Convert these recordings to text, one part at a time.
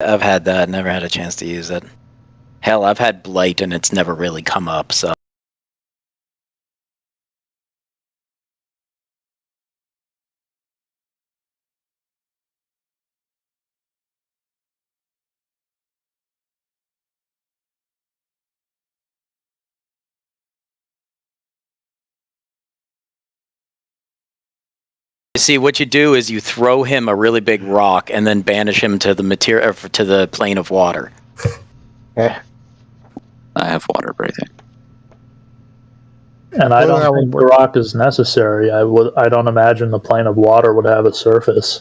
I've had that, never had a chance to use it. Hell, I've had Blight and it's never really come up, so. See, what you do is you throw him a really big rock and then banish him to the material to the plane of water. Yeah. I have water breathing. And I don't think the rock is necessary. I don't imagine the plane of water would have a surface.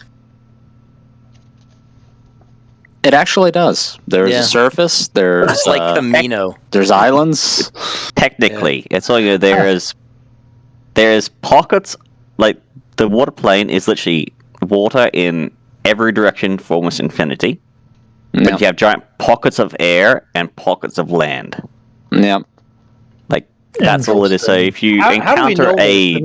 It actually does. There's a surface. There's it's like Camino. There's islands. Technically, it's like there's pockets. Like the water plane is literally water in every direction for almost infinity. But you have giant pockets of air and pockets of land. Yeah. Like that's all it is. So if you encounter is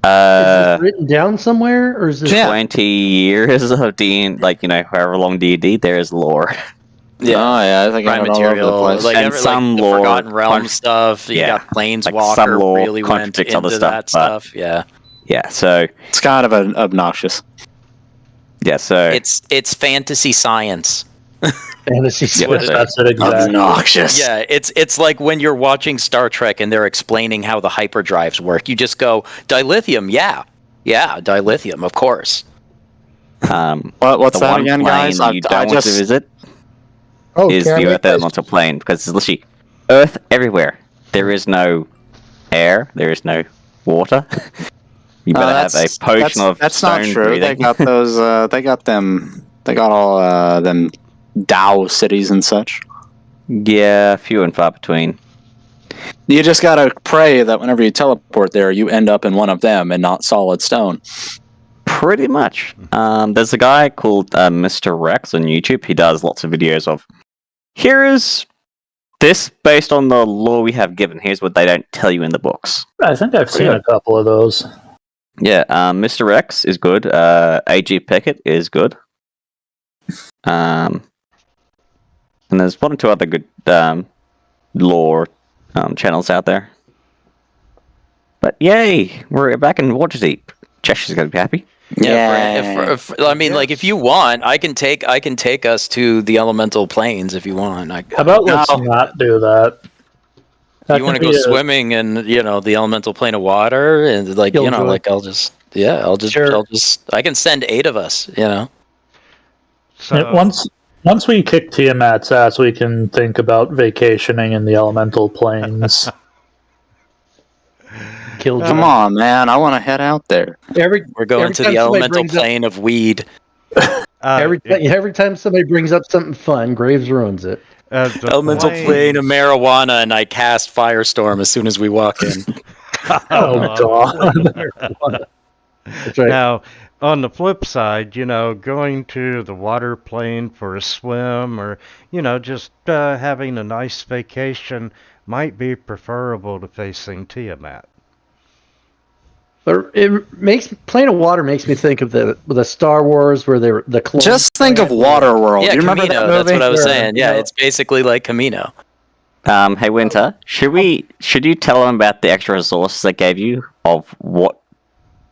this written down somewhere, or is this 20 years of D, like however long D&D, there's lore. Yeah, I think Prime I material, all over the place. and some lore, the Forgotten Realm stuff. You got Planeswalker some lore really went into other that stuff. Yeah, so it's kind of obnoxious. Yeah, so it's fantasy science. Fantasy science. That's it exactly. Obnoxious. Yeah, it's like when you're watching Star Trek and they're explaining how the hyperdrives work. You just go, dilithium, yeah, dilithium, of course. What's that again, guys? You don't want to visit is can I the make Earth elemental plane, because it's literally Earth everywhere. There is no air. There is no water. You better have a potion of That's stone not true. breathing. They got those. They got them. They got all them Tao cities and such. Yeah, few and far between. You just gotta pray that whenever you teleport there, you end up in one of them and not solid stone. Pretty much. There's a guy called Mr. Rex on YouTube. He does lots of videos of, here is this based on the lore we have given. Here's what they don't tell you in the books. I think I've seen a couple of those. Yeah, Mr. Rex is good. A.G. Pickett is good. And there's one or two other good lore channels out there. But yay, we're back in Waterdeep. Cheshire's gonna be happy. Yeah, I mean, like if you want, I can take us to the elemental planes if you want. How about let's not do that? You want to go swimming in the elemental plane of water, and I can send 8 of us. So once we kick Tiamat's ass, we can think about vacationing in the elemental planes. Come on, man! I want to head out there. We're going to the elemental plane of weed. Every time somebody brings up something fun, Graves ruins it. Elemental plane of marijuana, and I cast Firestorm as soon as we walk in. Oh God! That's right. Now, on the flip side, going to the water plane for a swim, or just having a nice vacation might be preferable to facing Tiamat. But Plane of Water makes me think of the Star Wars where the clones. Just think of Waterworld. Yeah, you remember Camino, that movie? that's what I was saying. Yeah, it's basically like Camino. Hey Winter, should you tell them about the extra resources I gave you of what?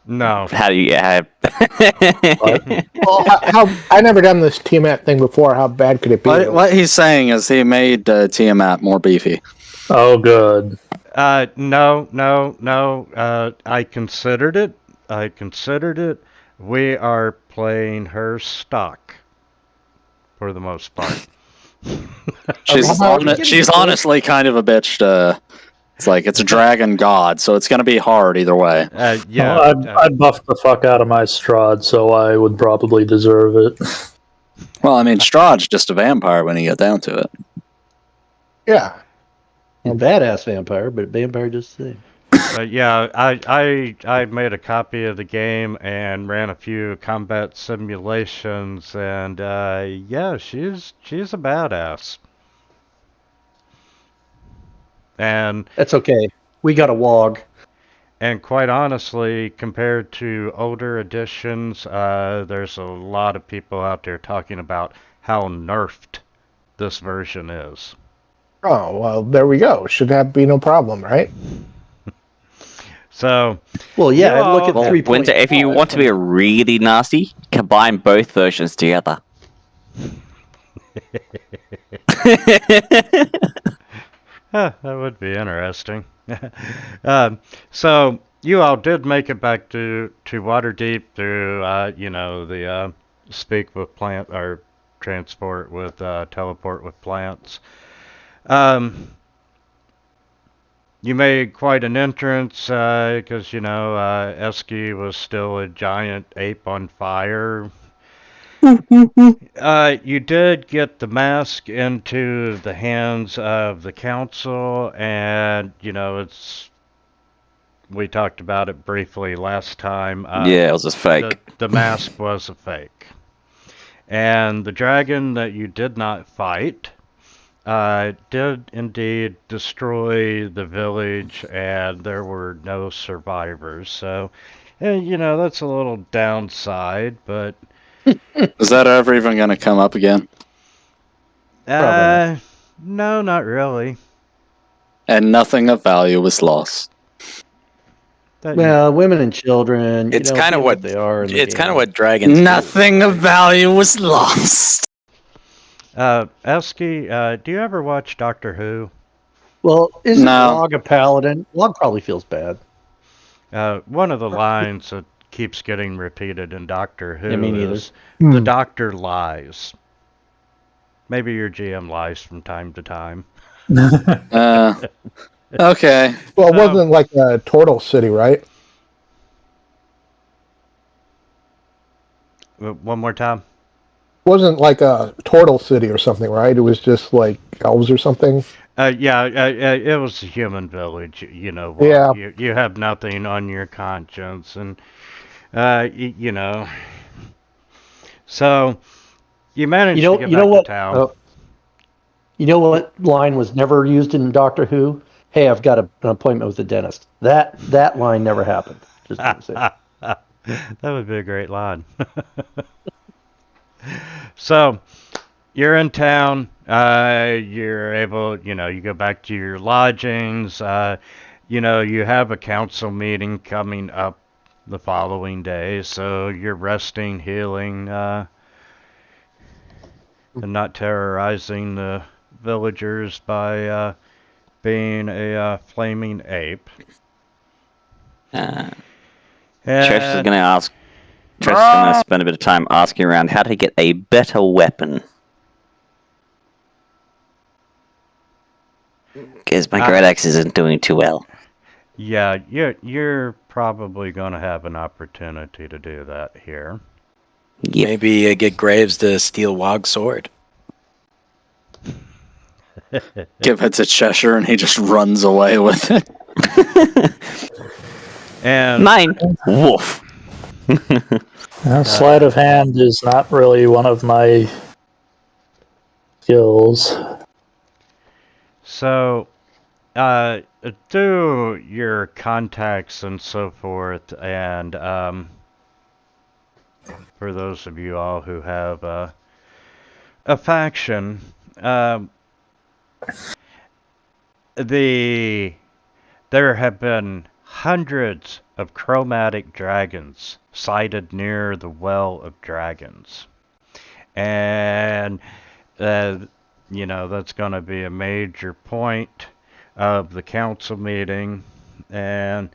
No. How do you have? Well, I never done this Tiamat thing before. How bad could it be? What he's saying is he made Tiamat more beefy. Oh, good. No. I considered it. We are playing her stock for the most part. She's honestly kind of a bitch. It's like it's a dragon god, so it's going to be hard either way. I'd buff the fuck out of my Strahd, so I would probably deserve it. Well, I mean, Strahd's just a vampire when you get down to it. Yeah. A badass vampire, but vampire just the same. I made a copy of the game and ran a few combat simulations, and she's a badass. And that's okay. We got a WOG. And quite honestly, compared to older editions, there's a lot of people out there talking about how nerfed this version is. Oh, well, there we go. Should that be no problem, right? So, Well, yeah, you I'd look all at Well, 3.5. Winter, if you want to be really nasty, combine both versions together. that would be interesting. So you all did make it back to Waterdeep through, the speak with plant or transport with teleport with plants. You made quite an entrance because Eski was still a giant ape on fire. You did get the mask into the hands of the council, and we talked about it briefly last time. Yeah, it was just fake. The mask was a fake, and the dragon that you did not fight did indeed destroy the village, and there were no survivors. So, that's a little downside, but. Is that ever even going to come up again? No, not really. And nothing of value was lost. Well, women and children. It's you kind of being what they are. In the it's game. kind of what dragons. do. Nothing of value was lost. Eski, do you ever watch Doctor Who? Well, isn't No. Log a paladin? Log probably feels bad. One of the lines that keeps getting repeated in Doctor Who Yeah, me neither. is the Doctor lies. Maybe your GM lies from time to time. Okay. Well, it wasn't like a Turtle City, right? One more time. Wasn't like a Turtle City or something, right? It was just like elves or something. It was a human village. Yeah. You have nothing on your conscience, and So you managed to get back to town. You know what line was never used in Doctor Who? Hey, I've got an appointment with the dentist. That line never happened. Just to say. That would be a great line. So, you're in town. You're able, you go back to your lodgings. You have a council meeting coming up the following day, so you're resting, healing, and not terrorizing the villagers by being a flaming ape. Trish is going to ask. Trish is going to spend a bit of time asking around how to get a better weapon. Because my great axe isn't doing too well. Yeah, you're probably going to have an opportunity to do that here. Yep. Maybe get Graves to steal Wog's sword. Give it to Cheshire and he just runs away with it. And Mine. Woof. Sleight of hand is not really one of my skills. So, through your contacts and so forth, and for those of you all who have a faction, there have been hundreds of chromatic dragons sighted near the Well of Dragons. And, that's going to be a major point of the council meeting. And,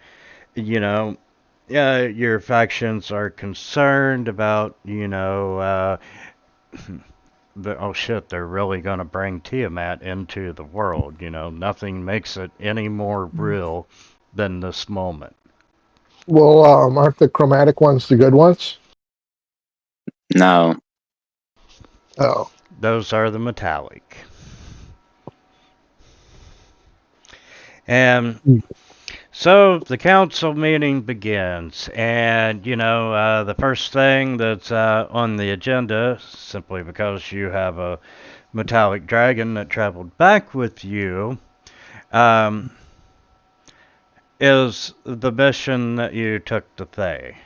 your factions are concerned about, oh shit, they're really going to bring Tiamat into the world. Nothing makes it any more real than this moment. Well, aren't the chromatic ones the good ones? No. Oh. Those are the metallic. And so the council meeting begins, and the first thing that's on the agenda, simply because you have a metallic dragon that traveled back with you, is the mission that you took to Thay.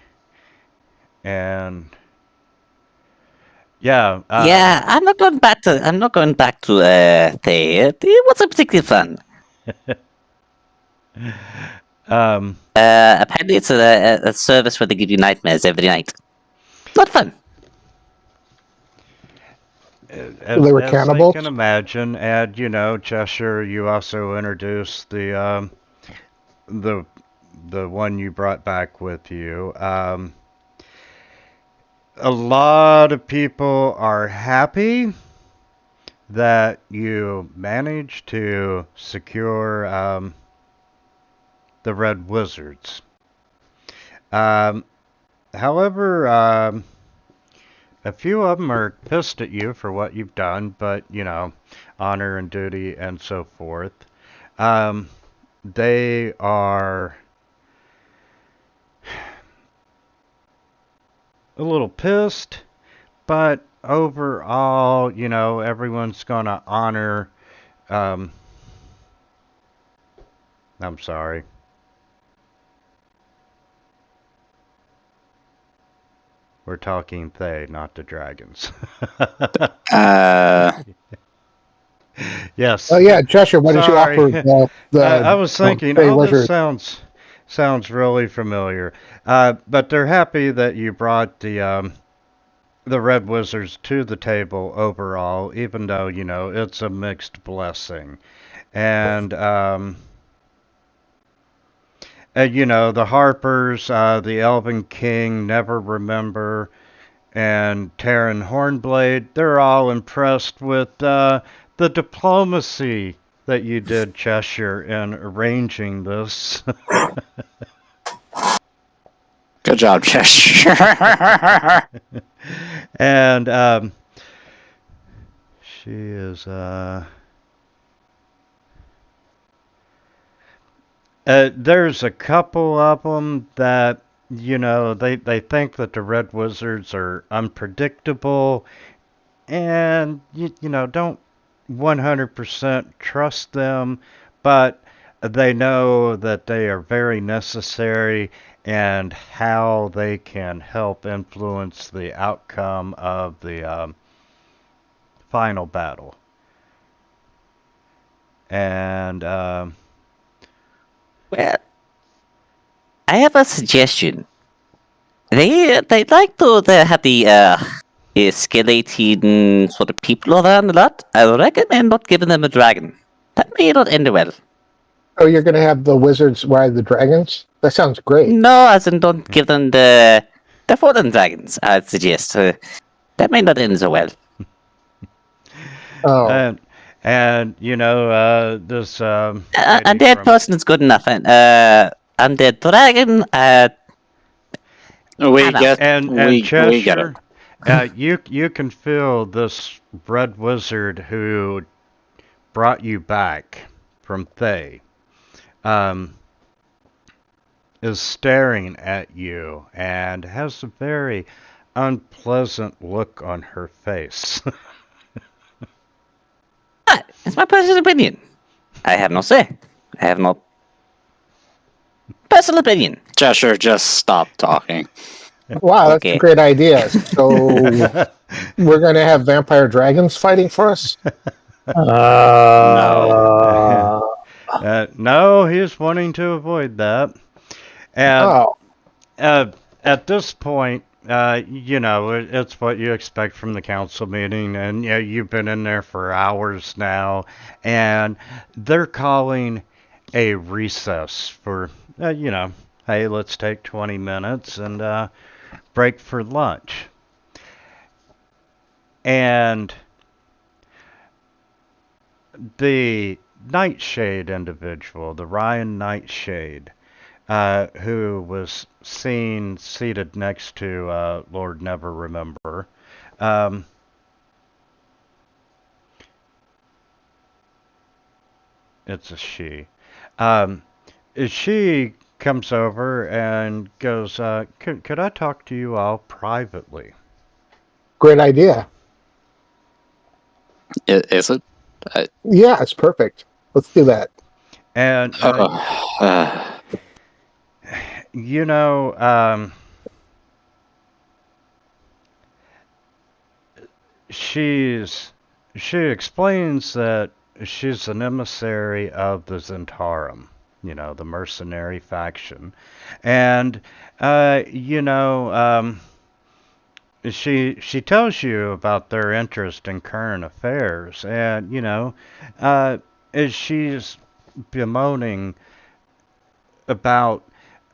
And Yeah. Yeah, I'm not going back to. I'm not going back to Thay. It wasn't particularly fun. Apparently, it's a service where they give you nightmares every night. Not fun. They were As I cannibals? can imagine, and Cheshire, you also introduced the the one you brought back with you. A lot of people are happy that you managed to secure the Red Wizards. Um, However, a few of them are pissed at you for what you've done, but honor and duty and so forth. They are a little pissed, but overall, everyone's gonna honor. Um, I'm sorry. We're talking they, not the dragons. Yes. Oh yeah, Cheshire. What did you Sorry. offer I was thinking, Fey this Wizard? sounds really familiar. But they're happy that you brought the Red Wizards to the table overall, even though it's a mixed blessing. And the Harpers, the Elven King, Never Remember, and Terran Hornblade, they're all impressed with the diplomacy that you did, Cheshire, in arranging this. Good job, Cheshire. And she is there's a couple of them that they think that the Red Wizards are unpredictable, and don't 100% trust them, but they know that they are very necessary and how they can help influence the outcome of the final battle. And Well, I have a suggestion. They'd like to have the skeleton sort of people around a lot. I would recommend not giving them a dragon. That may not end well. Oh, you're going to have the wizards ride the dragons? That sounds great. No, as in don't give them the fallen dragons. I'd suggest that may not end so well. Oh, and this Undead from, person is good enough, and undead dragon. we get and we get it. Cheshire, you can feel this red wizard who brought you back from Thay is staring at you and has a very unpleasant look on her face. It's my personal opinion. I have no say. I have no personal opinion. Cheshire, just stop talking. wow, that's Okay. a great idea. So we're going to have vampire dragons fighting for us? No, he's wanting to avoid that. And at this point, it's what you expect from the council meeting, and you've been in there for hours now, and they're calling a recess for, hey, let's take 20 minutes and break for lunch. And the Nightshade individual, the Ryan Nightshade, who was seen seated next to Lord Never Remember. It's a she. She comes over and goes, could I talk to you all privately? Great idea. Is it? Yeah, it's perfect. Let's do that. And, she explains that she's an emissary of the Zentarum, the mercenary faction, and she tells you about their interest in current affairs, and as she's bemoaning about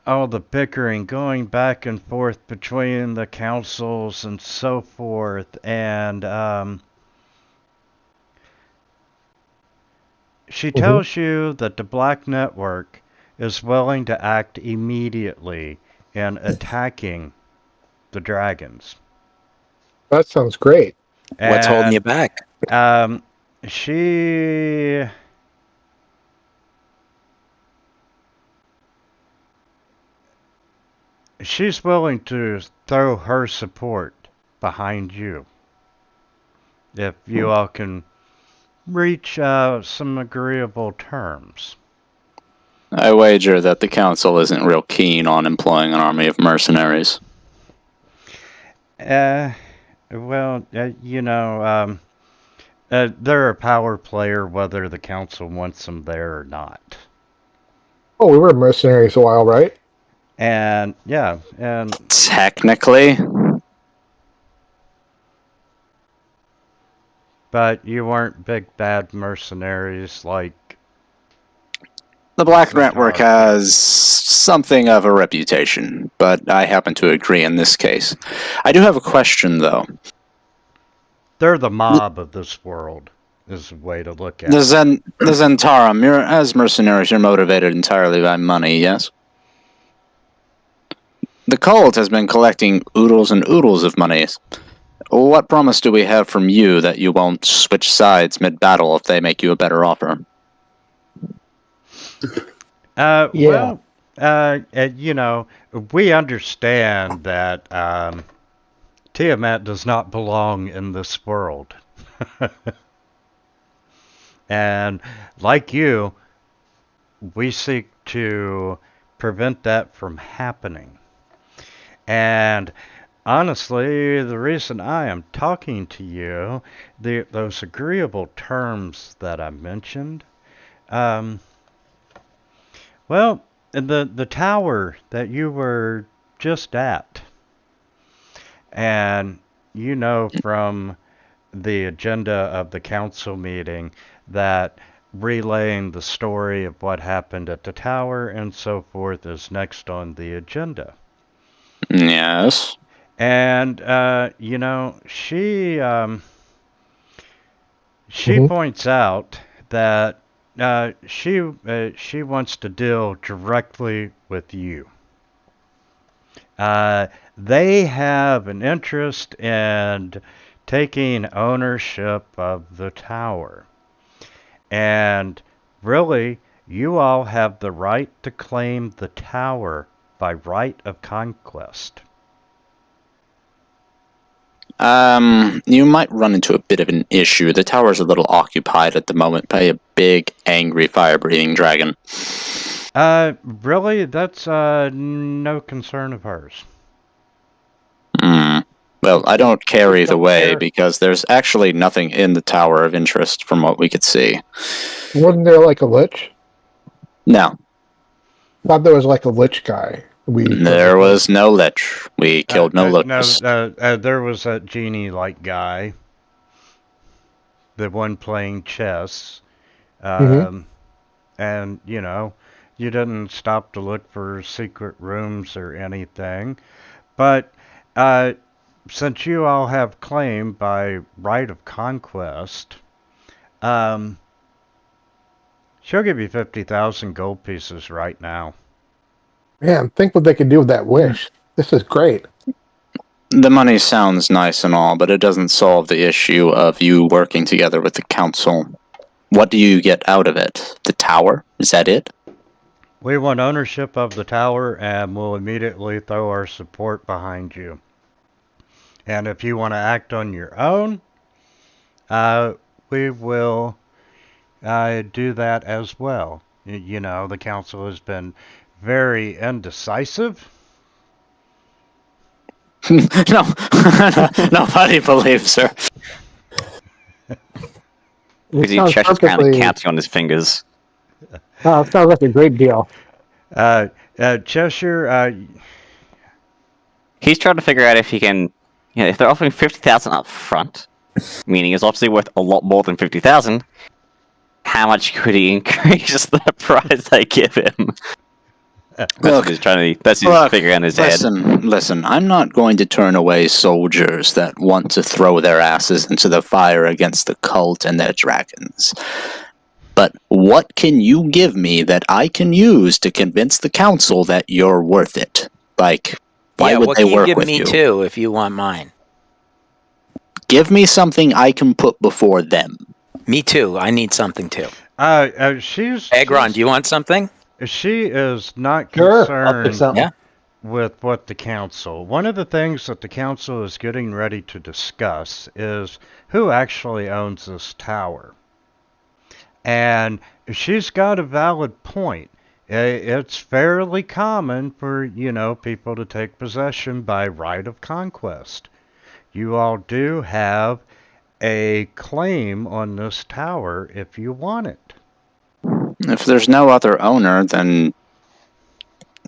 all the bickering going back and forth between the councils and so forth, and she tells you that the Black Network is willing to act immediately in attacking the dragons. That sounds great. What's holding you And back? she she's willing to throw her support behind you if you all can reach some agreeable terms. I wager that the council isn't real keen on employing an army of mercenaries. Well, they're a power player whether the council wants them there or not. Oh, we were mercenaries a while, right? And yeah, and Technically, but you weren't big bad mercenaries like the Black Network has something of a reputation, but I happen to agree in this case. I do have a question, though. they're the mob of this world, is a way to look at The it. Zentarum, as mercenaries, you're motivated entirely by money, yes? The cult has been collecting oodles and oodles of monies. What promise do we have from you that you won't switch sides mid-battle if they make you a better offer? Well, we understand that Tiamat does not belong in this world. And like you, we seek to prevent that from happening. And honestly, the reason I am talking to you, those agreeable terms that I mentioned, well, the tower that you were just at, and from the agenda of the council meeting that relaying the story of what happened at the tower and so forth is next on the agenda. Yes. And she points out that she wants to deal directly with you. They have an interest in taking ownership of the tower. And really, you all have the right to claim the tower by right of conquest. You might run into a bit of an issue. The tower's a little occupied at the moment by a big, angry, fire-breathing dragon. Really? That's no concern of hers. Well, I don't care either Don't way, care. because there's actually nothing in the tower of interest from what we could see. Wasn't there like a lich? No, Thought there was like a lich guy. there was no lich. We killed no liches. There was that genie-like guy, the one playing chess, and you didn't stop to look for secret rooms or anything, but since you all have claim by right of conquest, she'll give you 50,000 gold pieces right now. Man, think what they could do with that wish. This is great. The money sounds nice and all, but it doesn't solve the issue of you working together with the council. What do you get out of it? The tower? Is that it? We want ownership of the tower, and we'll immediately throw our support behind you. And if you want to act on your own, we will do that as well. The council has been very indecisive. No, nobody believes her. Because sounds Cheshire's kind of perfectly. counting on his fingers. Sounds like a great deal. Cheshire, He's trying to figure out if he can, if they're offering 50,000 up front, meaning it's obviously worth a lot more than 50,000. How much could he increase the price they give him? That's what he's trying to. That's his figure in his head. Listen. I'm not going to turn away soldiers that want to throw their asses into the fire against the cult and their dragons. But what can you give me that I can use to convince the council that you're worth it? Like, why would what they can you work give with me you? too if you want mine? Give me something I can put before them. Me too. I need something too. she's Do you want something? she is not Sure, I'll pick concerned something. Yeah. with what the council. One of the things that the council is getting ready to discuss is who actually owns this tower. And she's got a valid point. It's fairly common for, people to take possession by right of conquest. You all do have a claim on this tower if you want it. If there's no other owner, then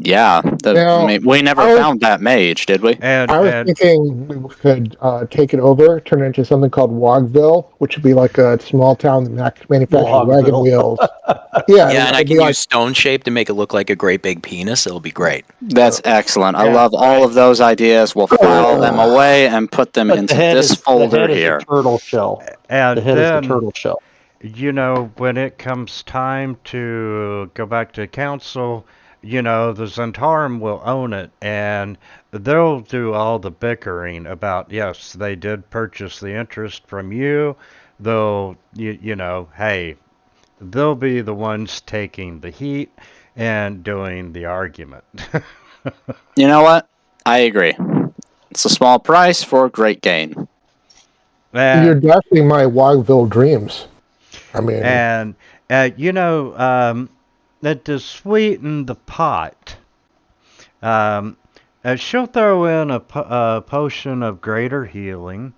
yeah. We never found that mage, did we? And, I was and thinking we could take it over, turn it into something called Wogville, which would be like a small town that manufactures wagon Wogville. wheels. Yeah, and I it'd can be use stone shape to make it look like a great big penis. It'll be great. That's excellent. I Yeah, love all of those ideas. We'll file them away and put them But into the head this is folder the head here. is a turtle shell. and The head is the then, turtle shell. when it comes time to go back to council, the Zentarum will own it, and they'll do all the bickering about, yes, they did purchase the interest from you. They'll, hey, they'll be the ones taking the heat and doing the argument. You know what? I agree. It's a small price for a great gain. You're dashing my Wogville dreams. I mean, And that to sweeten the pot, she'll throw in a potion of greater healing,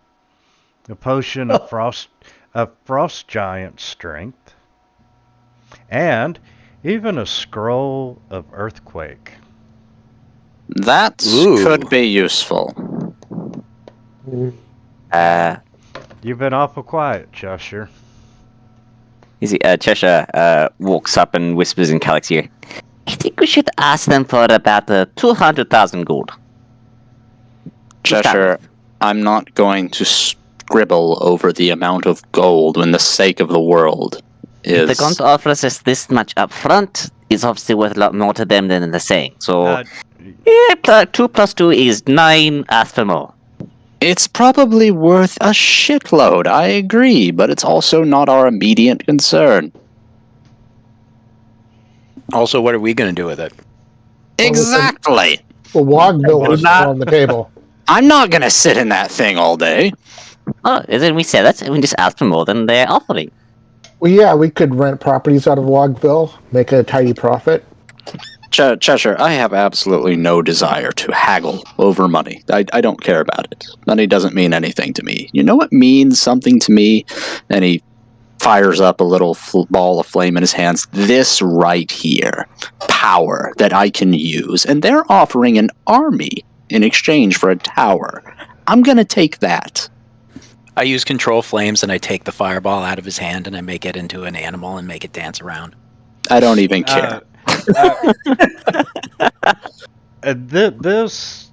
a potion of frost giant strength, and even a scroll of earthquake. That could be useful. You've been awful quiet, Cheshire. Cheshire walks up and whispers in Calix's ear. I think we should ask them for about 200,000 gold. Cheshire, I'm not going to scribble over the amount of gold when the sake of the world is... If they're going to offer us this much up front, it's obviously worth a lot more to them than the saying. So, 2 plus 2 is 9, ask for more. It's probably worth a shitload, I agree, but it's also not our immediate concern. Also, what are we going to do with it? Exactly! well, Wogville is on the table. I'm not gonna sit in that thing all day. Oh, then we say that, and we just ask for more than they're offering. Well, yeah, we could rent properties out of Wogville, make a tidy profit. Cheshire, I have absolutely no desire to haggle over money. I don't care about it. Money doesn't mean anything to me. You know what means something to me? And he fires up a little ball of flame in his hands. This right here. Power that I can use. And they're offering an army in exchange for a tower. I'm gonna take that. I use control flames and I take the fireball out of his hand and I make it into an animal and make it dance around. I don't even care. This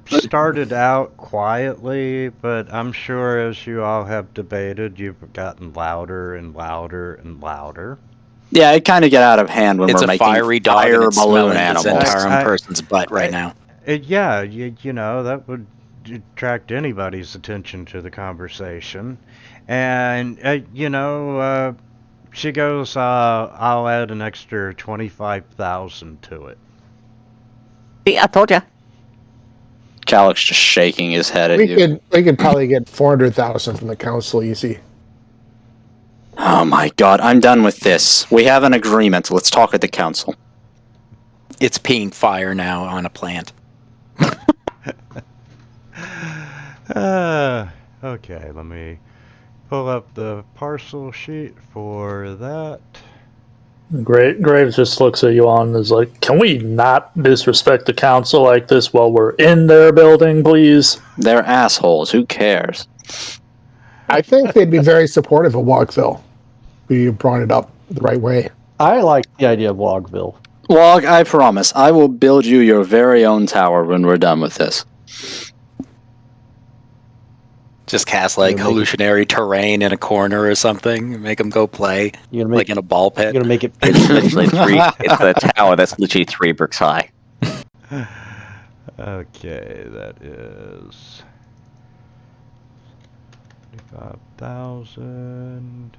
started out quietly, but I'm sure as you all have debated, you've gotten louder and louder and louder. Yeah, it kind of get out of hand when It's we're a making fiery dog fire and it's balloon smelling animals. this entire person's butt right now. Yeah, that would attract anybody's attention to the conversation. And, she goes, I'll add an extra 25,000 to it. See, I told ya. Calix just shaking his head at you. We could probably get 400,000 from the council easy. Oh my god, I'm done with this. We have an agreement. Let's talk at the council. It's peeing fire now on a plant. Okay, let me pull up the parcel sheet for that. Graves just looks at you on and is like, "Can we not disrespect the council like this while we're in their building, please?" They're assholes. Who cares? I think they'd be very supportive of Walkville. We brought it up the right way. I like the idea of Wogville. Wog, I promise, I will build you your very own tower when we're done with this. Just cast like You're gonna make it- hallucinatory terrain in a corner or something. Make them go play You're gonna make like in a ball you're pit. gonna make it. It's literally it's a tower that's literally 3 bricks high. Okay, that is 25,000.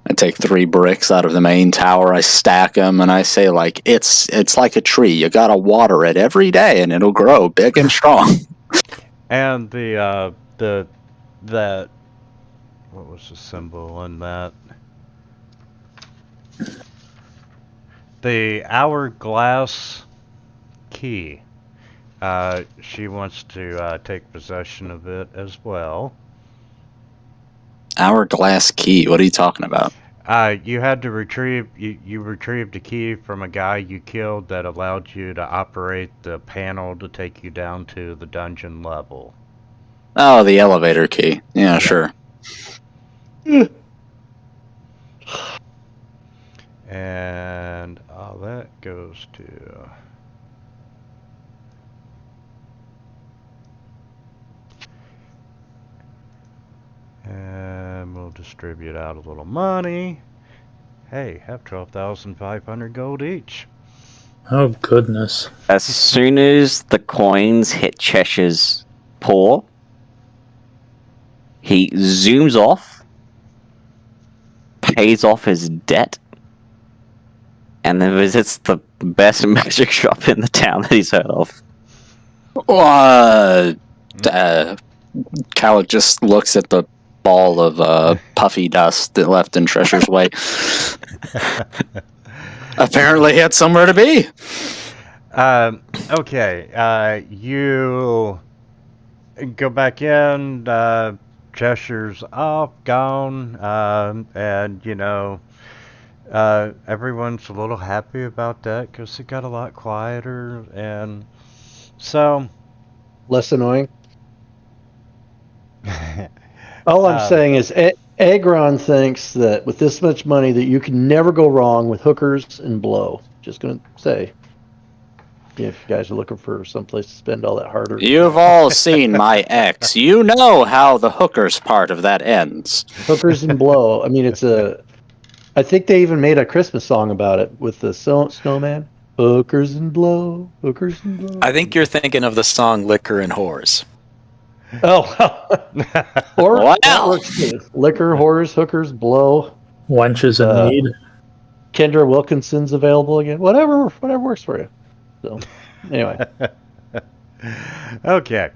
I take 3 bricks out of the main tower, I stack them, and I say, like, it's like a tree. You gotta water it every day, and it'll grow big and strong. And that what was the symbol on that? The hourglass key. She wants to take possession of it as well. Hourglass key. What are you talking about? You had to retrieve you retrieved a key from a guy you killed that allowed you to operate the panel to take you down to the dungeon level. Oh, the elevator key. Yeah, sure. And all that goes to and we'll distribute out a little money. Hey, have 12,500 gold each. Oh goodness! As soon as the coins hit Cheshire's paw, he zooms off, pays off his debt, and then visits the best magic shop in the town that he's heard of. Cowlick just looks at the ball of puffy dust that left in Treasure's way. Apparently he had somewhere to be. Okay, you go back in, Chesture's off, gone, and, you know, everyone's a little happy about that because it got a lot quieter, and so... Less annoying. All I'm saying is Agron thinks that with this much money that you can never go wrong with hookers and blow. Just gonna say, if you guys are looking for someplace to spend all that harder. You've all seen my ex. You know how the hookers part of that ends. Hookers and blow. I mean, I think they even made a Christmas song about it with the snowman. Hookers and blow, hookers and blow. I think you're thinking of the song "Liquor and Whores." Oh, or Wow. that works too. Liquor, whores, hookers, blow. Wenches in need. Kendra Wilkinson's available again. Whatever works for you. So, anyway. Okay.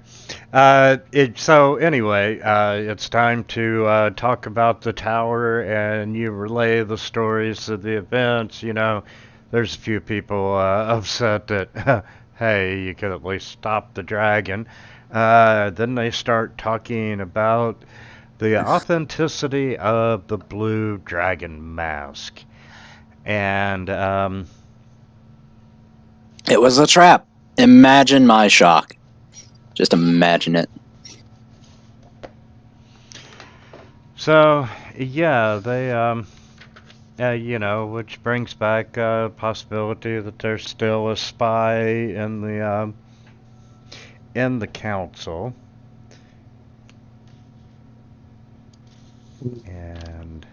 So anyway, it's time to talk about the tower, and you relay the stories of the events. You know, there's a few people upset that, hey, you could at least stop the dragon. Then they start talking about the authenticity of the blue dragon mask. And, It was a trap. Imagine my shock. Just imagine it. so, yeah, they, you know, which brings back a possibility that there's still a spy in the council. And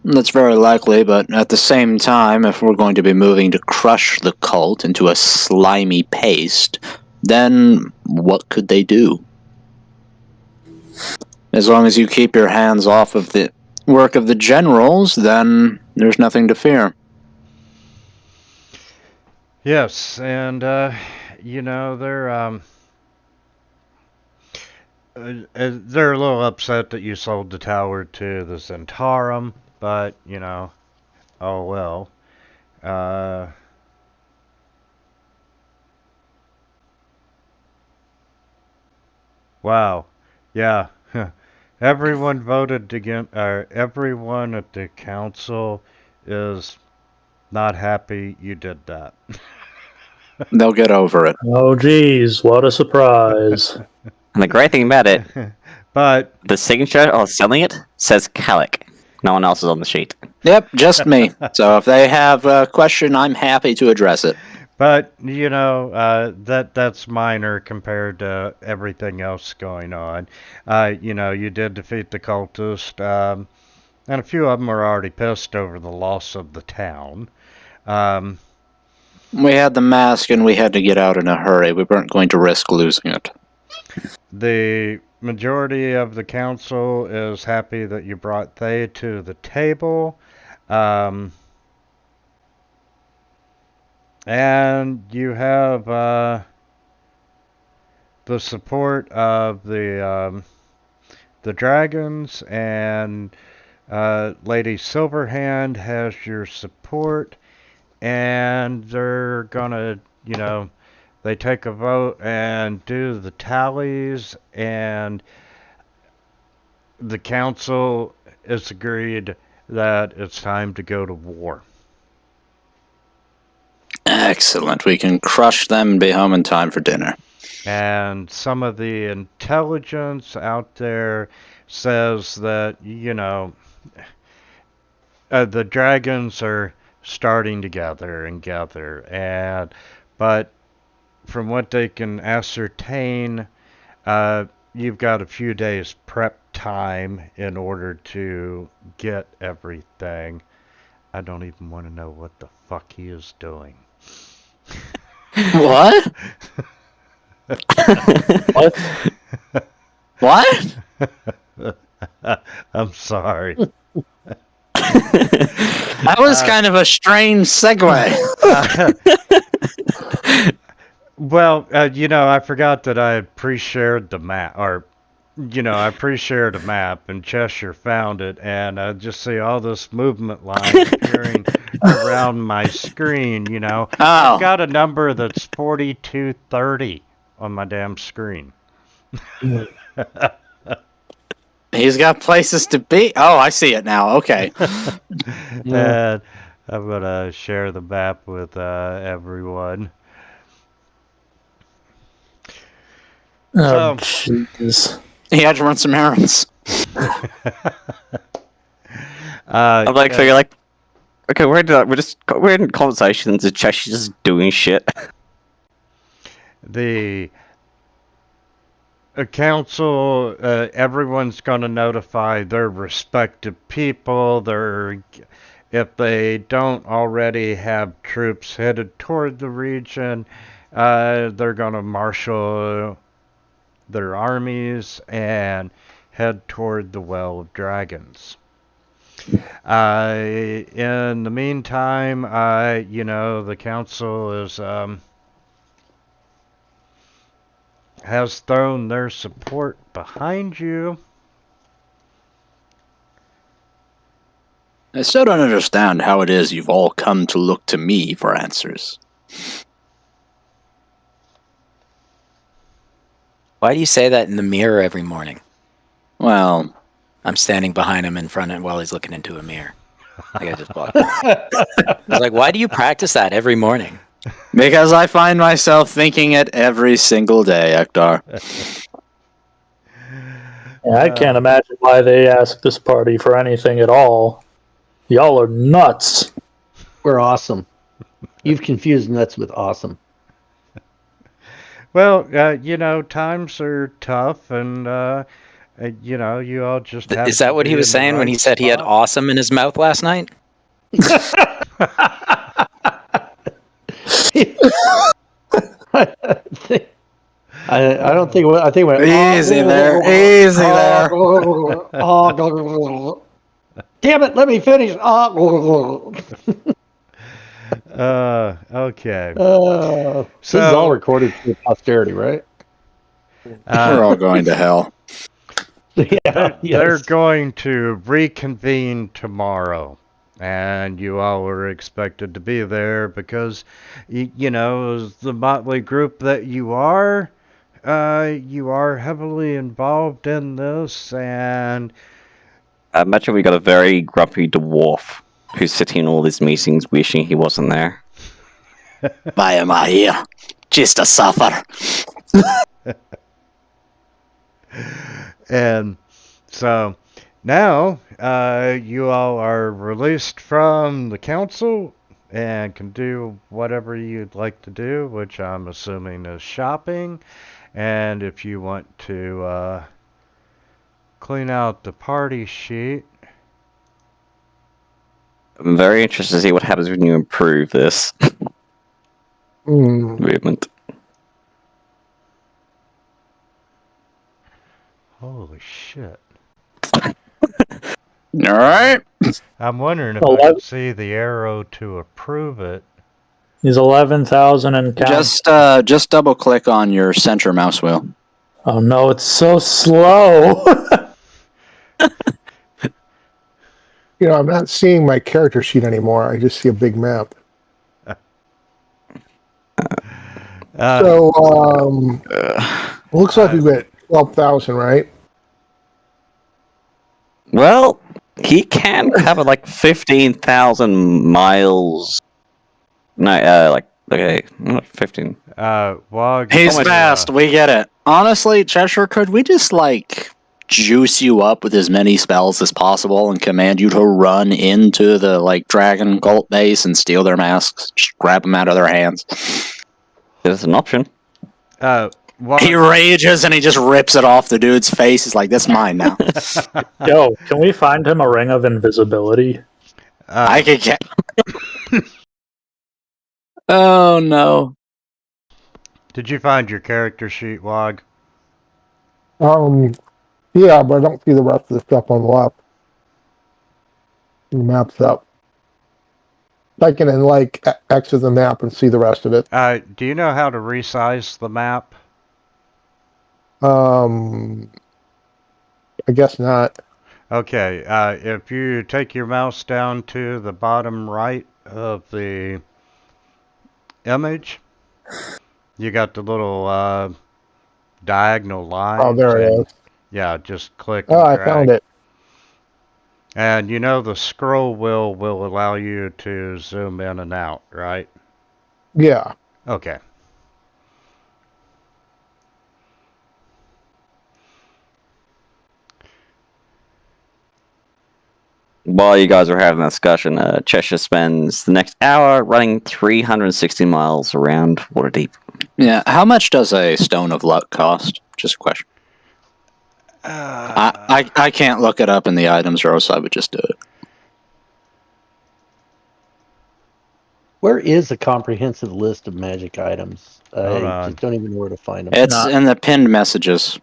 That's very likely, but at the same time, if we're going to be moving to crush the cult into a slimy paste, then what could they do? As long as you keep your hands off of the work of the generals, then there's nothing to fear. yes, and you know, they're a little upset that you sold the tower to the Zentarum, but you know, oh well. Wow. Yeah. Everyone voted against. Everyone at the council is not happy you did that. They'll get over it. Oh, geez, what a surprise. And the great thing about it, But the signature or selling it says Calic. No one else is on the sheet. Yep, just me. So if they have a question, I'm happy to address it. But that's minor compared to everything else going on. You did defeat the cultist, and a few of them are already pissed over the loss of the town. Um, We had the mask and we had to get out in a hurry. We weren't going to risk losing it. the majority of the council is happy that you brought Thay to the table. And you have the support of the dragons, and Lady Silverhand has your support, and they're gonna, they take a vote and do the tallies, and the council has agreed that it's time to go to war. Excellent. We can crush them and be home in time for dinner. And some of the intelligence out there says that, the dragons are starting to gather, but from what they can ascertain, you've got a few days prep time in order to get everything. I don't even want to know what the fuck he is doing. What? What? What? I'm sorry. That was kind of a strange segue. Well, I forgot that I had pre-shared the map, I pre-shared a map, and Cheshire found it, and I just see all this movement line appearing around my screen, Oh. I've got a number that's 4230 on my damn screen. He's got places to be. Oh, I see it now. Okay. And I'm going to share the map with everyone. Oh, So- jeez. He had to run some errands. I'm like, so you're like, okay, we're in conversations. Is Cheshire just doing shit? The council, everyone's going to notify their respective people. If they don't already have troops headed toward the region, they're going to marshal their armies and head toward the Well of Dragons. In the meantime, the council has thrown their support behind you. I still don't understand how it is you've all come to look to me for answers. Why do you say that in the mirror every morning? Well, I'm standing behind him in front of while he's looking into a mirror. Like I just walked. I was like, why do you practice that every morning? because I find myself thinking it every single day, Ektar. Yeah, I can't imagine why they asked this party for anything at all. Y'all are nuts. We're awesome. You've confused nuts with awesome. Well, times are tough, and you all just have. Is that to what be he was in the saying when right he said he had spot. awesome in his mouth last night? I don't think. I think. Easy there. Easy there. Damn it! Let me finish. Okay. This is all recorded for posterity, right? We're all going to hell. Yeah. They're going to reconvene tomorrow, and you all are expected to be there because, as the motley group that you are, You are heavily involved in this, and I imagine we got a very grumpy dwarf who's sitting in all these meetings wishing he wasn't there. Why am I here? Just to suffer. and so now you all are released from the council and can do whatever you'd like to do, which I'm assuming is shopping. And if you want to clean out the party sheet. I'm very interested to see what happens when you improve this movement. Holy shit. Alright. I'm wondering if I can see the arrow to approve it. He's 11,000 and count. Just double click on your center mouse wheel. Oh no, it's so slow. I'm not seeing my character sheet anymore. I just see a big map. Looks like we got 12,000, right? Well, he can cover like 15,000 miles. No, okay, not 15. Well, He's fast. We get it. Honestly, Cheshire, could we just juice you up with as many spells as possible and command you to run into the dragon cult base and steal their masks? Just grab them out of their hands. There's an option. He rages and he just rips it off the dude's face. He's like, "That's mine now." Yo, can we find him a ring of invisibility? I could get. Oh no! Did you find your character sheet, Wog? Yeah, but I don't see the rest of the stuff on the left. The map's up. I can exit the map and see the rest of it. Do you know how to resize the map? I guess not. Okay, if you take your mouse down to the bottom right of the image, you got the little diagonal line. Oh, there it is. Yeah, just click. Oh, I found it. And the scroll wheel will allow you to zoom in and out, right? Yeah. Okay. While you guys are having that discussion, Cheshire spends the next hour running 360 miles around Waterdeep. Yeah, how much does a Stone of Luck cost? Just a question. I can't look it up in the items row, so I would just do it. Where is a comprehensive list of magic items? I just don't even know where to find them. It's in the pinned messages.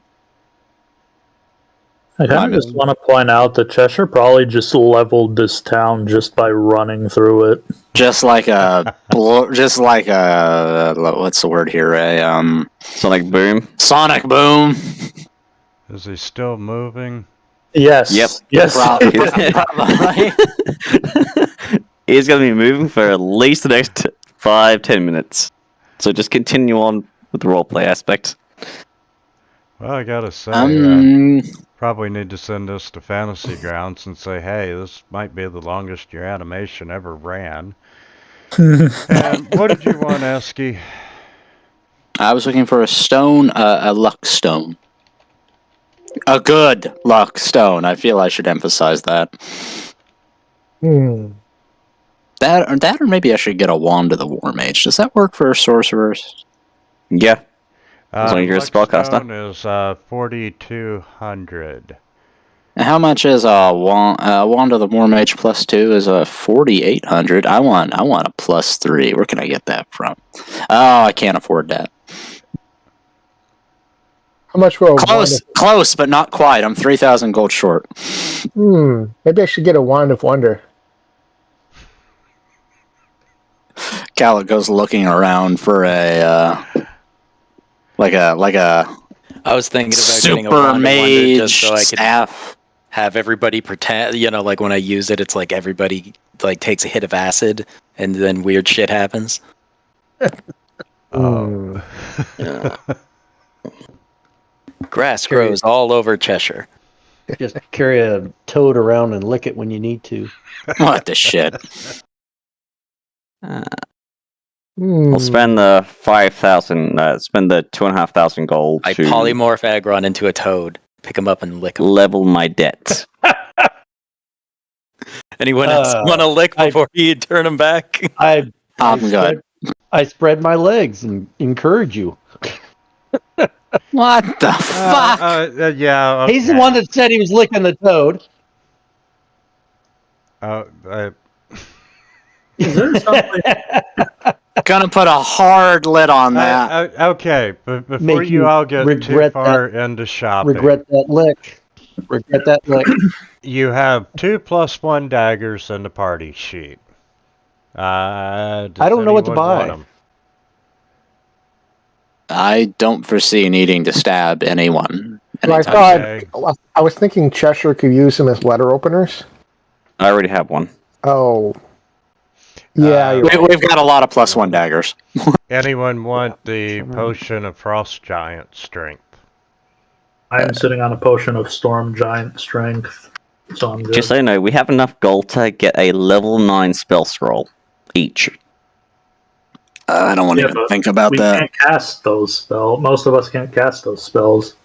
I kind of just want to point out that Cheshire probably just leveled this town just by running through it. Just like a, what's the word here? Sonic boom. Sonic boom. Is he still moving? Yes. Yep. Yes. Probably. He's going to be moving for at least the next 5-10 minutes. So just continue on with the roleplay aspect. Well, I gotta say, probably need to send this to Fantasy Grounds and say, hey, this might be the longest your animation ever ran. And what did you want, Esky? I was looking for a stone, a luck stone. A good luck stone. I feel I should emphasize that. That or maybe I should get a wand of the War Mage. Does that work for sorcerers? Yeah. As long as you're a spellcaster. Is 4,200. How much is a wand of the War Mage +2 is a 4,800. I want a +3. Where can I get that from? Oh, I can't afford that. How much for a Close, but not quite. I'm 3,000 gold short. Maybe I should get a wand of wonder. Calico's looking around for a like a I was thinking about super getting a wand of wonder mage just so I could staff. have everybody pretend, like when I use it, it's like everybody takes a hit of acid and then weird shit happens. Oh. Yeah. Grass grows all over Cheshire. Just carry a toad around and lick it when you need to. What the shit? We'll spend the 5,000. Spend the 2,500 gold I to polymorph Agron into a toad. Pick him up and lick him. level my debts. Anyone else want to lick before you turn him back? I'm good. I spread my legs and encourage you. What the fuck? Yeah. Okay. He's the one that said he was licking the toad. Is there something? Gonna put a hard lid on that. Okay, but before Make you you all get too regret far into shopping, Regret that lick. Regret that lick. you have 2+1 daggers in the party sheet. I don't know what to buy. I don't foresee needing to stab anyone. Well, anytime I was thinking Cheshire could use them as letter openers. I already have one. Oh. Yeah, you're right. We've got a lot of +1 daggers. Anyone want the potion of frost giant strength? I am sitting on a potion of storm giant strength, so I'm good. Just so you know, we have enough gold to get a level 9 spell scroll each. I don't want to even but think about we that. can't cast those spells. Most of us can't cast those spells.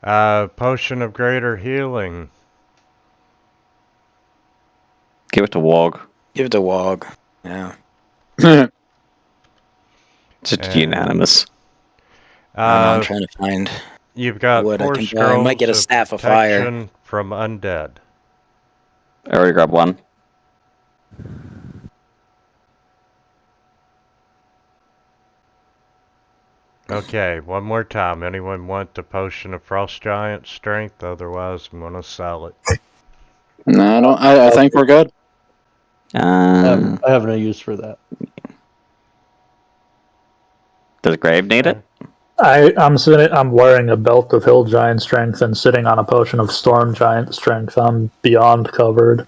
Potion of greater healing. Give it to Wog. Give it to Wog. Yeah. Just unanimous. I'm trying to find. You've got what I 4 can buy. I scrolls might get a of staff of fire. protection from undead. I already grabbed one. Okay, one more time. Anyone want the potion of frost giant strength? Otherwise, I'm gonna sell it. No, I don't. I think we're good. I have no use for that. Does Grave need it? I'm wearing a belt of hill giant strength and sitting on a potion of storm giant strength. I'm beyond covered.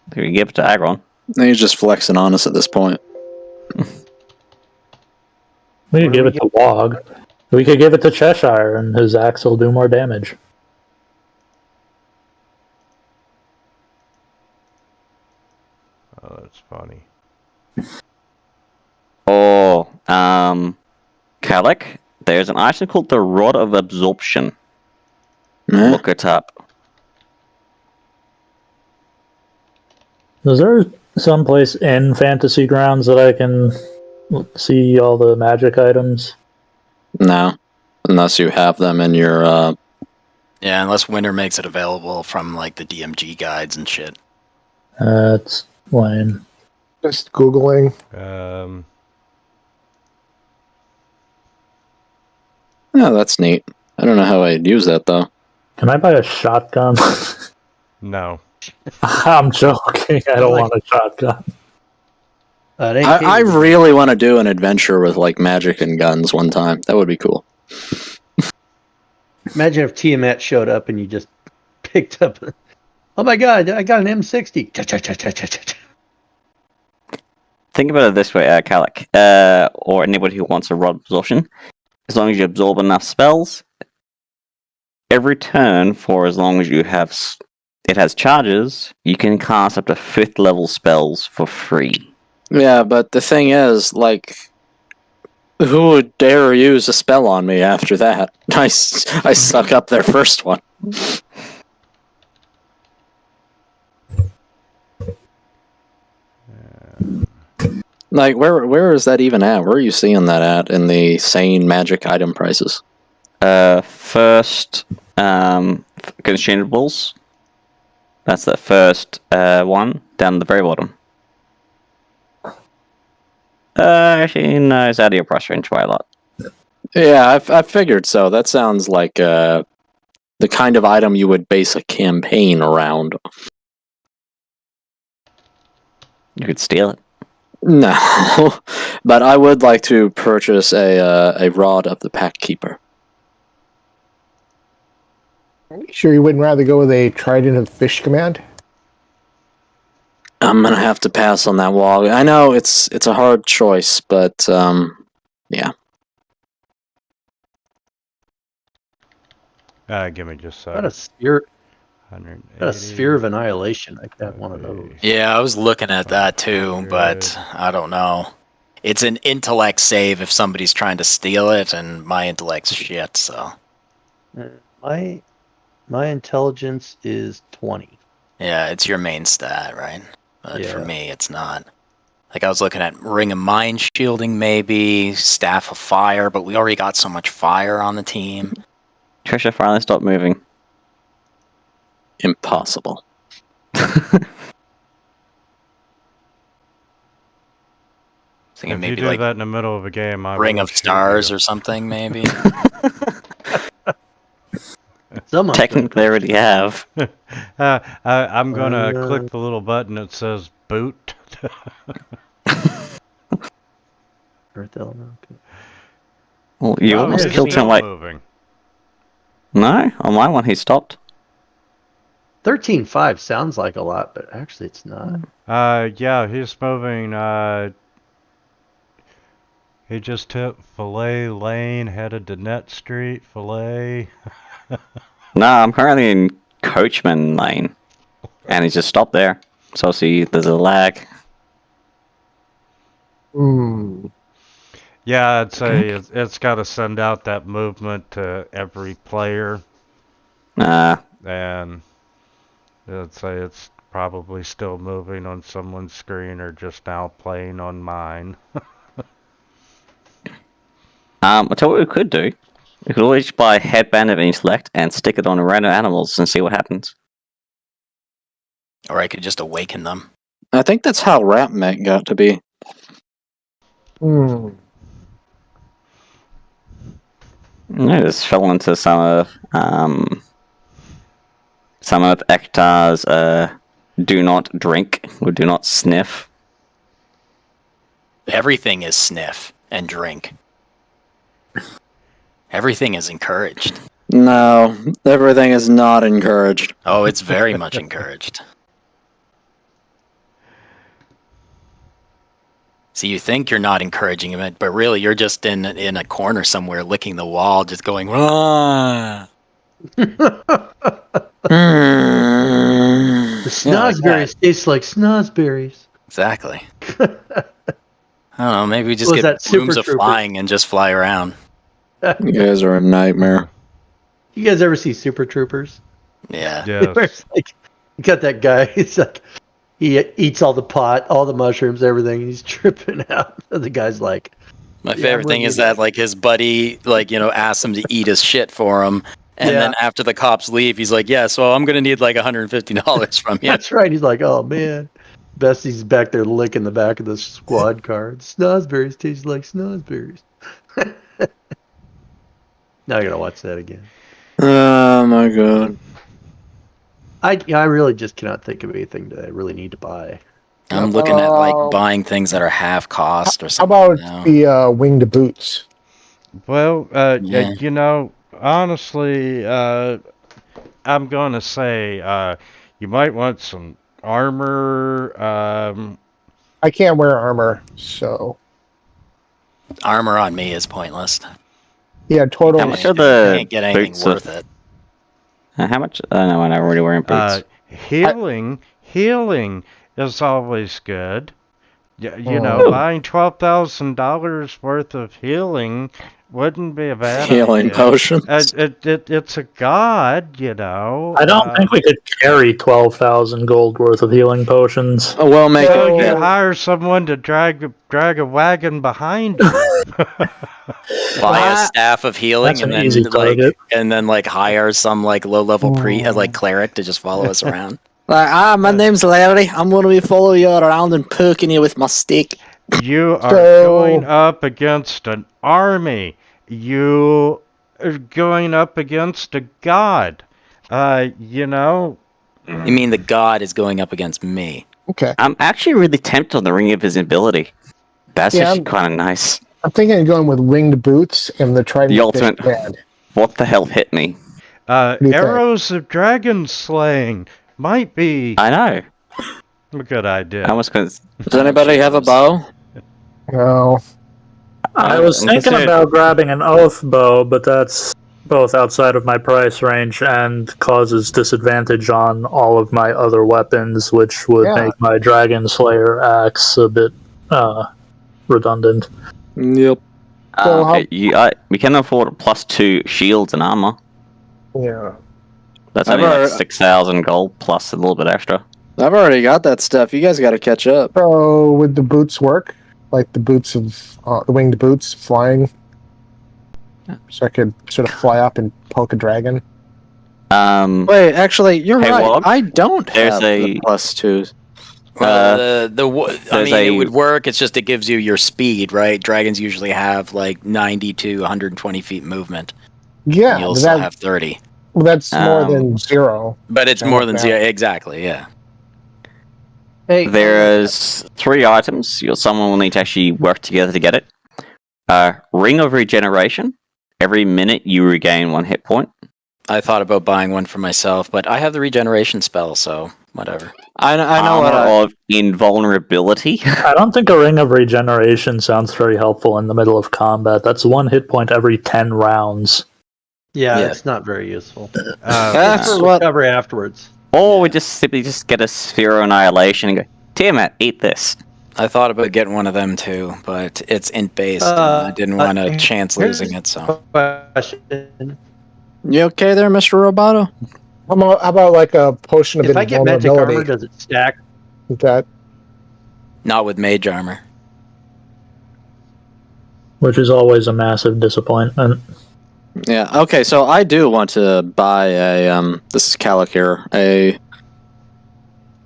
Do we give it to Agron? He's just flexing on us at this point. We could give it to Wog. We could give it to Cheshire, and his axe will do more damage. Oh, that's funny. Or, Kalik, there's an item called the Rod of Absorption. Look it up. Is there someplace in Fantasy Grounds that I can see all the magic items? No, unless you have them in your. Yeah, unless Winter makes it available from like the DMG guides and shit. That's lame. Just Googling. Yeah, that's neat. I don't know how I'd use that though. Can I buy a shotgun? No. I'm joking. I don't want a shotgun. I really want to do an adventure with like magic and guns one time. That would be cool. Imagine if Tiamat showed up and you just picked up. Oh my god! I got an M60. Think about it this way, Kalik, or anybody who wants a Rod of Absorption. As long as you absorb enough spells, every turn for as long as you have it has charges, you can cast up to 5th level spells for free. Yeah, but the thing is, like, who would dare use a spell on me after that? I suck up their first one. Like, where is that even at? Where are you seeing that at in the sane magic item prices? First, consumables. That's the first one, down the very bottom. Actually, no, it's out of your price range by a lot. Yeah, I figured so. That sounds like the kind of item you would base a campaign around. You could steal it. No, but I would like to purchase a Rod of the Pack Keeper. Sure, you wouldn't rather go with a Trident of Fish Command? I'm gonna have to pass on that wall. I know it's a hard choice, but yeah. Give me just a Got a second. sphere. 180. Got a sphere of annihilation. I got one of those. Yeah, I was looking at that too, but I don't know. It's an intellect save if somebody's trying to steal it, and my intellect's shit, so. My intelligence is 20. Yeah, it's your main stat, right? But for Yeah. me, it's not. Like, I was looking at Ring of Mind Shielding, maybe, Staff of Fire, but we already got so much fire on the team. Trisha, finally stop moving. Impossible. Thinking If maybe you do like that in the middle of a game, I Ring will of shoot Stars you. or something, maybe. Someone Technically, they already have. I'm gonna click the little button that says boot. Well, you Oh, almost he's killed still him like... moving. No, on my one he stopped. 13.5 sounds like a lot, but actually it's not. Yeah, he's moving. He just hit Filet Lane, headed to Net Street, Filet. No, I'm currently in Coachman Lane. And he's just stopped there. So see, there's a lag. Yeah, I'd say it's got to send out that movement to every player, and I'd say it's probably still moving on someone's screen or just now playing on mine. I'll tell you what we could do. We could always buy a headband of intellect and stick it on random animals and see what happens. Or I could just awaken them. I think that's how Rap Mech got to be. I just fell into some of Ektar's do not drink or do not sniff. Everything is sniff and drink. Everything is encouraged. No, everything is not encouraged. Oh, it's very much encouraged. So you think you're not encouraging it, but really you're just in a corner somewhere licking the wall, just going, ah. The snozberries taste like snozberries. Exactly. I don't know, maybe we just Was get that Super rooms of Troopers? flying and just fly around. You guys are a nightmare. You guys ever see Super Troopers? Yeah. Yes. It's like, you got that guy. It's like he eats all the pot, all the mushrooms, everything. And he's tripping out. The guy's like, My Yeah, favorite I'm thing with is you. that like his buddy asks him to eat his shit for him, and Yeah. then after the cops leave, he's like, "Yeah, so I'm gonna need like $150 from you." That's right. He's like, oh man. Bestie's back there licking the back of the squad card. Snozberries taste like snozberries. Now I gotta watch that again. Oh my god. I really just cannot think of anything that I really need to buy. I'm looking at like buying things that are half cost or How something. about now. the winged boots? Well, Yeah. Honestly, I'm gonna say you might want some armor. I can't wear armor, so Armor on me is pointless. yeah, total. How much are the Can't get anything boots worth of- it. How much? I know, I'm already wearing boots. Healing is always good. Oh. Buying $12,000 worth of healing wouldn't be a bad Healing idea. potions. It's a god, I don't think we could carry 12,000 gold worth of healing potions. We'll make So it. you Yeah. hire someone to drag a wagon behind you. Buy a staff of healing That's and an then easy target. hire some like low level cleric to just follow us around. Like, my name's Larry. I'm going to be following you around and poking you with my stick. You are So- going up against an army. You are going up against a god. You mean the god is going up against me? Okay, I'm actually really tempted on the Ring of Invisibility. That's Yeah, actually kind of nice. I'm thinking of going with winged boots and the trident. The ultimate- band. What the hell hit me? do you think? Arrows of dragon slaying might be I know. a good idea. I was going to... Does anybody have a bow? No, I was I'm thinking considered- about grabbing an oath bow, but that's both outside of my price range and causes disadvantage on all of my other weapons, which would Yeah. make my Dragon Slayer axe a bit redundant. Yep. So how- we can afford a +2 shields and armor. Yeah. That's I've only like already- 6,000 gold plus a little bit extra. I've already got that stuff. You guys got to catch up. So would the boots work? Like the boots of the winged boots flying? So I could sort of fly up and poke a dragon. Wait, actually, you're Hey, right. Wog, I don't there's have a- the +2s. Well, I there's mean, it a- would work. It's just it gives you your speed, right? Dragons usually have like 90 to 120 feet movement. Yeah, And you'll but still have 30. well, that's more Um, than 0. But it's I more like than that. 0. Exactly, yeah. Hey, There's 3 items. Someone will need to actually work together to get it. Ring of Regeneration. Every minute you regain 1 hit point. I thought about buying one for myself, but I have the regeneration spell, so whatever. I know what Armor of Invulnerability. I don't think a Ring of Regeneration sounds very helpful in the middle of combat. That's 1 hit point every 10 rounds. yeah, Yeah. it's not very useful. That's For what. recovery afterwards. Or we just simply just get a Sphere of Annihilation and go, Tiamat, eat this. I thought about getting one of them too, but it's int based, and I didn't want to chance losing it. So Question. You okay there, Mr. Roboto? How about like a potion of If I get magic invulnerability? armor, does it stack? With that? not with mage armor. Which is always a massive disappointment. Yeah. Okay. So I do want to buy a This is Calic here. A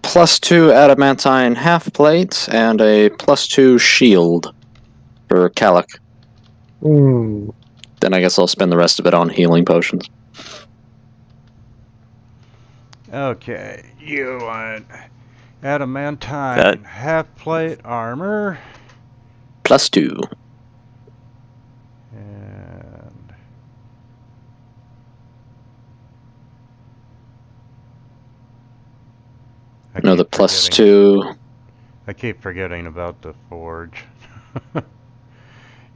+2 adamantine half plate and a +2 shield for Calic. Hmm. Then I guess I'll spend the rest of it on healing potions. Okay, you want adamantine That- half plate armor +2. and I Another keep forgetting- +2. I keep forgetting about the forge.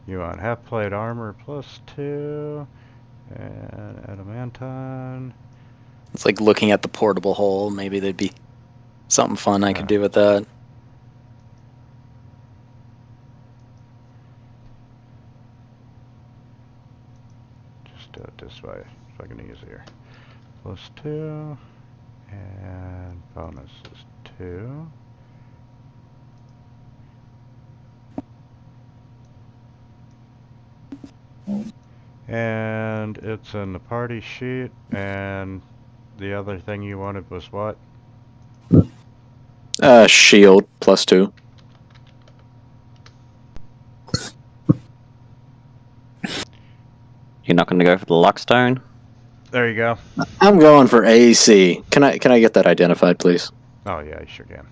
You want half plate armor +2 and adamantine. It's like looking at the portable hole. Maybe there'd be something fun I could do with that. Just do it this way, fucking easier. +2 and bonus is 2. And it's in the party sheet, and the other thing you wanted was what? Shield +2. You're not going to go for the Luckstone? There you go. I'm going for AC. Can I get that identified, please? Oh yeah, you sure can.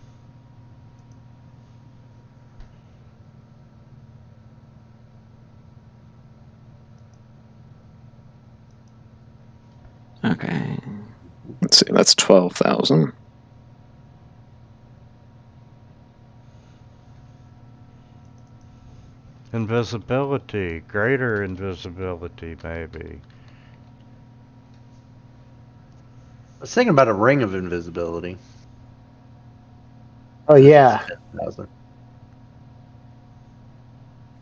Okay. Let's see. That's 12,000. Invisibility, greater invisibility, maybe. I was thinking about a ring of invisibility. Oh yeah. 10,000.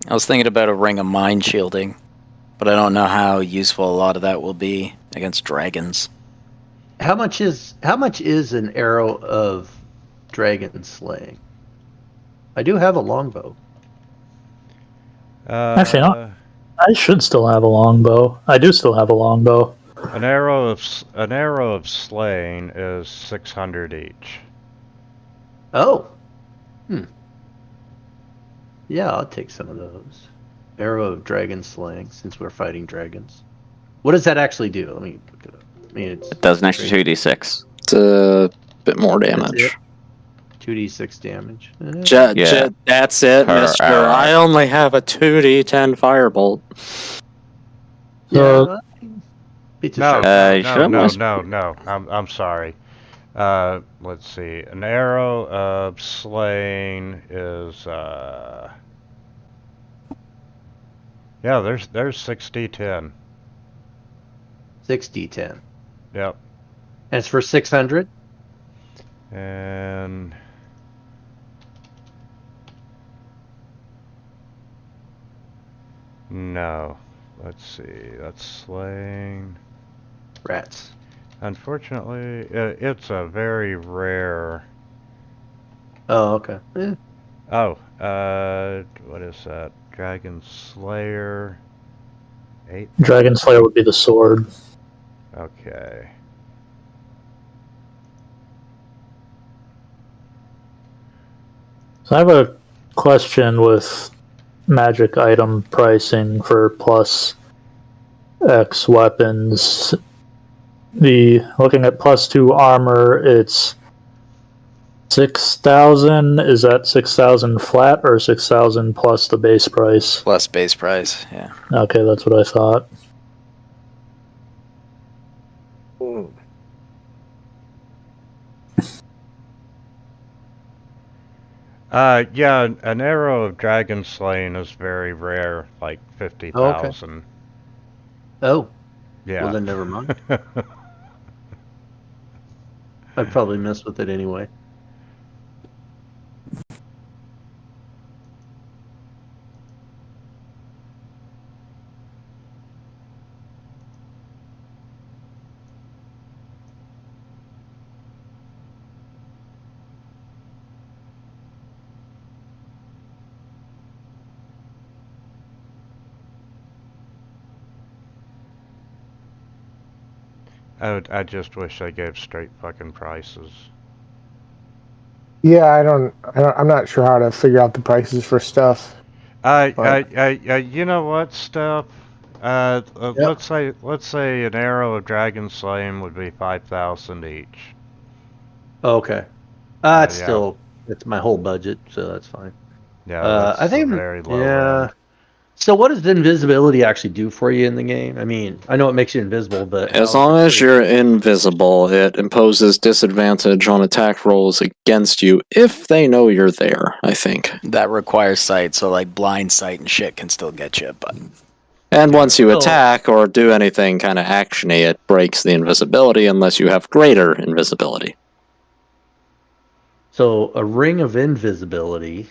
I was thinking about a ring of mind shielding, but I don't know how useful a lot of that will be against dragons. How much is an arrow of dragon slaying? I do have a longbow. Actually, not. I should still have a longbow. I do still have a longbow. An arrow of slaying is 600 each. Oh. Yeah, I'll take some of those. Arrow of dragon slaying, since we're fighting dragons. What does that actually do? Let me look it up. I mean, It does an extra 2d6. It's a bit more damage. 2d6 damage. Yeah. That's it, Per mister. arrow. I only have a 2d10 firebolt. Yeah. Beats a No, sharp. you should no, almost- no. I'm sorry. Let's see. An arrow of slaying is yeah. There's 6d10. 6d10. Yep. And it's for 600? And no. Let's see. That's slaying. Rats. Unfortunately, it's a very rare. Oh, okay. Oh, what is that? Dragon Slayer. 8. Dragon Slayer would be the sword. Okay. So I have a question with magic item pricing for plus X weapons. Looking at +2 armor, it's 6,000. Is that 6,000 flat or 6,000 plus the base price? Plus base price, yeah. Okay, that's what I thought. Yeah, an arrow of dragon slaying is very rare, like 50,000. Oh, Yeah. well then never mind. I'd probably mess with it anyway. I just wish they gave straight fucking prices. Yeah, I'm not sure how to figure out the prices for stuff. You know what, Steph? Yep. Let's say an arrow of dragon slaying would be 5,000 each. Okay. It's Yeah. still, it's my whole budget, so that's fine. Yeah, that's I think, very low yeah. end. So what does invisibility actually do for you in the game? I mean, I know it makes you invisible, but As long as you're invisible, it imposes disadvantage on attack rolls against you if they know you're there, I think. That requires sight, so like blind sight and shit can still get you, but And once you Oh. attack or do anything kind of actiony, it breaks the invisibility unless you have greater invisibility. So a ring of invisibility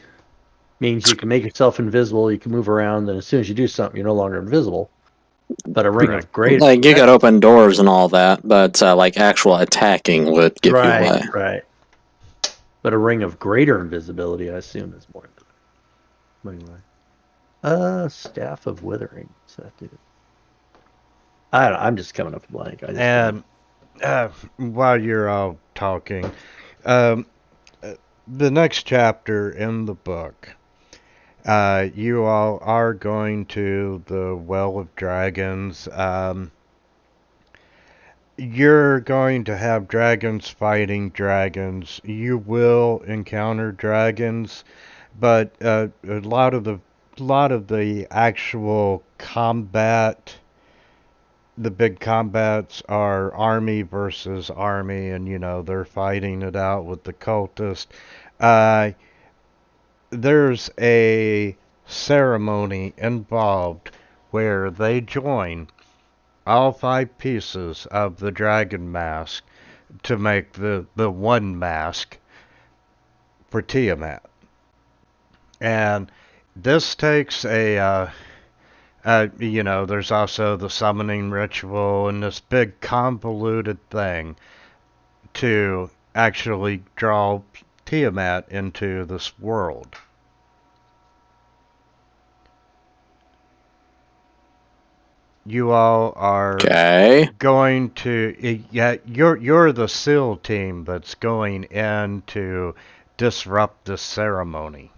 means you can make yourself invisible, you can move around, and as soon as you do something, you're no longer invisible. But a ring of great, Like, you got open doors and all that, but like actual attacking would give you away. Right. But a ring of greater invisibility, I assume, is more. Anyway. Staff of Withering. What's that do? I don't know, I'm just coming up blank. And while you're all talking, the next chapter in the book, you all are going to the Well of Dragons. You're going to have dragons fighting dragons. You will encounter dragons, but a lot of the actual combat, the big combats are army versus army, and they're fighting it out with the cultists. There's a ceremony involved where they join all 5 pieces of the dragon mask to make the one mask for Tiamat. And this takes there's also the summoning ritual and this big convoluted thing to actually draw Tiamat into this world. You all are going to, you're the SEAL team that's going in to disrupt this ceremony.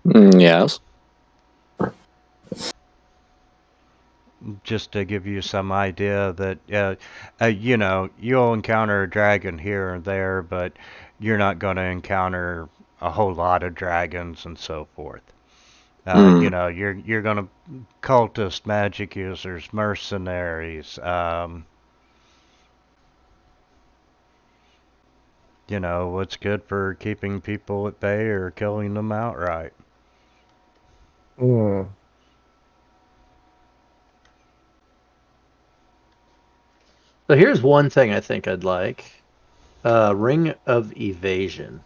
Yes. Just to give you some idea that, you'll encounter a dragon here and there, but you're not going to encounter a whole lot of dragons and so forth. You're going to cultist, magic users, mercenaries, what's good for keeping people at bay or killing them outright. So here's one thing I think I'd like. Ring of Evasion.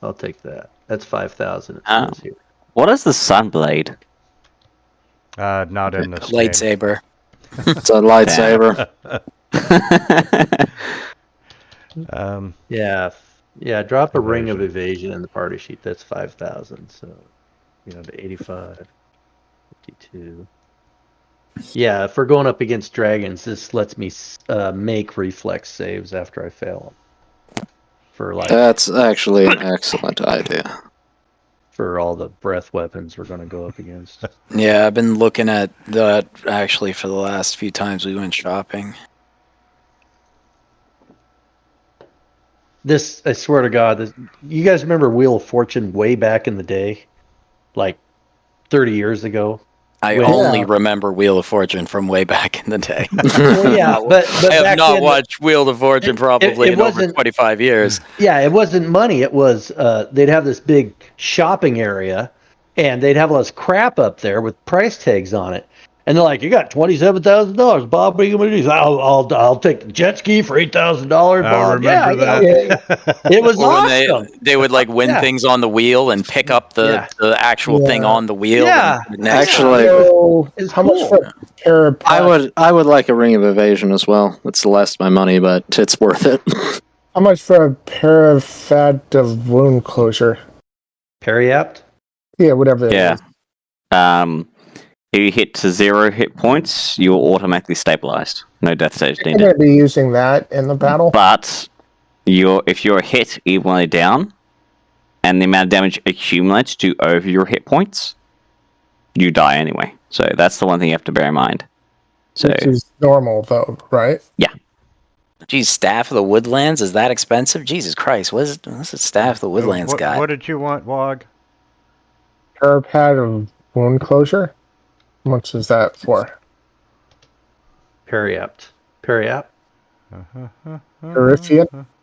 I'll take that. That's 5,000 it Oh. says here. What is the Sunblade? Not in this game. Lightsaber. It's a lightsaber. Yeah, drop a Ring of Evasion. Evasion in the party sheet. That's 5,000. So, to 85, 52. Yeah, if we're going up against dragons, this lets me make reflex saves after I fail them. For That's actually an excellent idea. for all the breath weapons we're going to go up against. Yeah, I've been looking at that actually for the last few times we went shopping. This, I swear to God, you guys remember Wheel of Fortune way back in the day? Like 30 years ago? I When- only Yeah. remember Wheel of Fortune from way back in the day. Well, yeah, but I have back not then, watched Wheel of Fortune probably it in over wasn't- 25 years. Yeah, it wasn't money. It was they'd have this big shopping area, and they'd have all this crap up there with price tags on it. And they're like, "You got $27,000, Bob. What are you gonna do?" I'll take the jet ski for $8,000, I Bob. remember that. Okay. It was Or when awesome. they would like win Yeah. things on the wheel and pick up the actual thing Yeah. on the wheel. Yeah. and the next Actually, So, It's how much cool. for a pair of I would like a Ring of Evasion as well. It's less my money, but it's worth it. How much for a pair of Fat of Wound Closure? Periapt? Yeah, whatever. it Yeah. is. If you hit to 0 hit points, you're automatically stabilized. No death saves I'm needed. going to be using that in the battle. But if you're hit evenly down, and the amount of damage accumulates to over your hit points, you die anyway. So that's the one thing you have to bear in mind. So Which is normal, though, right? Geez, Staff of the Woodlands, is that expensive? Jesus Christ, what's it Staff of the Woodlands got? What did you want, Wog? Pair of Pad of Wound Closure? How much is that for? Periapt. Perifian?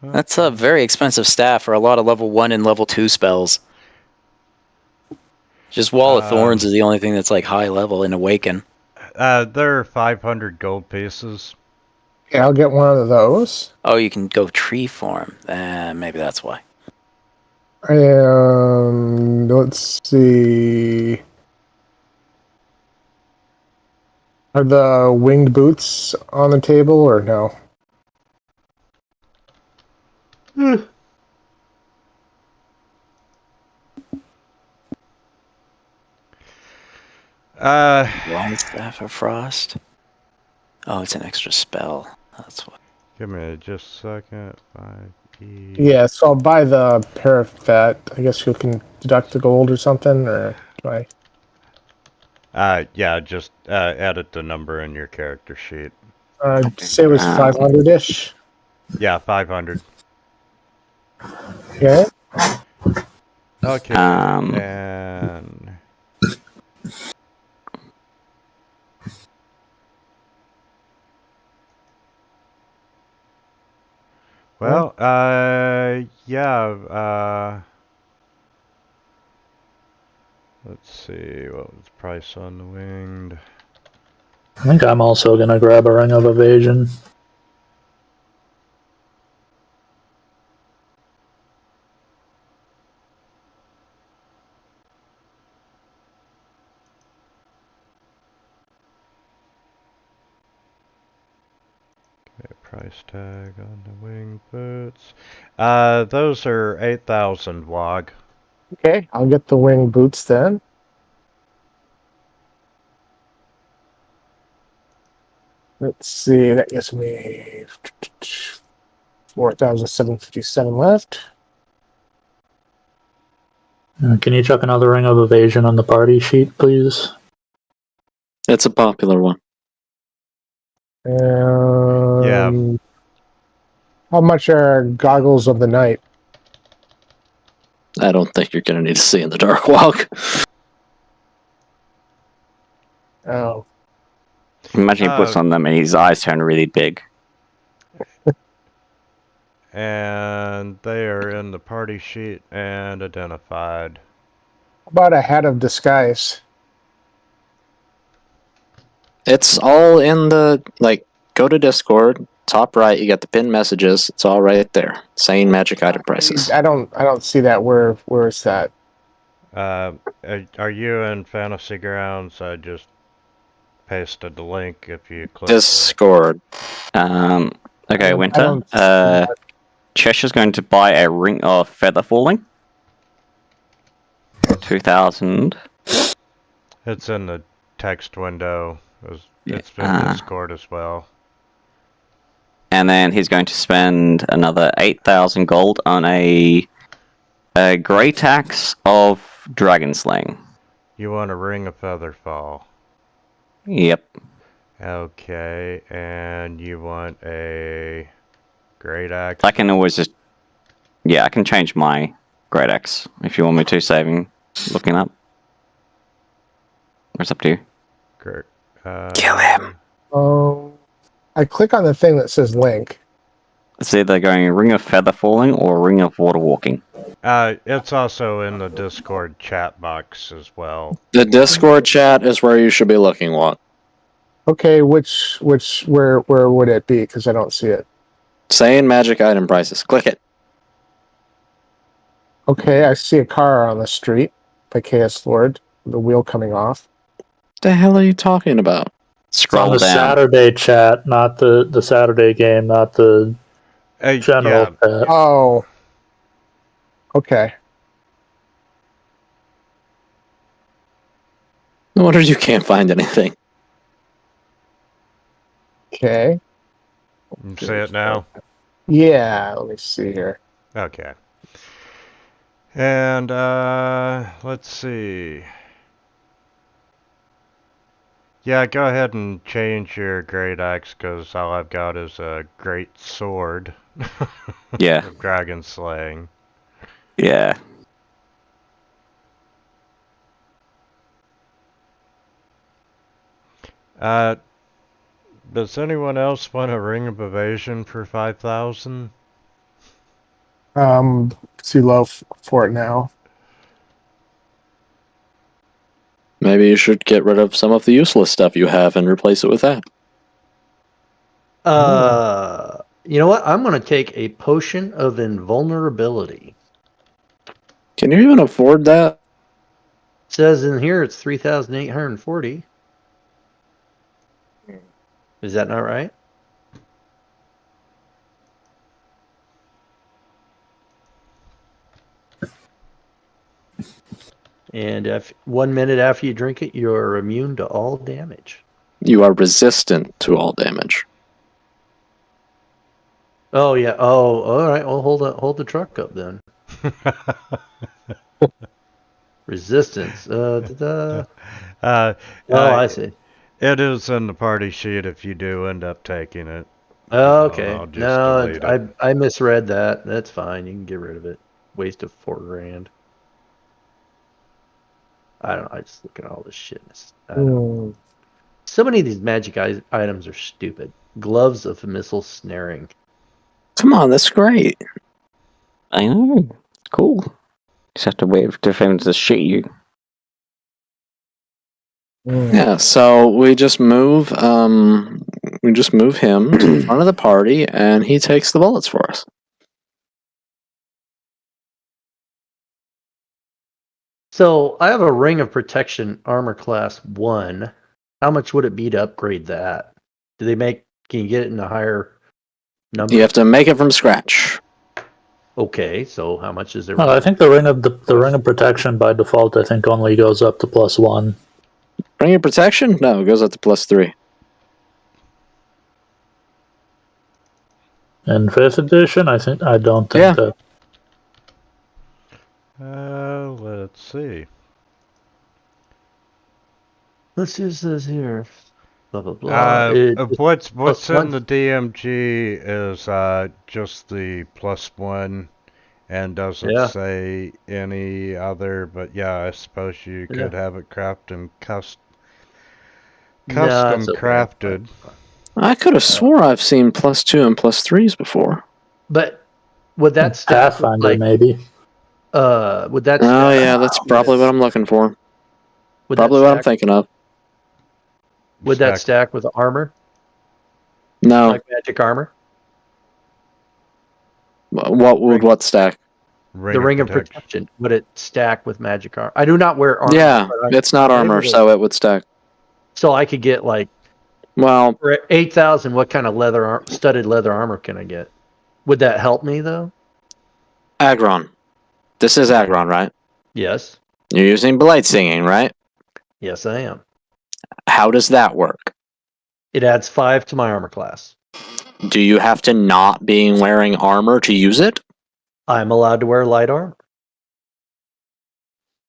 That's a very expensive staff for a lot of level 1 and level 2 spells. Just Wall of Thorns is the only thing that's like high level in Awaken. They're 500 gold pieces. Yeah, I'll get one of those. Oh, you can go tree form. Maybe that's why. Let's see. Are the winged boots on the table or no? Long Staff of Frost. Oh, it's an extra spell. That's what. Give me just a second. 5e. Yeah, so I'll buy the pair of fat. I guess you can deduct the gold or something, or do I? Yeah, just edit the number in your character sheet. Say it was 500-ish. Yeah, 500. Okay. Okay. Um, And well, yeah. Let's see what was the price on the winged. I think I'm also gonna grab a Ring of Evasion. Okay, price tag on the winged boots. Those are 8,000 wog. Okay, I'll get the winged boots then. Let's see, that gives me 4,757 left. Can you chuck another Ring of Evasion on the party sheet, please? It's a popular one. Yeah. How much are Goggles of the Night? I don't think you're going to need to see in the dark walk. Oh, imagine he puts on them and his eyes turn really big. And they are in the party sheet and identified. how about a Hat of Disguise? It's all in the go to Discord, top right, you got the pinned messages. It's all right there. Saying magic item prices. I don't see that. Where is that? Are you in Fantasy Grounds? I just pasted the link if you click Discord. Okay, I Winter. don't Cheshire's going to buy a ring of feather falling. 2,000. It's in the text window. It's in Discord as well. And then he's going to spend another 8,000 gold on a grey tax of dragon slaying. You want a ring of Featherfall. Yep. Okay, and you want a great axe. I can always just... Yeah, I can change my great axe if you want me to, saving looking up. It's up to you. Great. Kill him. Oh, I click on the thing that says link. It's either going ring of feather falling or ring of water walking. It's also in the Discord chat box as well. The Discord chat is where you should be looking. What? Okay, where would it be? Because I don't see it. Saying magic item prices. Click it. Okay, I see a car on the street by KS Lord. The wheel coming off. The hell are you talking about? It's on Scroll the down. Saturday chat, not the Saturday game, not the general chat. Oh. Okay. No wonder you can't find anything. Okay. You see it now? Yeah, let me see here. Okay. And, let's see. Yeah, go ahead and change your great axe, because all I've got is a great sword. Yeah. Of dragon slaying. Yeah. Does anyone else want a ring of evasion for 5,000? Too low for it now. Maybe you should get rid of some of the useless stuff you have and replace it with that. You know what? I'm going to take a potion of invulnerability. Can you even afford that? Says in here it's 3,840. Is that not right? And if 1 minute after you drink it, you're immune to all damage. You are resistant to all damage. Oh yeah. Oh, all right. Well, hold the truck up then. Resistance. I see. It is in the party sheet if you do end up taking it. Oh, okay. I'll just No, delete it. I misread that. That's fine. You can get rid of it. Waste of $4,000. I don't know. I just look at all this shit. So many of these magic items are stupid. Gloves of missile snaring. Come on, that's great. I know. Cool. Just have to wait for him to shoot you. Yeah, so we just move him to the front of the party, and he takes the bullets for us. So I have a ring of protection armor class 1. How much would it be to upgrade that? Can you get it in a higher number? You have to make it from scratch. Okay, so how much is there? Well, I think the ring of protection by default, I think only goes up to +1. Ring of protection? No, it goes up to +3. In 5th edition, I don't think Yeah. that. Let's see. Let's use this here. Blah blah blah. What's in one. the DMG is just the +1 and doesn't say any other, but yeah, I suppose you could have it crafted custom crafted. I could have swore I've seen +2 and +3s before. But would that stack Pathfinder maybe? Would that? Oh yeah, that's probably what I'm looking for. Would Probably that what I'm thinking of. Would that stack with the armor? No. Like magic armor? What stack? The ring of protection. Would it stack with magic armor? I do not wear armor. Yeah, it's not armor, so it would stack. So I could get like, well, for 8,000. What kind of studded leather armor can I get? Would that help me though? Agron. This is Agron, right? Yes. You're using blade singing, right? Yes, I am. How does that work? It adds 5 to my armor class. Do you have to not being wearing armor to use it? I'm allowed to wear light armor.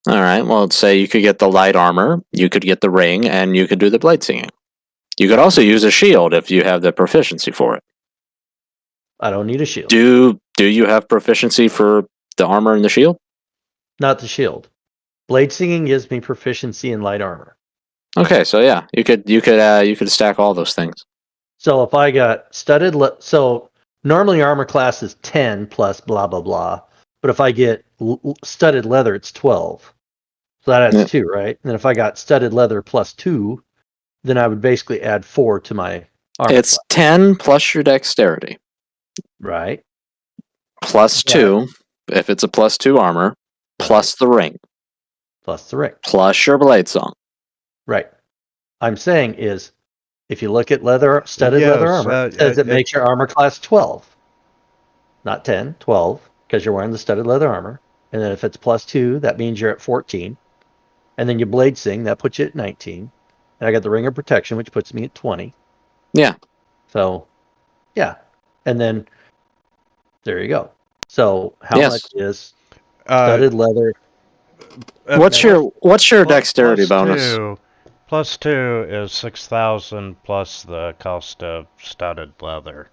All right. Well, let's say you could get the light armor, you could get the ring, and you could do the blade singing. You could also use a shield if you have the proficiency for it. I don't need a shield. Do you have proficiency for the armor and the shield? Not the shield. Blade singing gives me proficiency in light armor. Okay, so yeah, you could stack all those things. So if I got studded, so normally armor class is 10 plus blah blah blah, but if I get studded leather, it's 12. So that adds 2, right? And then if I got studded leather plus 2, then I would basically add 4 to my armor. It's class. 10 plus your dexterity. Right. Plus 2, if it's a plus 2 armor, plus the ring. Plus the ring. Plus your blade song. Right. I'm saying is, if you look at studded leather armor, it says it makes your armor class 12. Not 10, 12, because you're wearing the studded leather armor. And then if it's plus 2, that means you're at 14. And then you blade sing, that puts you at 19. And I got the ring of protection, which puts me at 20. Yeah. So, yeah. And then, there you go. So, how much is studded leather? What's your dexterity bonus? Plus 2 is 6,000 plus the cost of studded leather.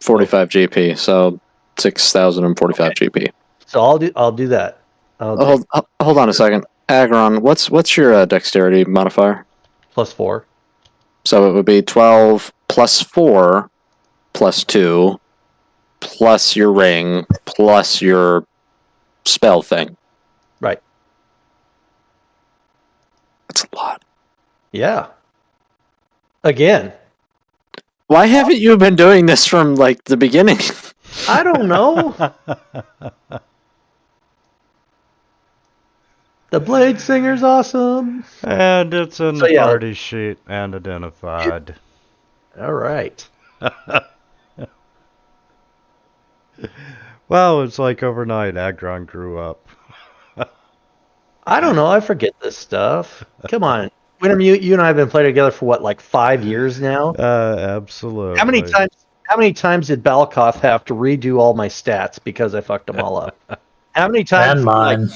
45 GP, so 6,045 GP. So I'll do that. Hold on a second. Agron, what's your dexterity modifier? Plus 4. So it would be 12 plus 4 plus 2 plus your ring plus your spell thing. Right. That's a lot. Yeah. Again. Why haven't you been doing this from like the beginning? I don't know. The Blade Singer's awesome. And it's in the party sheet and identified. All right. Well, it's like overnight Agron grew up. I don't know. I forget this stuff. Come on. Winham, you and I have been playing together for what, like 5 years now? Absolutely. How many times did Balkoff have to redo all my stats because I fucked them all up? How many times? And mine.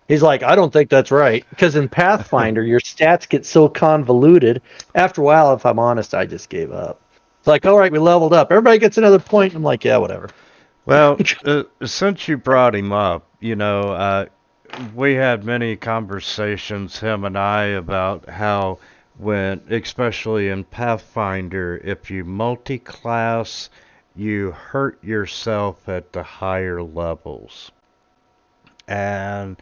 He's like, I don't think that's right. Because in Pathfinder, your stats get so convoluted. After a while, if I'm honest, I just gave up. It's like, all right, we leveled up. Everybody gets another point. I'm like, yeah, whatever. Well, since you brought him up, we had many conversations, him and I, about how especially in Pathfinder, if you multi-class, you hurt yourself at the higher levels. And,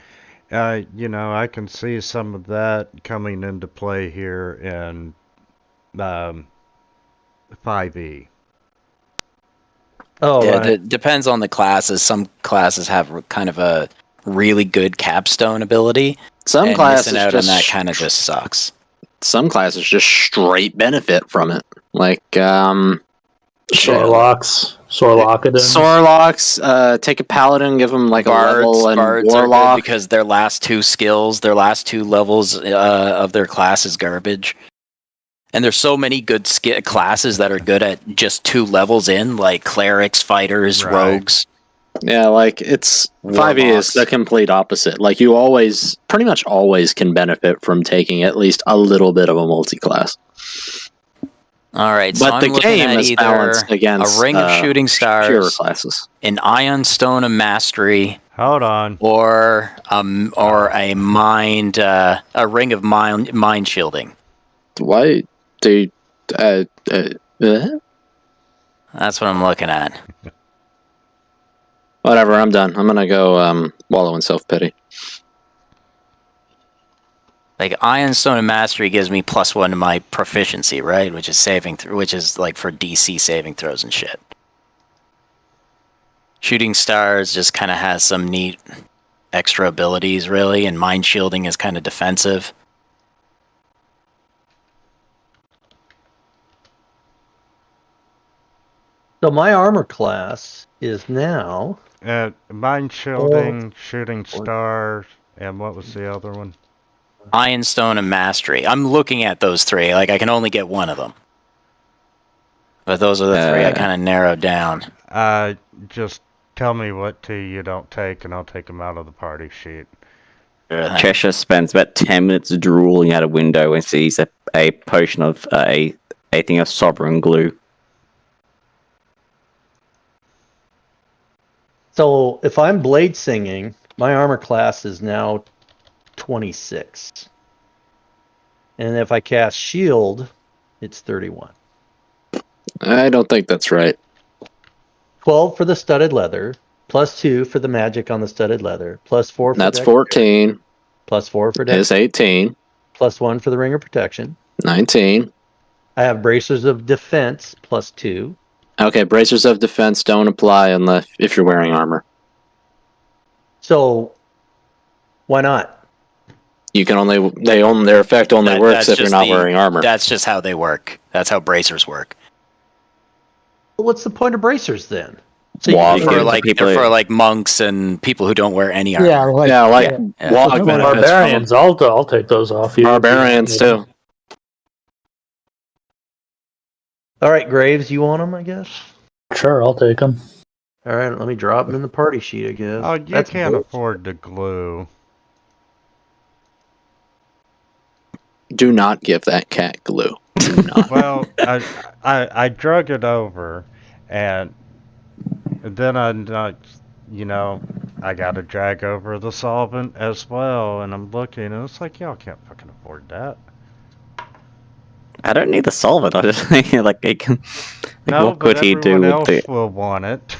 I can see some of that coming into play here in 5e. Oh, yeah, right. it depends on the classes. Some classes have kind of a really good capstone ability. Some classes missing out just on that kind of just sucks. Some classes just straight benefit from it, like Sorlocks, take a paladin, give them like Bards, a level, and Bards warlock are good because their last 2 skills, their last 2 levels of their class is garbage. And there's so many good classes that are good at just 2 levels in, like clerics, fighters, rogues. Yeah, like it's 5e is the complete opposite. Like you pretty much always can benefit from taking at least a little bit of a multi-class. All right, so but I'm the game is balanced against a Ring of Shooting Stars, pure classes, an Ion Stone of Mastery. Hold on. Or a mind, a Ring of Mind Shielding. Why do? That's what I'm looking at. Whatever, I'm done. I'm gonna go wallow in self-pity. Like Iron Stone and Mastery gives me +1 to my proficiency, right? Which is which is like for DC saving throws and shit. Shooting Stars just kind of has some neat extra abilities, really, and Mind Shielding is kind of defensive. So my armor class is now Mind Shielding, Shooting Star, and what was the other one? Iron Stone and Mastery. I'm looking at those three. Like, I can only get one of them. But those are the three I kind of narrowed down. Just tell me what two you don't take, and I'll take them out of the party sheet. Cheshire spends about 10 minutes drooling out a window and sees a potion of a thing of sovereign glue. So if I'm blade singing, my armor class is now 26. And if I cast shield, it's 31. I don't think that's right. 12 for the studded leather, +2 for the magic on the studded leather, +4 for That's dex, 14. +4 for Is dex, 18. +1 for the ring of protection. 19. I have bracers of defense, +2. Okay, bracers of defense don't apply unless if you're wearing armor. So why not? You can their effect only works if you're not wearing armor. That's just how they work. That's how bracers work. Well, what's the point of bracers then? So For like monks and people who don't wear any armor. Barbarians. I'll take those off you. Barbarians too. All right, Graves, you want them, I guess? Sure, I'll take them. All right, let me drop them in the party sheet, I guess. Oh, you can't afford the glue. Do not give that cat glue. Do not. Well, I drug it over, and then I got to drag over the solvent as well, and I'm looking, and it's like, y'all can't fucking afford that. I don't need the solvent. I just think like it can. No, what could he do everyone with else it? will want it.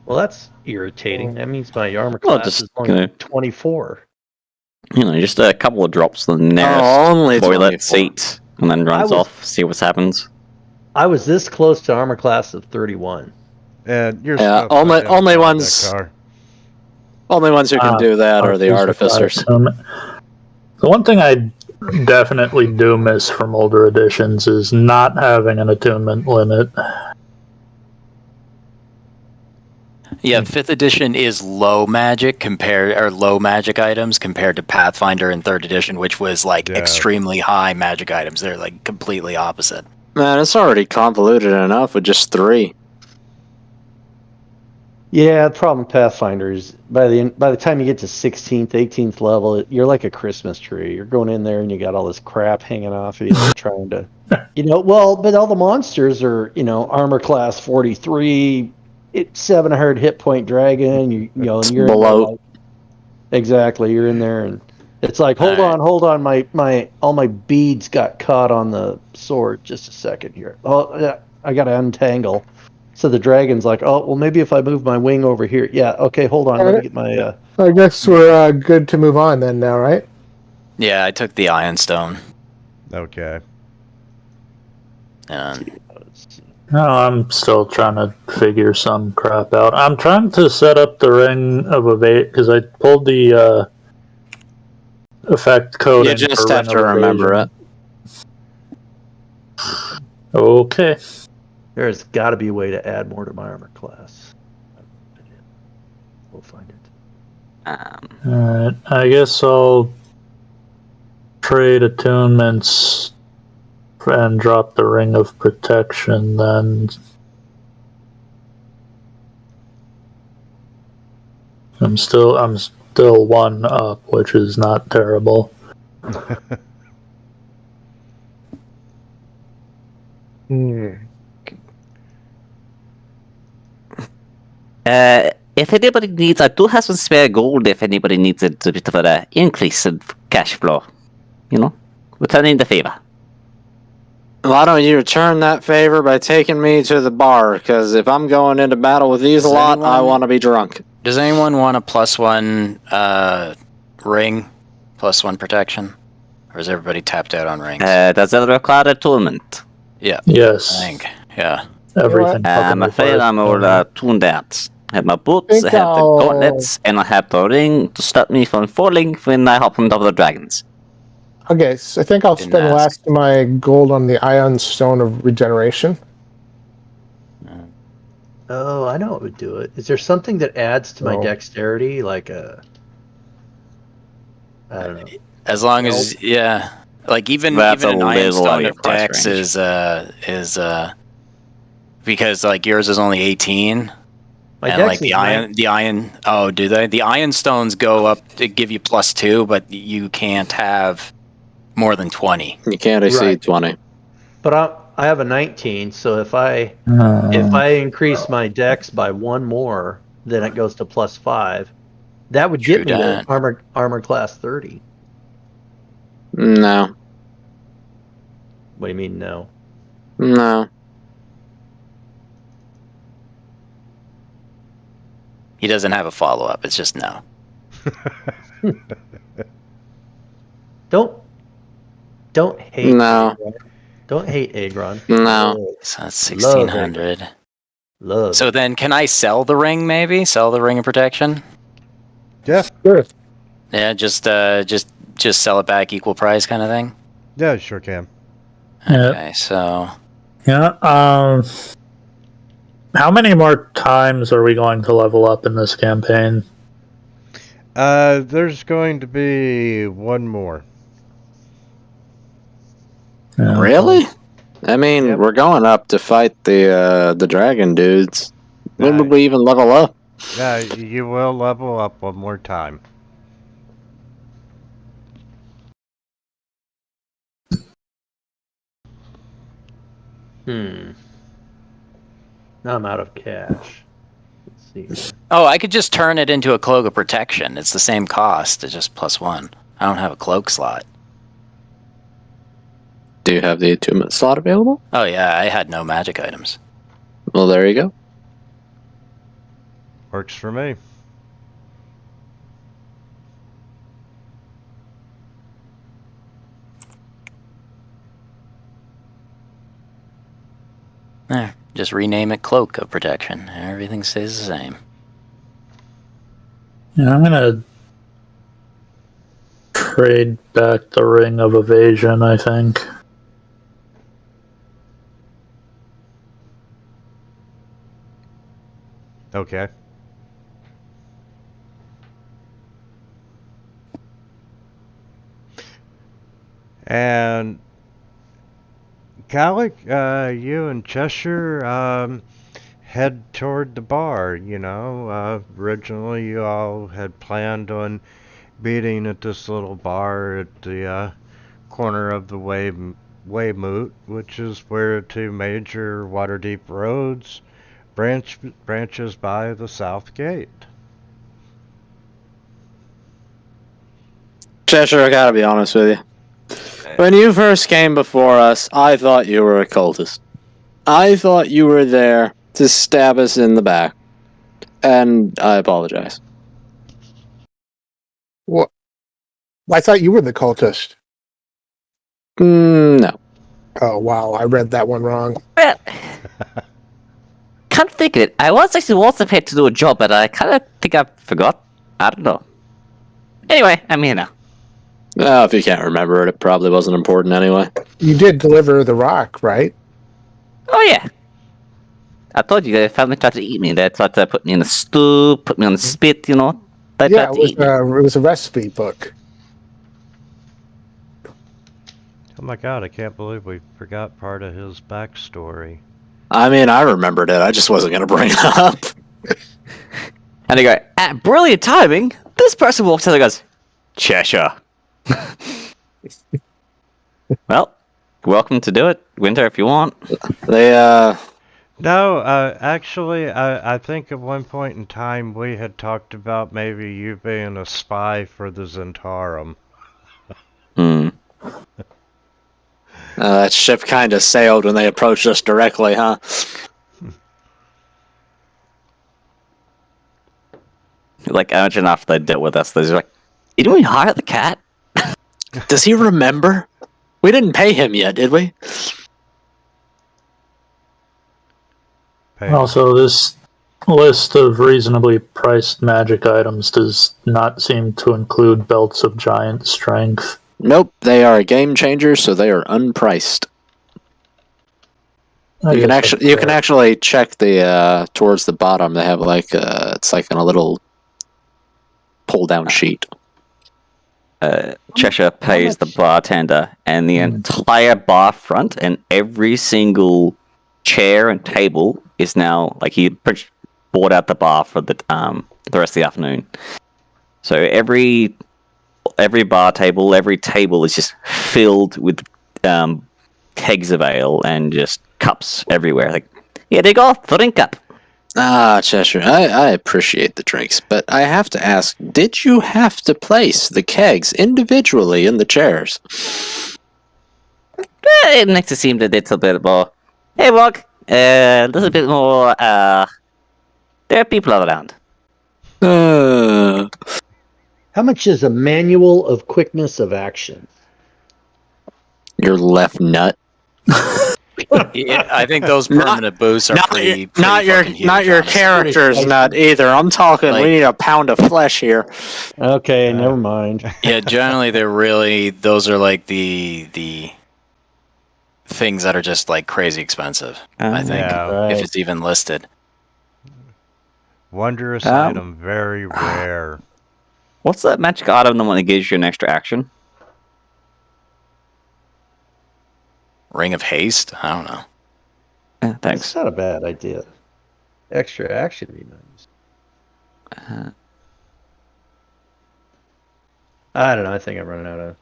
Well, that's irritating. That means my armor class is only 24. Just a couple of drops in the nearest only toilet 24. seat, and then runs off. See what happens. I was this close to armor class of 31. And you're only ones. Only ones who can do that are the artificers. The one thing I definitely do miss from older editions is not having an attunement limit. Yeah, 5th edition is low magic items compared to Pathfinder in 3rd edition, which was like extremely high magic items. They're like completely opposite. Man, it's already convoluted enough with just 3. Yeah, the problem with Pathfinder is by the time you get to 16th, 18th level, you're like a Christmas tree. You're going in there and you got all this crap hanging off of you, trying to, but all the monsters are, armor class 43, 700 hit point dragon. And you're below. Exactly, you're in there and it's like, hold on, all my beads got caught on the sword. Just a second here. Oh, yeah, I got to untangle. So the dragon's like, oh, well, maybe if I move my wing over here. Yeah, okay, hold on. Let me get my... I guess we're good to move on then now, right? Yeah, I took the Iron Stone. Okay. No, I'm still trying to figure some crap out. I'm trying to set up the Ring of Evasion, because I pulled the effect code. You just have to remember it. Okay. There's got to be a way to add more to my armor class. We'll find it. Alright, I guess I'll trade attunements and drop the Ring of Protection then. I'm still 1 up, which is not terrible. If anybody needs, I do have some spare gold if anybody needs a bit of an increase in cash flow. Returning the favor. Why don't you return that favor by taking me to the bar? Because if I'm going into battle with these a lot, I want to be drunk. Does anyone want a +1 ring, +1 protection, or is everybody tapped out on rings? Does that require attunement? Yeah, Yes. I think. Yeah. Everything. I'm fucking afraid requires I'm all attunement. tuned out. I have my boots, Think I have the I'll- gauntlets, and I have the ring to stop me from falling when I hop on top of the dragons. Okay, so I think I'll Didn't spend ask. last of my gold on the Ion Stone of Regeneration. Oh, I know what would do it. Is there something that adds to my No. dexterity, like a? I don't know. As long as like even That's an a Iron little out Stone of your of price Dex range. is because like yours is only 18. My And dex like is the iron oh, do they? The Iron Stones go up to give you +2, but you can't have more than 20. You can't exceed Right. 20. But I have a 19, so if I increase my dex by one more, then it goes to +5. That would get True me to that. armor class 30. No. What do you mean no? No. He doesn't have a follow-up. It's just no. Don't hate. No. Agron. Don't hate Agron. No. So that's Love 1600. Love. So then can I sell the ring maybe? Sell the ring of protection? Yeah, Sure. Yeah, just sell it back equal price kind of thing. yeah, sure can. Yeah. Okay, so Yeah. How many more times are we going to level up in this campaign? There's going to be one more. Yeah. Really? I mean, Yep. we're going up to fight the dragon dudes. When would Right. we even level up? You will level up one more time. Now I'm out of cash. Let's see here. oh, I could just turn it into a cloak of protection. It's the same cost. It's just +1. I don't have a cloak slot. Do you have the attunement slot available? Oh yeah, I had no magic items. Well, there you go. Works for me. There, just rename it Cloak of Protection. Everything stays the same. Yeah, I'm gonna trade back the Ring of Evasion, I think. Okay. And Gallic, you and Cheshire head toward the bar. Originally you all had planned on meeting at this little bar at the corner of the Weymouth, which is where two major Waterdeep roads branches by the south gate. Cheshire, I gotta be honest with you. When you first came before us, I thought you were a cultist. I thought you were there to stab us in the back. And I apologize. What? I thought you were the cultist. No. Oh, wow. I read that one wrong. Well, can't think of it. I was actually also paid to do a job, but I kind of think I forgot. I don't know. Anyway, I'm here now. Well, if you can't remember it, it probably wasn't important anyway. You did deliver the rock, right? Oh yeah. I told you they finally tried to eat me. They tried to put me in a stew, put me on the spit, They Yeah, tried to eat me. it was a recipe book. Oh my god, I can't believe we forgot part of his backstory. I mean, I remembered it. I just wasn't going to bring it up. And they go, at brilliant timing, this person walks in and goes, Cheshire. Well, welcome to do it, Winter, if you want. They, No, actually, I think at one point in time we had talked about maybe you being a spy for the Zentarum. that ship kind of sailed when they approached us directly, huh? Like, imagine after they dealt with us, they're like, didn't we hire the cat? Does he remember? We didn't pay him yet, did we? Also, this list of reasonably priced magic items does not seem to include belts of giant strength. Nope, they are a game changer, so they are unpriced. You can actually check the towards the bottom. They have like it's like on a little pull down sheet. Cheshire pays the bartender, and the entire bar front and every single chair and table is now like he bought out the bar for the rest of the afternoon. So every bar table, every table is just filled with kegs of ale and just cups everywhere. Like, here they go, drink up. Ah, Cheshire, I appreciate the drinks, but I have to ask, did you have to place the kegs individually in the chairs? It makes it seem a little bit more. Hey, Wog, a little bit more. There are people around. Uh, How much is a manual of quickness of action? your left nut. Yeah, I think those permanent boosts are pretty not your fucking huge, honestly. character's nut either. I'm talking. Like- we need a pound of flesh here. Okay, never mind. Yeah, generally those are like the things that are just like crazy expensive. I think Yeah. if it's even listed. Wondrous item, very rare. What's that magic item the one that gives you an extra action? Ring of Haste? I don't know. Thanks. That's not a bad idea. Extra action would be nice. I don't know. I think I'm running out of.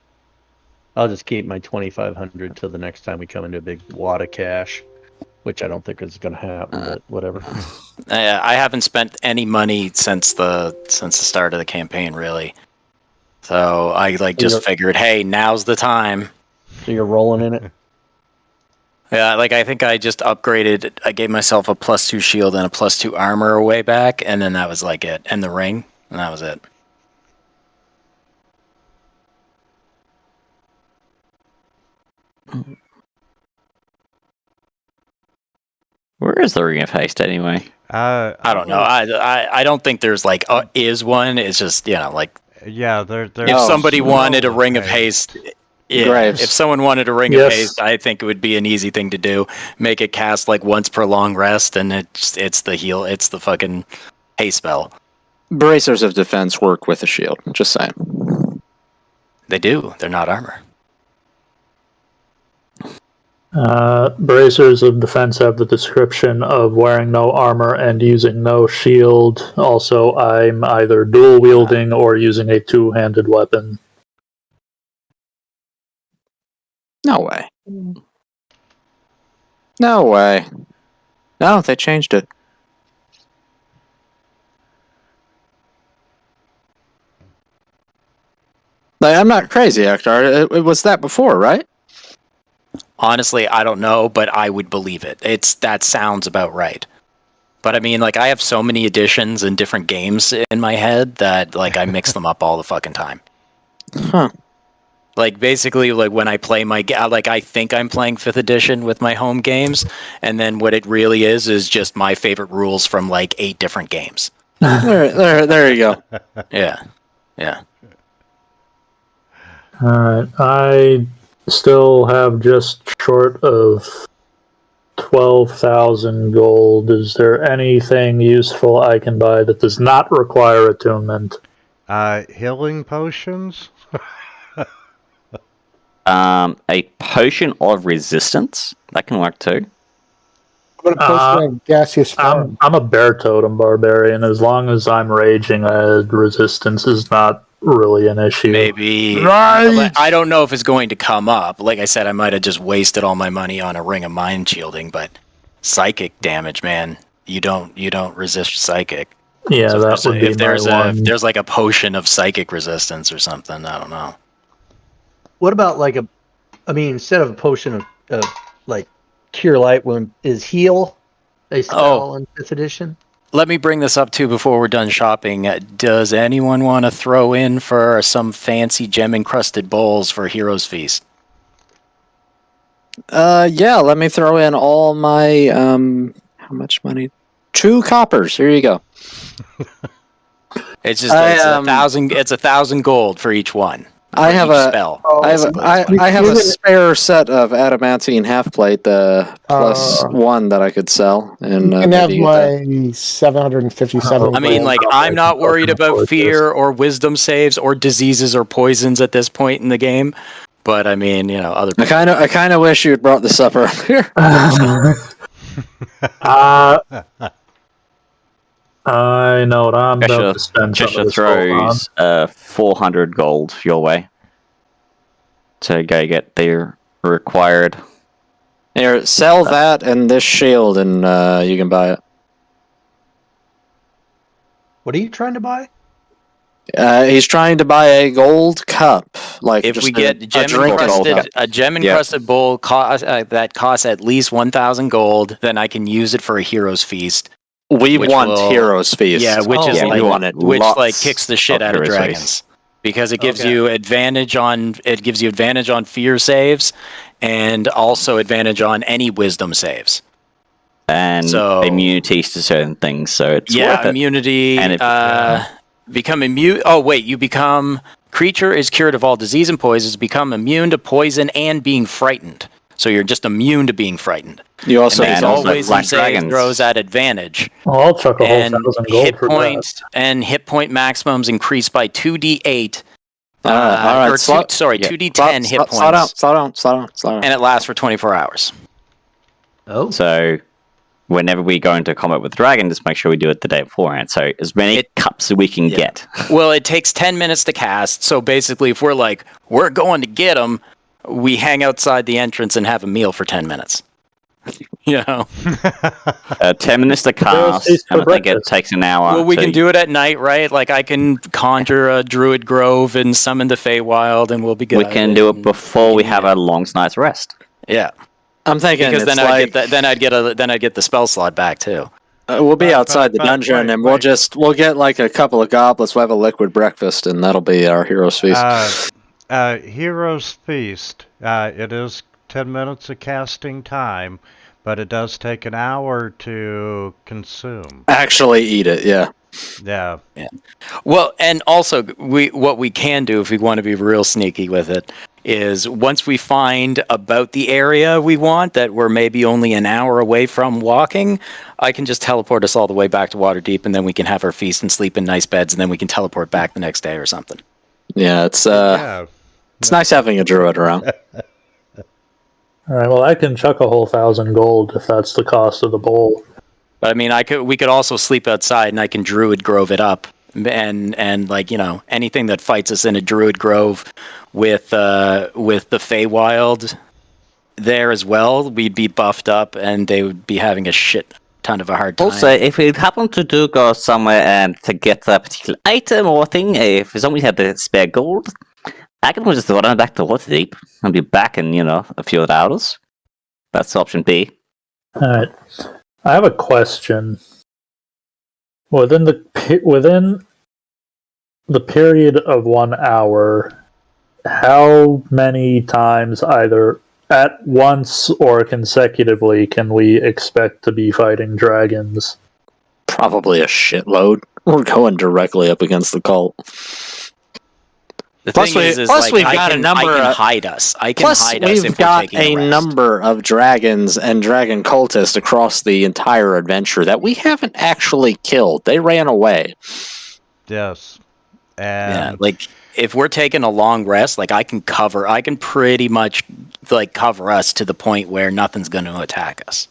I'll just keep my 2,500 till the next time we come into a big wad of cash, which I don't think is going to happen. But whatever. I haven't spent any money since the start of the campaign, really. So I just figured, hey, now's the time. So you're rolling in it. Yeah, I think I just upgraded. I gave myself a +2 shield and a +2 armor a way back, and then that was like it. And the ring, and that was it. Where is the Ring of Haste anyway? I don't know. I don't think there's is one. It's just Yeah, there. if somebody wanted a Ring of Haste. Yeah, Graves. if someone wanted a Ring of Haste, I think it would be an easy thing to do. Make it cast once per long rest, and it's the heal. It's the fucking haste spell. Bracers of defense work with a shield. Just saying. They do. They're not armor. Bracers of defense have the description of wearing no armor and using no shield. Also, I'm either dual wielding or using a two-handed weapon. No way. No way. No, they changed it. I'm not crazy, Ektar. It was that before, right? Honestly, I don't know, but I would believe it. That sounds about right. But I mean, I have so many editions and different games in my head that I mix them up all the fucking time. Huh. Basically, when I play my I think I'm playing 5th edition with my home games, and then what it really is just my favorite rules from 8 different games. There you go. Yeah. Alright, I still have just short of 12,000 gold. Is there anything useful I can buy that does not require attunement? Healing potions? A potion of resistance that can work too. What a potion of gaseous form. I'm a bear totem barbarian. As long as I'm raging, resistance is not really an issue. Maybe. Right. I don't know if it's going to come up. Like I said, I might have just wasted all my money on a ring of mind shielding, but psychic damage, man. You don't resist psychic. Yeah, So that would be if there's my one. if there's a potion of psychic resistance or something, I don't know. What about instead of a potion of cure light wound, is heal a spell in 5th edition? let me bring this up too before we're done shopping. Does anyone want to throw in for some fancy gem-encrusted bowls for Heroes Feast? Yeah, let me throw in all my, how much money? 2 coppers. Here you go. It's just it's 1,000. It's 1,000 gold for each one. I have each a spell. I have a spare set of adamantine half plate, plus 1 that I could sell, and You can have my 757. I mean, like, I'm not worried about fear or wisdom saves or diseases or poisons at this point in the game, but I mean, other. I kind of wish you had brought this up earlier. I know what I'm about to spend. Cheshire throws 400 gold your way to go get the required. Here, sell that and this shield, and you can buy it. What are you trying to buy? He's trying to buy a gold cup. Like, if just we get a gem encrusted bowl that costs at least 1,000 gold, then I can use it for a Hero's Feast. We want Hero's Feast. Yeah, which is we want it. Which kicks the shit out of dragons. Because it gives you advantage on fear saves, and also advantage on any wisdom saves, and immunities to certain things. So it's worth it. Immunity. And become immune. Oh wait, you become creature is cured of all disease and poisons. Become immune to poison and being frightened. So you're just immune to being frightened. You also always save throws at advantage. Oh, I'll chuck a whole 1,000 gold for that. And hit point maximums increase by 2d8. All right. 2d10 hit points. Slow down. And it lasts for 24 hours. Oh. So whenever we go into combat with dragon, just make sure we do it the day beforehand. So as many cups as we can get. Well, it takes 10 minutes to cast. So basically, if we're like, we're going to get them, we hang outside the entrance and have a meal for 10 minutes. 10 minutes to cast, and I think it takes an hour. Well, we can do it at night, right? Like, I can conjure a druid grove and summon the Feywild, and we'll be good. We can do it before we have a long night's rest. Yeah, I'm thinking because then I'd get the spell slot back too. We'll be outside the dungeon, and we'll get like a couple of goblets. We'll have a liquid breakfast, and that'll be our Hero's Feast. Hero's Feast. It is 10 minutes of casting time, but it does take an hour to consume. Actually eat it, yeah. Yeah. Well, and also, what we can do if we want to be real sneaky with it is once we find about the area we want that we're maybe only an hour away from walking, I can just teleport us all the way back to Waterdeep, and then we can have our feast and sleep in nice beds, and then we can teleport back the next day or something. Yeah, it's nice having a druid around. All right, well, I can chuck a whole 1,000 gold if that's the cost of the bowl. But I mean, we could also sleep outside, and I can druid grove it up, and anything that fights us in a druid grove with the Feywild there as well, we'd be buffed up, and they would be having a shit ton of a hard time. Also, if we happen to go somewhere to get a particular item or thing, if somebody had the spare gold, I can just run back to Waterdeep and be back in, a few hours. That's option B. Alright. I have a question. Within the period of 1 hour, how many times, either at once or consecutively, can we expect to be fighting dragons? Probably a shitload. We're going directly up against the cult. The thing is we've got a number. I can hide us. We've got a number of dragons and dragon cultists across the entire adventure that we haven't actually killed. They ran away. Yes. And if we're taking a long rest, I can pretty much cover us to the point where nothing's going to attack us.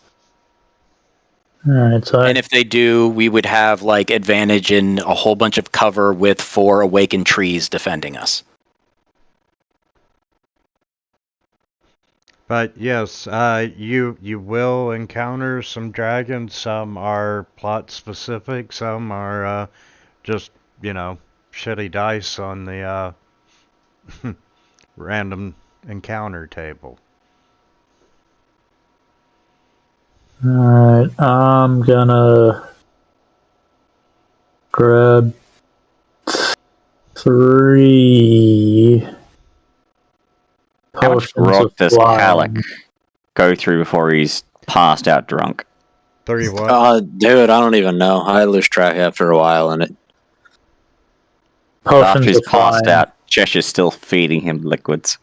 Alright, and if they do, we would have advantage in a whole bunch of cover with 4 awakened trees defending us. But yes, you will encounter some dragons. Some are plot specific. Some are just shitty dice on the random encounter table. Alright, I'm gonna grab 3 How much potions rock of does flying. Halleck go through before he's passed out drunk? 3 what? Dude, I don't even know. I lose track after a while, and it. Potions After he's of passed flying. out, Cheshire's still feeding him liquids.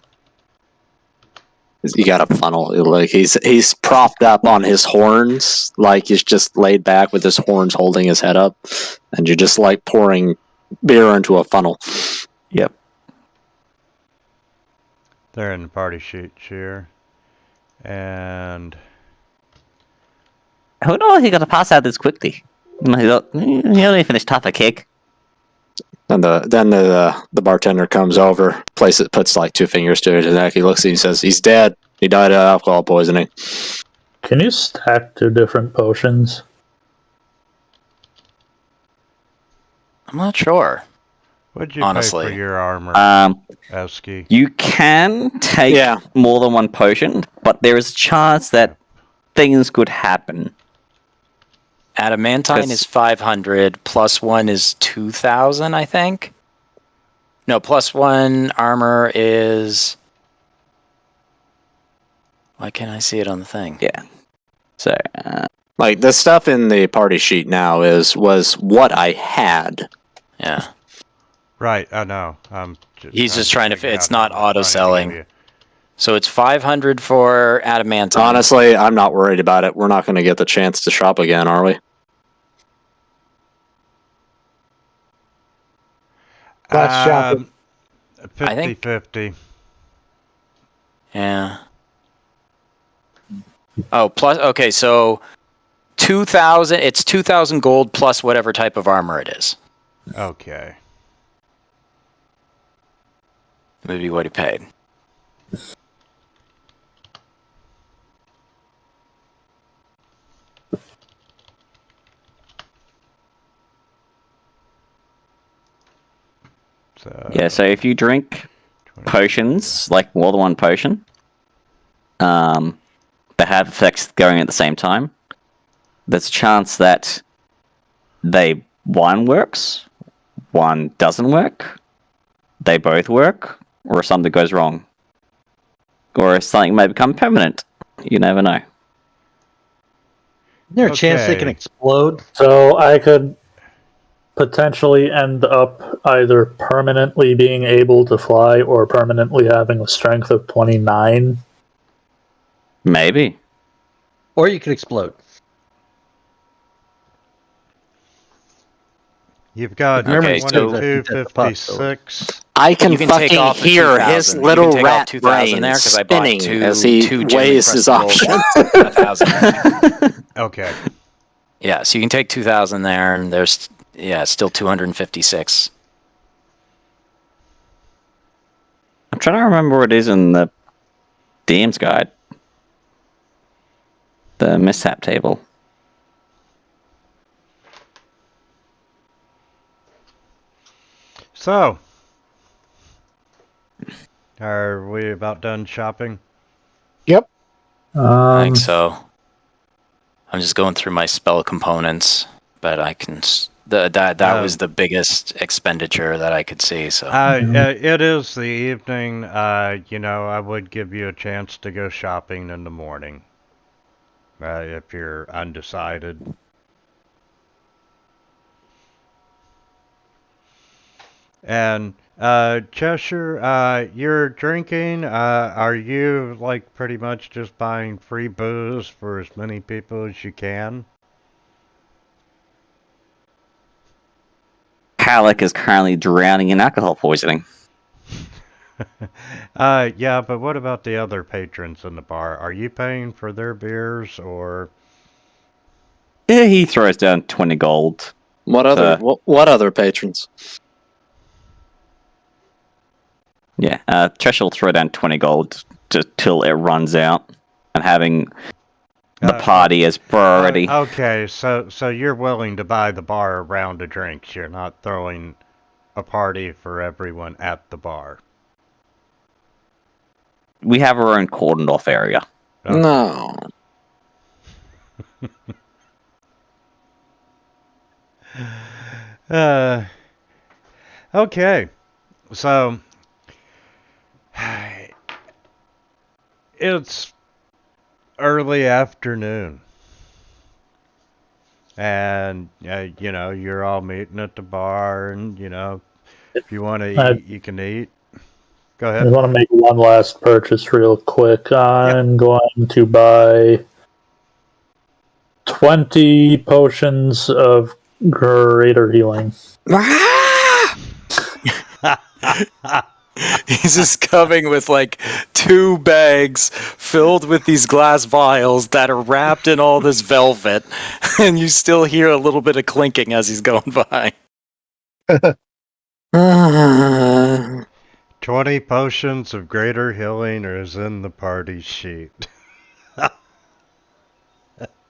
You got a funnel, like he's propped up on his horns, like he's just laid back with his horns holding his head up, and you're just like pouring beer into a funnel. Yep. They're in the party sheet here. And Who knows he got to pass out this quickly? He only finished half a keg. And then the bartender comes over, puts like 2 fingers to his neck. He looks at you and says, "He's dead. He died of alcohol poisoning." Can you stack 2 different potions? I'm not sure. what'd you Honestly. pay for your armor, Eski? You can take more than 1 potion, but there is a chance that things could happen. Adamantine is 500, plus 1 is 2,000, I think. No, plus 1 armor is... Why can't I see it on the thing? Yeah. So, Like the stuff in the party sheet now was what I had. Yeah. Right, I know. He's just trying to... figure It's out not how much money to give auto-selling. you. So it's 500 for Adamantine. Honestly, I'm not worried about it. We're not going to get the chance to shop again, are we? Last shopping. 50-50. Yeah. Oh, plus... Okay, so... 2,000... It's 2,000 gold plus whatever type of armor it is. Okay. Maybe what he paid. yeah, so if you drink potions, like more than 1 potion, that have effects going at the same time, there's a chance that one works, one doesn't work, they both work, or something goes wrong. Or something may become permanent. You never know. Is there a chance they can explode? So I could potentially end up either permanently being able to fly or permanently having a strength of 29. Maybe. Or you could explode. You've got Okay, so- 2256. I can You can take fucking off the hear 2,000. his You little can take off rat 2,000 brain there, 'cause I bought spinning two as he Jimmy weighs his Crystal options. 1,000. Okay. Yeah, so you can take 2,000 there, and there's still 256. I'm trying to remember what it is in the DM's guide. The mishap table. So, are we about done shopping? Yep. I think so. I'm just going through my spell components, but I can... That was the biggest expenditure that I could see, so... It is the evening. I would give you a chance to go shopping in the morning. If you're undecided. And, Cheshire, you're drinking, are you, like, pretty much just buying free booze for as many people as you can? Halleck is currently drowning in alcohol poisoning. Yeah, but what about the other patrons in the bar? Are you paying for their beers, or... Yeah, he throws down 20 gold. What other patrons? Yeah, Tresh will throw down 20 gold till it runs out, and having the party as priority. Okay, so you're willing to buy the bar a round of drinks. You're not throwing a party for everyone at the bar. We have our own cordoned off area. Okay. No. Okay, so it's early afternoon, and you're all meeting at the bar, and if you want to I eat, you can eat. Go I ahead. want to make one last purchase real quick. Yep. I'm going to buy 20 potions of greater healing. He's just coming with like 2 bags filled with these glass vials that are wrapped in all this velvet, and you still hear a little bit of clinking as he's going by. 20 potions of greater healing is in the party sheet.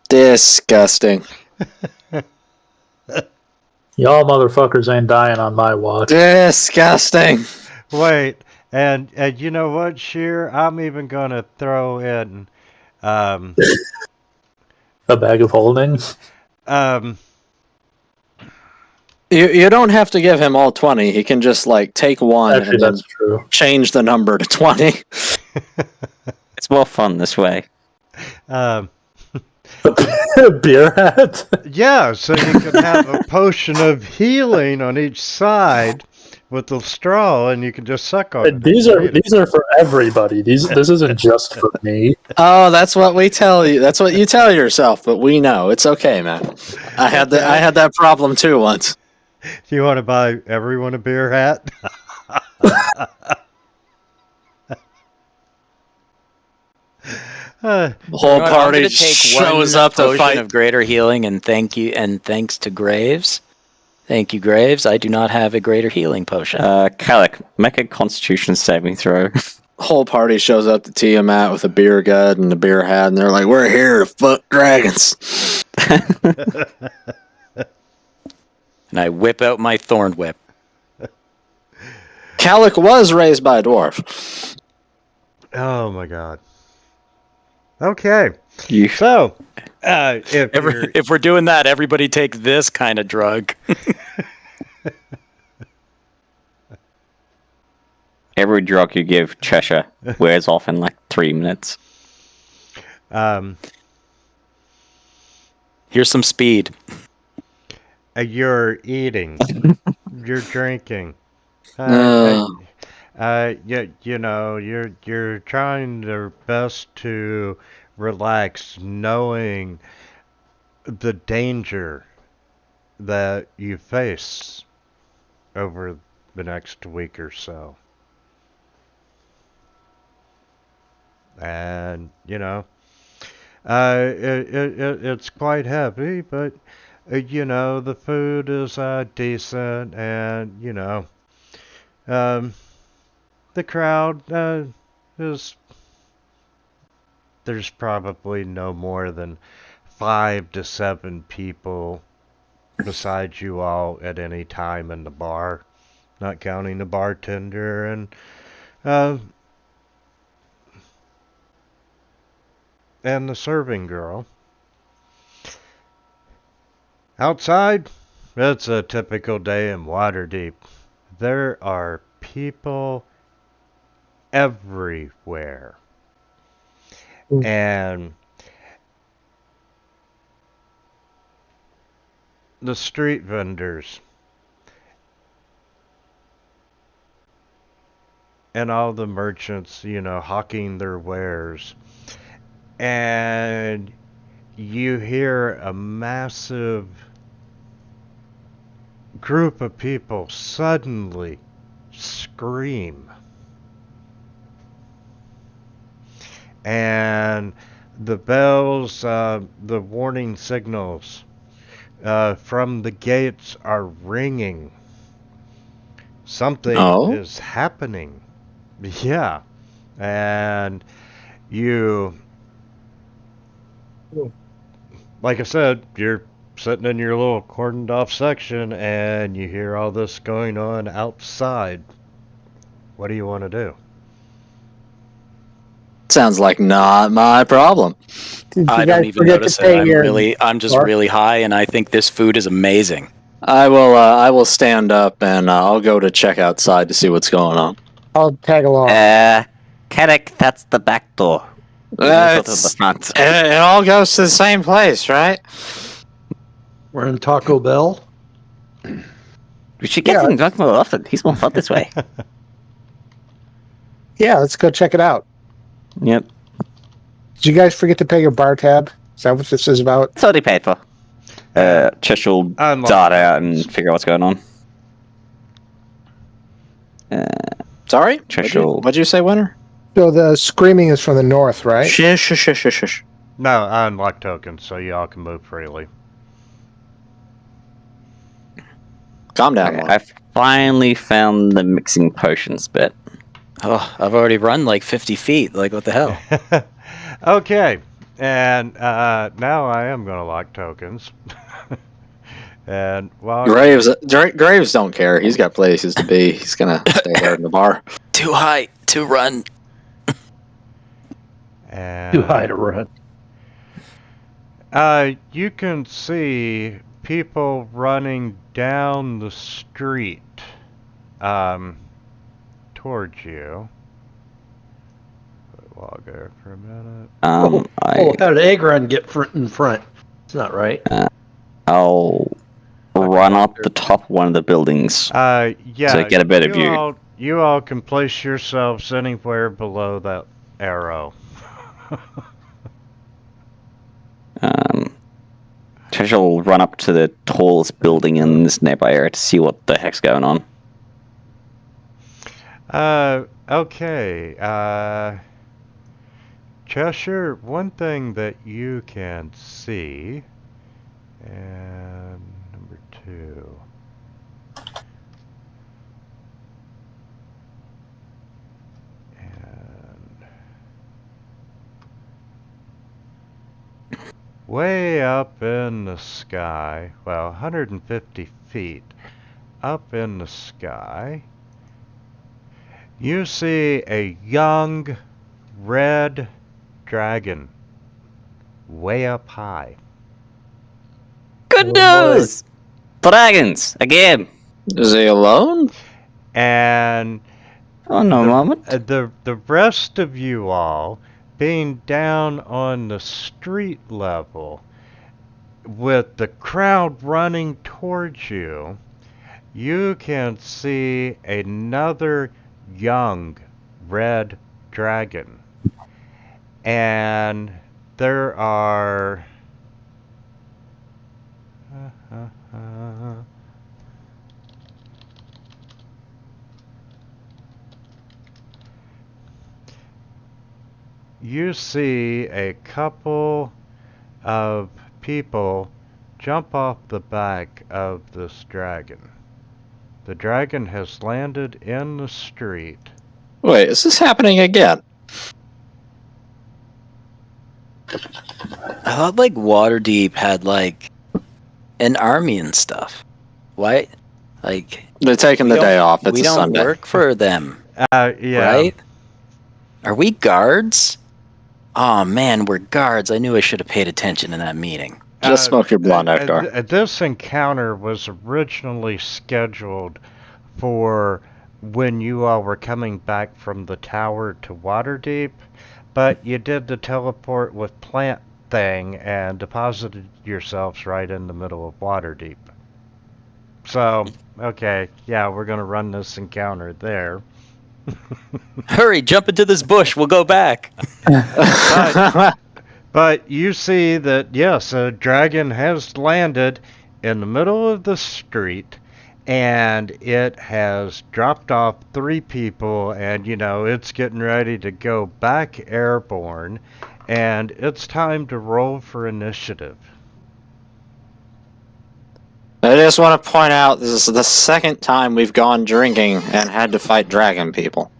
Disgusting. Y'all motherfuckers ain't dying on my watch. Disgusting. Wait, and you know what, Sheer? I'm even gonna throw in A bag of holding. You don't have to give him all 20. He can just take one Actually, and then that's true. change the number to 20. It's more fun this way. Beer hat. Yeah, so you can have a potion of healing on each side with the straw, and you can just suck on it. These are for everybody. This isn't just for me. Oh, that's what we tell you. That's what you tell yourself, but we know. It's okay, man. I had that problem too once. Do you want to buy everyone a beer hat? The whole party shows up to potion fight. of greater healing, and thanks to Graves. Thank you, Graves. I do not have a greater healing potion. Kalik, make a Constitution saving throw. Whole party shows up to Tiamat with a beer gut and a beer hat, and they're like, "We're here to fuck dragons." And I whip out my thorn whip. Kalik was raised by a dwarf. Oh my god. Okay. You So, if If we're doing that, everybody take this kind of drug. Every drug you give Cheshire wears off in 3 minutes. Here's some speed. you're eating, you're drinking, you're trying your best to relax, knowing the danger that you face over the next week or so. And it's quite heavy, but the food is decent, and the crowd is, there's probably no more than 5 to 7 people besides you all at any time in the bar, not counting the bartender and the serving girl. Outside, it's a typical day in Waterdeep. There are people everywhere. And the street vendors and all the merchants, hawking their wares. And you hear a massive group of people suddenly scream. And the bells, the warning signals from the gates are ringing. Something is happening. Yeah. And you, like I said, you're sitting in your little cordoned off section and you hear all this going on outside. What do you want to do? Sounds like not my problem. I don't even notice it. I'm just really high, and I think this food is amazing. I will stand up and I'll go to check outside to see what's going on. I'll tag along. Carrick, that's the back door. We go to the front. It all goes to the same place, right? We're in Taco Bell. We should get him drunk more often. He's more fun this way. Yeah, let's go check it out. Yep. Did you guys forget to pay your bar tab? Is that what this is about? It's already paid for. Chesh will dart out and figure out what's going on. Sorry? Chesh What'd you say, Winter? So the screaming is from the north, right? Shush. No, I unlocked tokens, so y'all can move freely. Calm down. Okay, I finally found the mixing potions bit. Oh, I've already run like 50 feet. Like, what the hell? Okay, and now I am going to lock tokens. And while Graves don't care. He's got places to be. He's gonna stay there in the bar. Too high to run. and, Too high to run. you can see people running down the street towards you. Log there for a minute. How did Agron get in front? It's not right. I'll run up the top of one of the buildings. Yeah. So get a better view. You all can place yourselves anywhere below that arrow. Chesh will run up to the tallest building in this nearby area to see what the heck's going on. Okay. Cheshire, one thing that you can see, and number 2. And way up in the sky, well, 150 feet up in the sky, you see a young red dragon way up high. Good news! Dragons, again! Is he alone? And Oh, no moment. the rest of you all being down on the street level with the crowd running towards you, you can see another young red dragon. And there are you see a couple of people jump off the back of this dragon. The dragon has landed in the street. Wait, is this happening again? I thought like Waterdeep had like an army and stuff. Why? Like They're taking the day off. It's we a don't Sunday. work for them, Yeah. right? Are we guards? Oh man, we're guards. I knew I should have paid attention in that meeting. Just smoke your blonde nectar. This encounter was originally scheduled for when you all were coming back from the tower to Waterdeep, but you did the teleport with plant thing and deposited yourselves right in the middle of Waterdeep. So, okay, yeah, we're gonna run this encounter there. Hurry, jump into this bush. We'll go back. But you see that, yes, a dragon has landed in the middle of the street, and it has dropped off 3 people, and, you know, it's getting ready to go back airborne, and it's time to roll for initiative. I just want to point out this is the second time we've gone drinking and had to fight dragon people.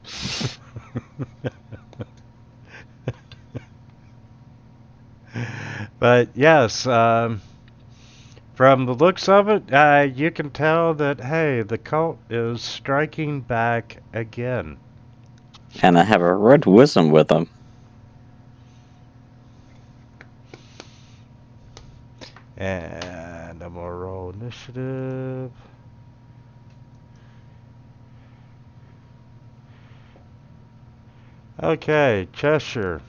But yes, from the looks of it, you can tell that, hey, the cult is striking back again. And I have a red wisdom with them. And I'm gonna roll initiative. initiative. Okay, Cheshire.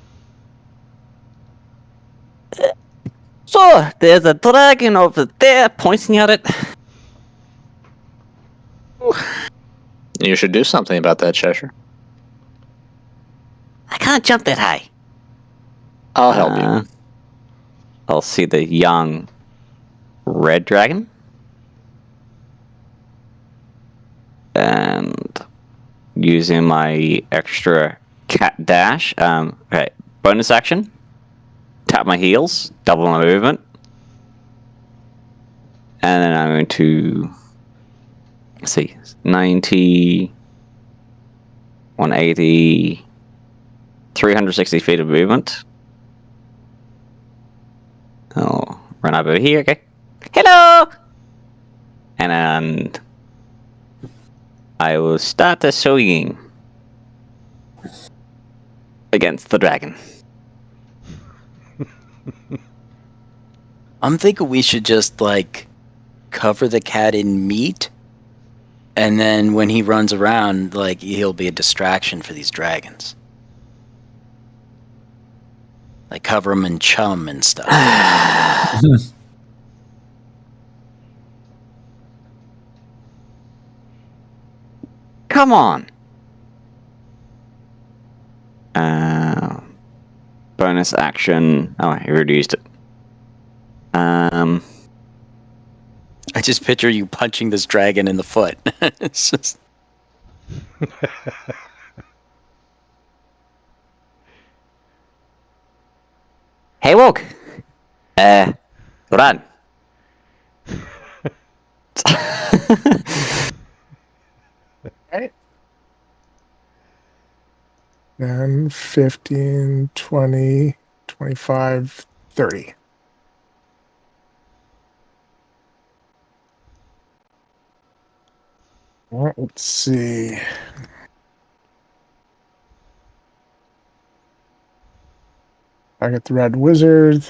So, there's a dragon over there pointing at it. You should do something about that, Cheshire. I can't jump that high. I'll help you. I'll see the young red dragon. And using my extra cat dash. Okay, bonus action. Tap my heels, double my movement. And then I'm going to, let's see, 90, 180, 360 feet of movement. I'll run over here, okay? Hello! And then I will start the swinging against the dragon. I'm thinking we should just, like, cover the cat in meat, and then when he runs around, like, he'll be a distraction for these dragons. Like, cover him in chum and stuff. Come on! Bonus action. Oh, I already used it. I just picture you punching this dragon in the foot. It's just... Hey, Woke! Run! Right. 10, 15, 20, 25, 30. All right, let's see. I get the red wizard.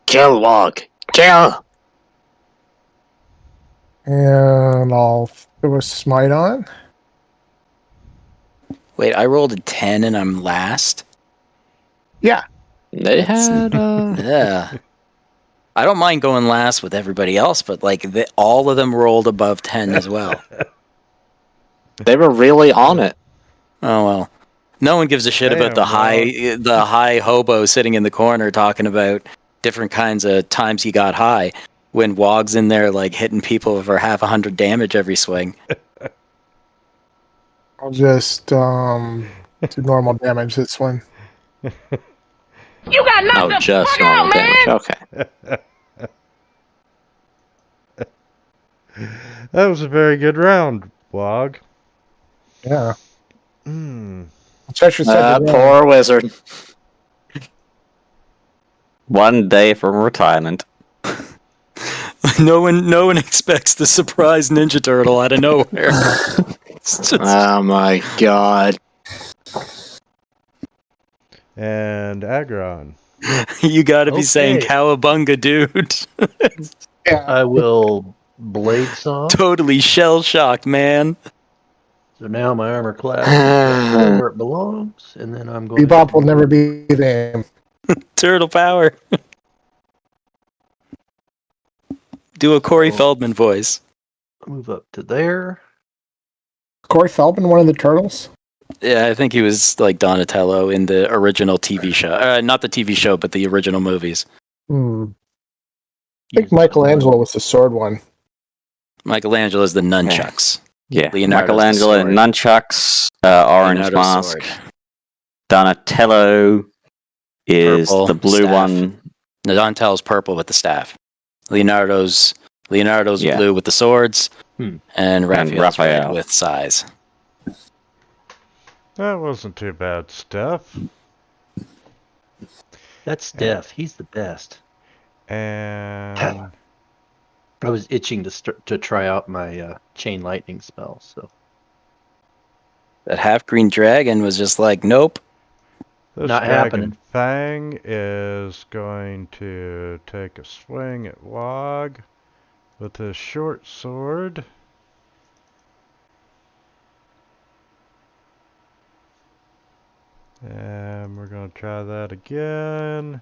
Kill, Wog. Kill! And I'll throw a smite on. Wait, I rolled a 10 and I'm last? Yeah. They had, Yeah. I don't mind going last with everybody else, but, like, all of them rolled above 10 as well. they were really on it. Oh, well. No one gives a shit about Damn, the high hobo sitting in the corner talking about different kinds of times he got high when Wog's in there, like, hitting people for 100 damage every swing. I'll just do normal damage this one. You got knocked the just fuck out, normal man! damage. Okay. That was a very good round, Wog. Yeah. Mm. Cheshire said the Poor wizard. One day from retirement. No one expects the surprise Ninja Turtle out of nowhere. It's just... Oh my god. And Agron. You gotta be saying Okay. cowabunga, dude. Yeah. I will blade saw. Totally shell-shocked, man. So now my armor class is right where it belongs, and then I'm going Bebop will never be the name. Turtle power. Do a Corey Oh. Feldman voice. move up to there. Corey Feldman, one of the turtles? Yeah, I think he was like Donatello in the original TV show. Not the TV show, but the original movies. I think Michelangelo was the sword one. Michelangelo's the nunchucks. Yeah, Leonardo's Michelangelo, the sword. nunchucks, orange Leonardo's mask. sword. Donatello is Purple the blue staff. one. No, Donatello's purple with the staff. Leonardo's Yeah. blue with the swords, Hmm. and Raphael's Raphael. red with size. That wasn't too bad, Steph. That's Steph. He's the best. And I was itching to try out my chain lightning spell. So That half-green dragon was just like, nope. This Not Dragon happening. Fang is going to take a swing at Wog with his short sword. And we're going to try that again.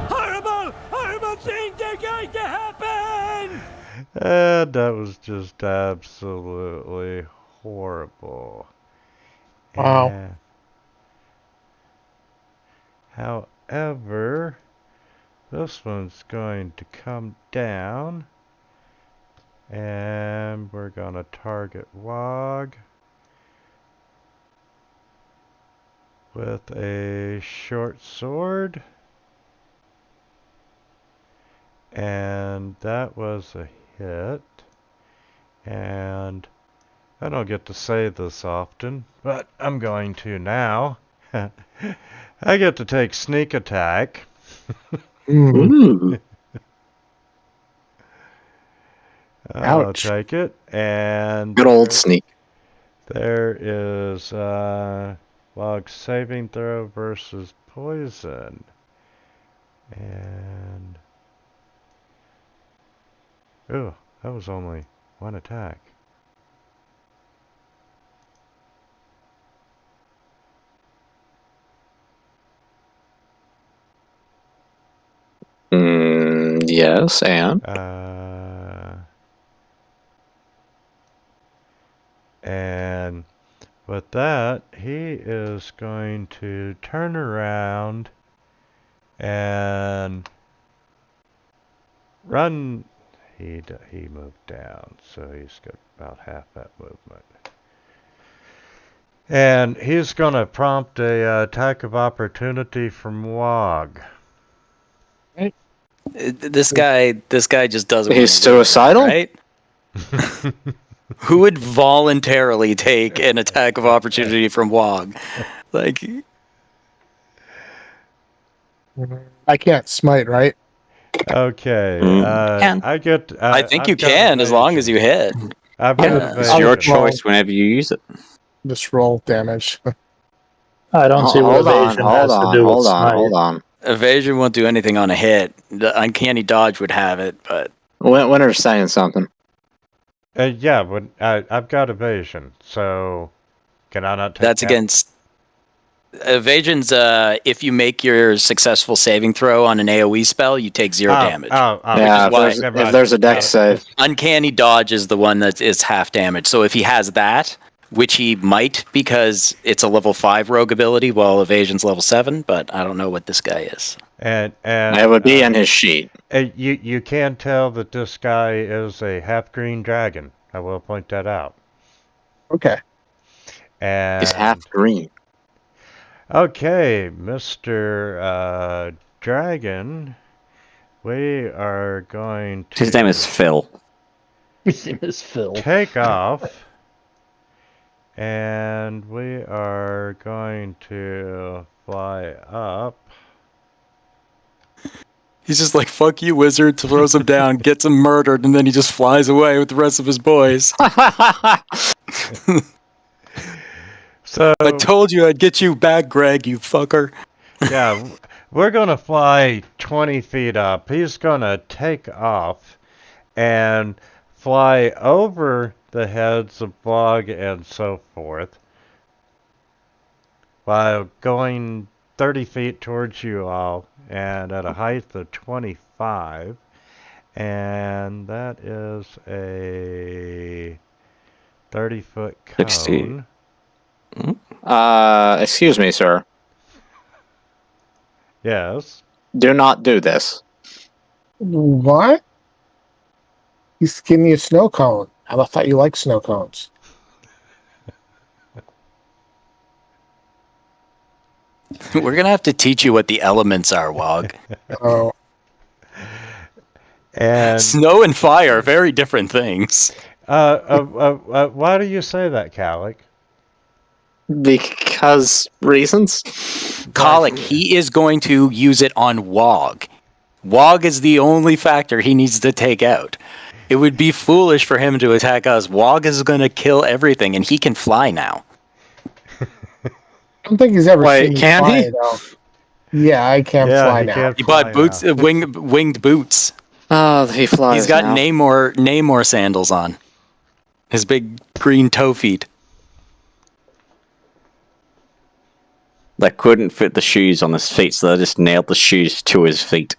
Horrible things are going to happen! And that was just absolutely horrible. Wow. And however, this one's going to come down. And we're going to target Wog with a short sword. And that was a hit. And I don't get to say this often, but I'm going to now. I get to take sneak attack. Ooh. I'll Ouch. take it. And Good old sneak. there is log saving throw versus poison. And oh, that was only one attack. Yes, and And with that, he is going to turn around and run. He moved down, so he's got about half that movement. And he's going to prompt a attack of opportunity from Wog. This guy just doesn't. he's wanna suicidal? lose, right? Who would voluntarily take an attack of opportunity from Wog? Like, I can't smite, right? Okay. Can. I get. I think I've you got can as long as evasion. you hit. I've got Yeah. It's your evasion. choice whenever you use it. Just roll damage. I don't see what Hold on, evasion hold has to on, do with hold on, smite. hold on. Evasion won't do anything on a hit. The uncanny dodge would have it, but Winter's saying something. Yeah, but I've got evasion, so can I not take that's that? against evasion's. If you make your successful saving throw on an AOE spell, you take 0 damage. Yeah, why- if there's a dex save. Uncanny dodge is the one that is half damage. So if he has that, which he might because it's a level 5 rogue ability, while evasion's level 7, but I don't know what this guy is. And It would be in his sheet. you can tell that this guy is a half green dragon. I will point that out. Okay. And He's half green. okay, Mr. Dragon, we are going to His name is Phil. His name is Phil. take off, and we are going to fly up. He's just like, fuck you, wizard, throws him down, gets him murdered, and then he just flies away with the rest of his boys. So I told you I'd get you back, Greg, you fucker. yeah, we're gonna fly 20 feet up. He's gonna take off and fly over the heads of Bog and so forth, while going 30 feet towards you all, and at a height of 25, and that is a 30-foot cone. 60. Excuse me, sir. Yes. Do not do this. What? He's giving me a snow cone. I thought you liked snow cones. We're gonna have to teach you what the elements are, Wog. Oh, And Snow and fire, very different things. why do you say that, Calic? Because reasons? Colic, he is going to use it on Wog. Wog is the only factor he needs to take out. It would be foolish for him to attack us. Wog is going to kill everything, and he can fly now. I don't think he's ever Wait, seen me can fly, he? though. Yeah, I can Yeah, fly he now. can He fly bought boots, now. winged boots. Oh, he flies He's got now. Namor sandals on. His big green toe feet. They couldn't fit the shoes on his feet, so they just nailed the shoes to his feet.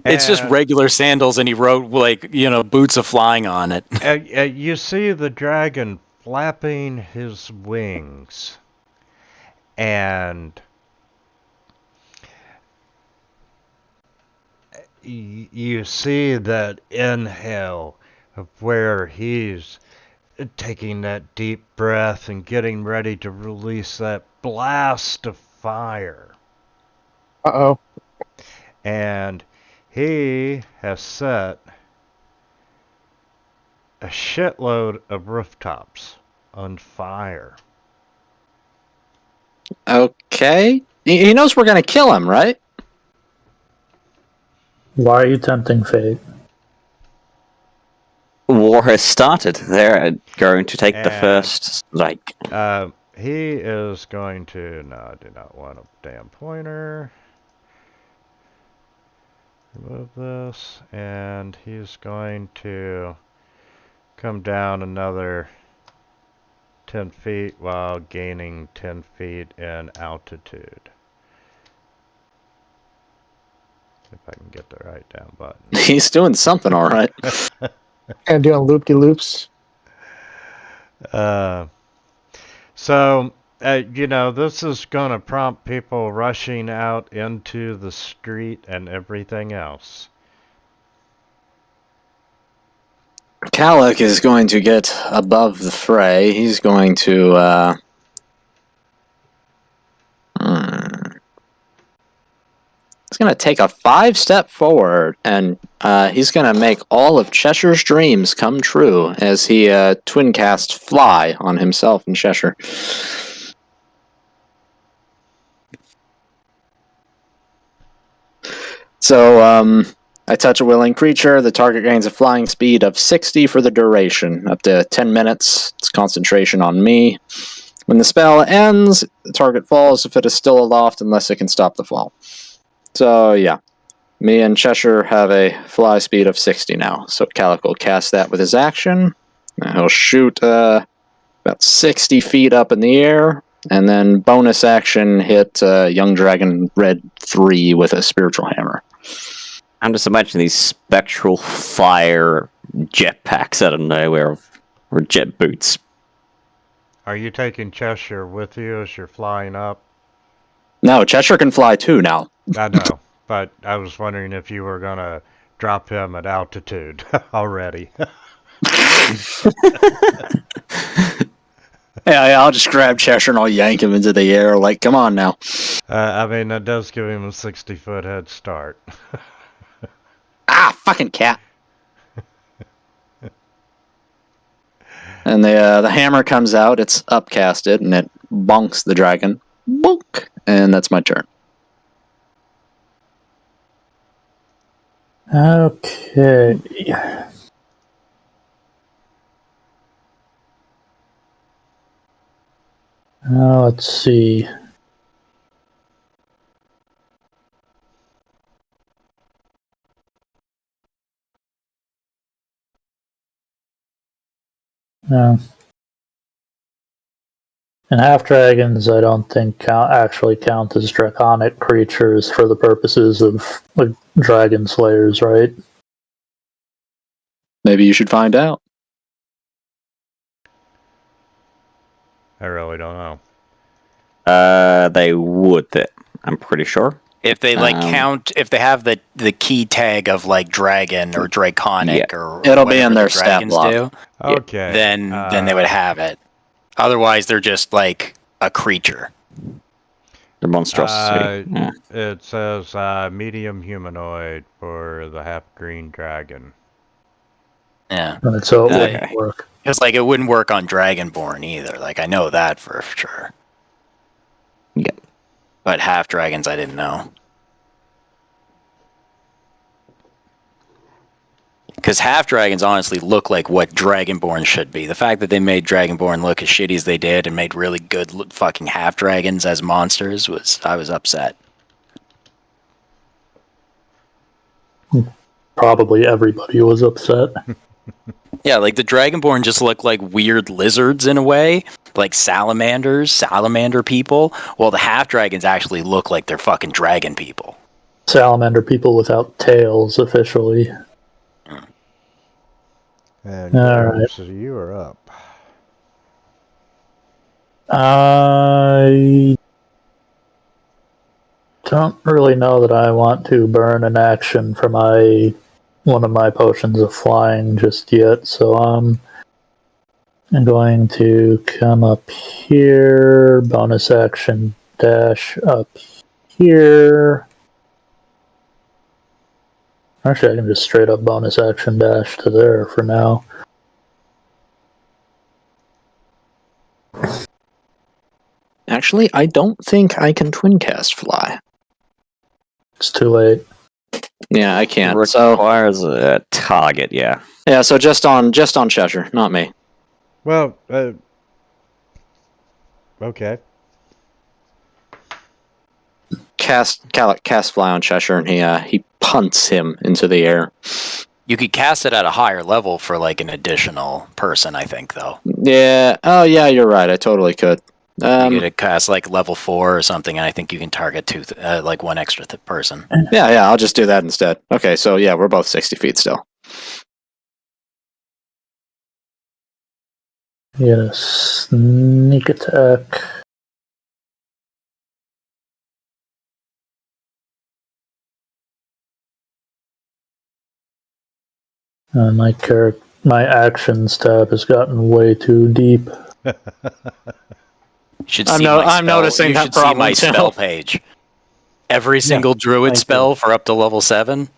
It's just And, regular sandals, and he wrote boots of flying on it. you see the dragon flapping his wings, and you see that inhale of where he's taking that deep breath and getting ready to release that blast of fire. Uh-oh. And he has set a shitload of rooftops on fire. Okay. He knows we're going to kill him, right? Why are you tempting fate? War has started. They're going to take the And- first, He is going to... No, I do not want a damn pointer. Remove this, and he's going to come down another 10 feet while gaining 10 feet in altitude. If I can get the right down button. He's doing something all right. And doing loop-de-loops. So, this is going to prompt people rushing out into the street and everything else. Kalik is going to get above the fray. He's going to, he's going to take a 5-step forward, and he's going to make all of Cheshire's dreams come true as he twin cast Fly on himself and Cheshire. So, I touch a willing creature. The target gains a flying speed of 60 for the duration, up to 10 minutes. It's concentration on me. When the spell ends, the target falls if it is still aloft unless it can stop the fall. So, yeah. Me and Cheshire have a fly speed of 60 now. So Kalik will cast that with his action. He'll shoot about 60 feet up in the air. And then bonus action hit Young Dragon Red 3 with a Spiritual Hammer. I'm just imagining these spectral fire jetpacks out of nowhere, or jet boots. Are you taking Cheshire with you as you're flying up? No, Cheshire can fly too now. I know, but I was wondering if you were going to drop him at altitude already. Yeah, I'll just grab Cheshire and I'll yank him into the air. Like, come on now. That does give him a 60-foot head start. Ah, fucking cat. And the hammer comes out. It's upcasted, and it bonks the dragon. Bonk! And that's my turn. Okay. Let's see. And half dragons, I don't think actually count as draconic creatures for the purposes of like dragon slayers, right? Maybe you should find out. I really don't know. They would. I'm pretty sure. If they count, if they have the key tag of like dragon or draconic or It'll be in whatever their the stat dragons block. do, Okay. then they would have it. Otherwise, they're just like a creature. The monstrosity. Yeah. It says medium humanoid for the half-green dragon. Yeah, And so it Okay. wouldn't work. because like it wouldn't work on Dragonborn either. Like I know that for sure. Yep. But half dragons, I didn't know. Because half dragons honestly look like what Dragonborn should be. The fact that they made Dragonborn look as shitty as they did and made really good fucking half dragons as monsters I was upset. Probably everybody was upset. Yeah, like the Dragonborn just look like weird lizards in a way, like salamander people. Well, the half dragons actually look like they're fucking dragon people. Salamander people without tails, officially. And All right. so you are up. I don't really know that I want to burn an action for one of my potions of flying just yet, so I'm going to come up here, bonus action dash up here. Actually, I can just straight up bonus action dash to there for now. Actually, I don't think I can twin cast fly. It's too late. Yeah, I can't. It So requires a target, yeah. yeah, so just on Cheshire, not me. Well, okay. Cast fly on Cheshire, and he punts him into the air. You could cast it at a higher level for like an additional person, I think, though. Yeah. Oh, yeah. You're right. I totally could. You could cast like level 4 or something, and I think you can target like one extra person. Yeah. I'll just do that instead. Okay. So yeah, we're both 60 feet still. Yeah, sneak attack. My actions tab has gotten way too deep. You should I'm see no- my I'm spell- noticing you that should see problem my too. spell page. Every single druid thank spell for up to level 7.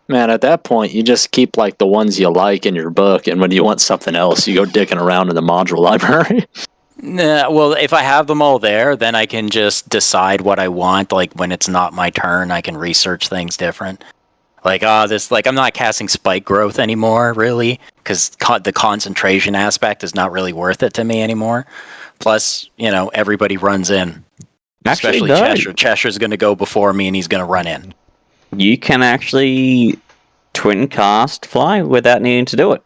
Man, at that point, you just keep like the ones you like in your book, and when you want something else, you go dicking around in the module library. Nah, well, if I have them all there, then I can just decide what I want. Like when it's not my turn, I can research things different. Like, I'm not casting spike growth anymore, really, because the concentration aspect is not really worth it to me anymore. Plus, everybody runs in, especially no. Cheshire. Cheshire's going to go before me, and he's going to run in. You can actually twin cast fly without needing to do it.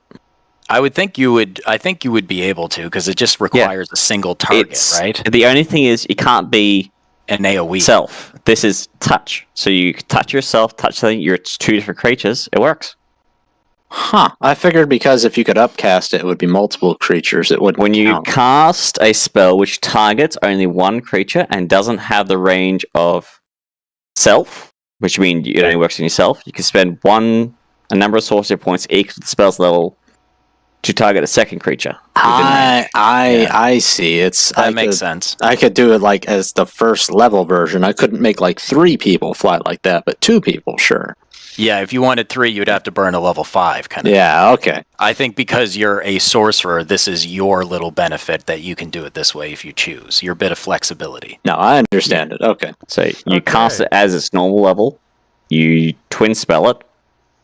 I think you would be able to, because it just requires a single target, right? The only thing is, it can't be An AoE. self. This is touch. So you touch yourself, touch something, it's two different creatures. It works. Huh. I figured because if you could upcast it, it would be multiple creatures. It would When you count. cast a spell which targets only one creature and doesn't have the range of self, which means it only works on yourself, you can spend a number of sorcery points equal to the spell's level to target a second creature. I see. That makes sense. I could do it like as the first level version. I couldn't make like 3 people fly like that, but 2 people, sure. Yeah, if you wanted 3, you'd have to burn a level 5 kind of. Yeah, okay. I think because you're a sorcerer, this is your little benefit that you can do it this way if you choose. Your bit of flexibility. No, I understand it. Okay. So you cast it as its normal level, you twin spell it,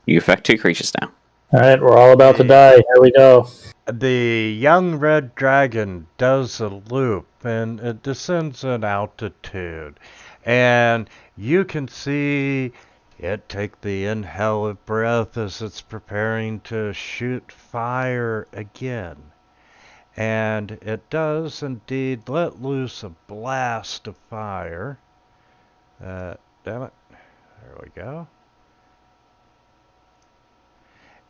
you affect 2 creatures now. Alright, we're all about to die. Here we go. The young red dragon does a loop and it descends in altitude. And you can see it take the inhale of breath as it's preparing to shoot fire again. And it does indeed let loose a blast of fire. Damn it. There we go.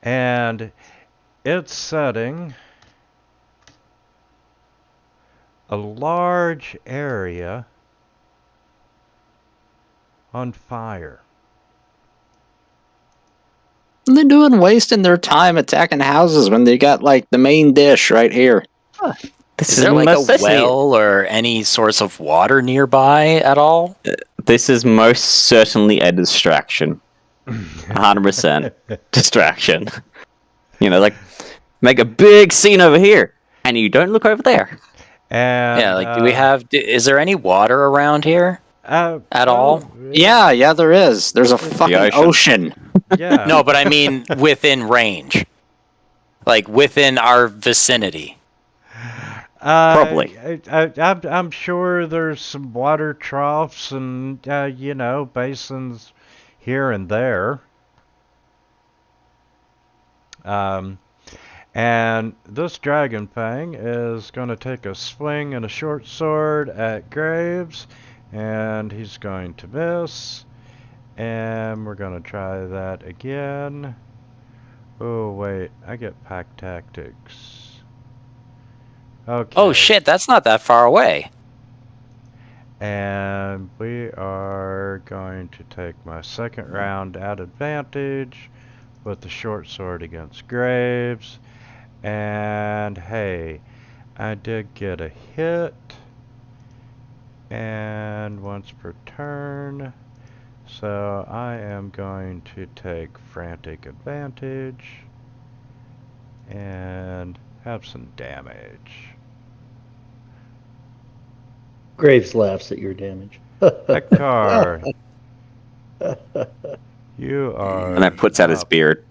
And it's setting a large area on fire. They're doing wasting their time attacking houses when they got like the main dish right here. Is there like a well or any source of water nearby at all? This is most certainly a distraction. 100% distraction. Like, make a big scene over here, and you don't look over there. And Yeah, like, is there any water around here? At all? Yeah, there is. There's a It's fucking the ocean. Yeah. No, but I mean within range. Like within our vicinity. Probably. I'm sure there's some water troughs and basins here and there. And this Dragon Fang is going to take a swing and a short sword at Graves, and he's going to miss. And we're going to try that again. Oh, wait, I get pack tactics. Okay. Oh shit, that's not that far away. And we are going to take my second round at advantage with the short sword against Graves. And hey, I did get a hit. And once per turn. So I am going to take frantic advantage and have some damage. Graves laughs at your damage. Hector, you are. And then puts out his up. beard.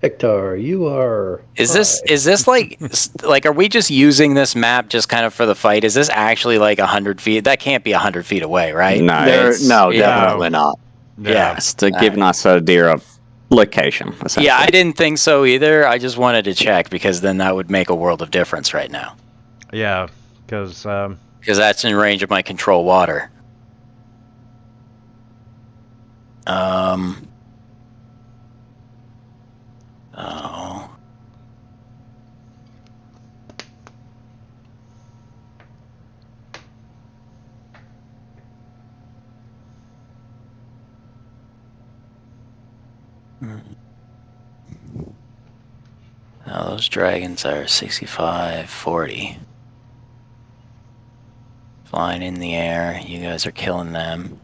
Hector, you are. Is this like are we just using this map just kind of for the fight? Is this actually like 100 feet? That can't be 100 feet away, right? No, it's, Definitely not. Yeah. it's to give us an idea of location. Essentially. Yeah, I didn't think so either. I just wanted to check because then that would make a world of difference right now. Yeah, because Because that's in range of my control water. Oh. Now those dragons are 65, 40. Flying in the air. You guys are killing them.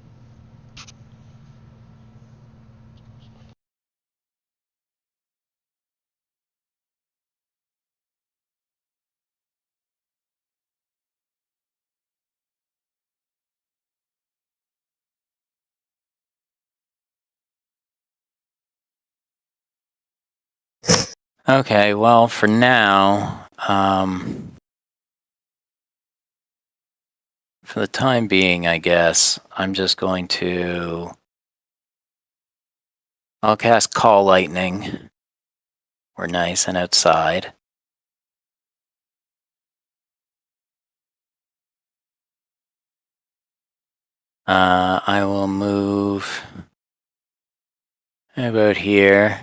Okay, well, for now, for the time being, I guess, I'm just going to... I'll cast Call Lightning. We're nice and outside. I will move about here.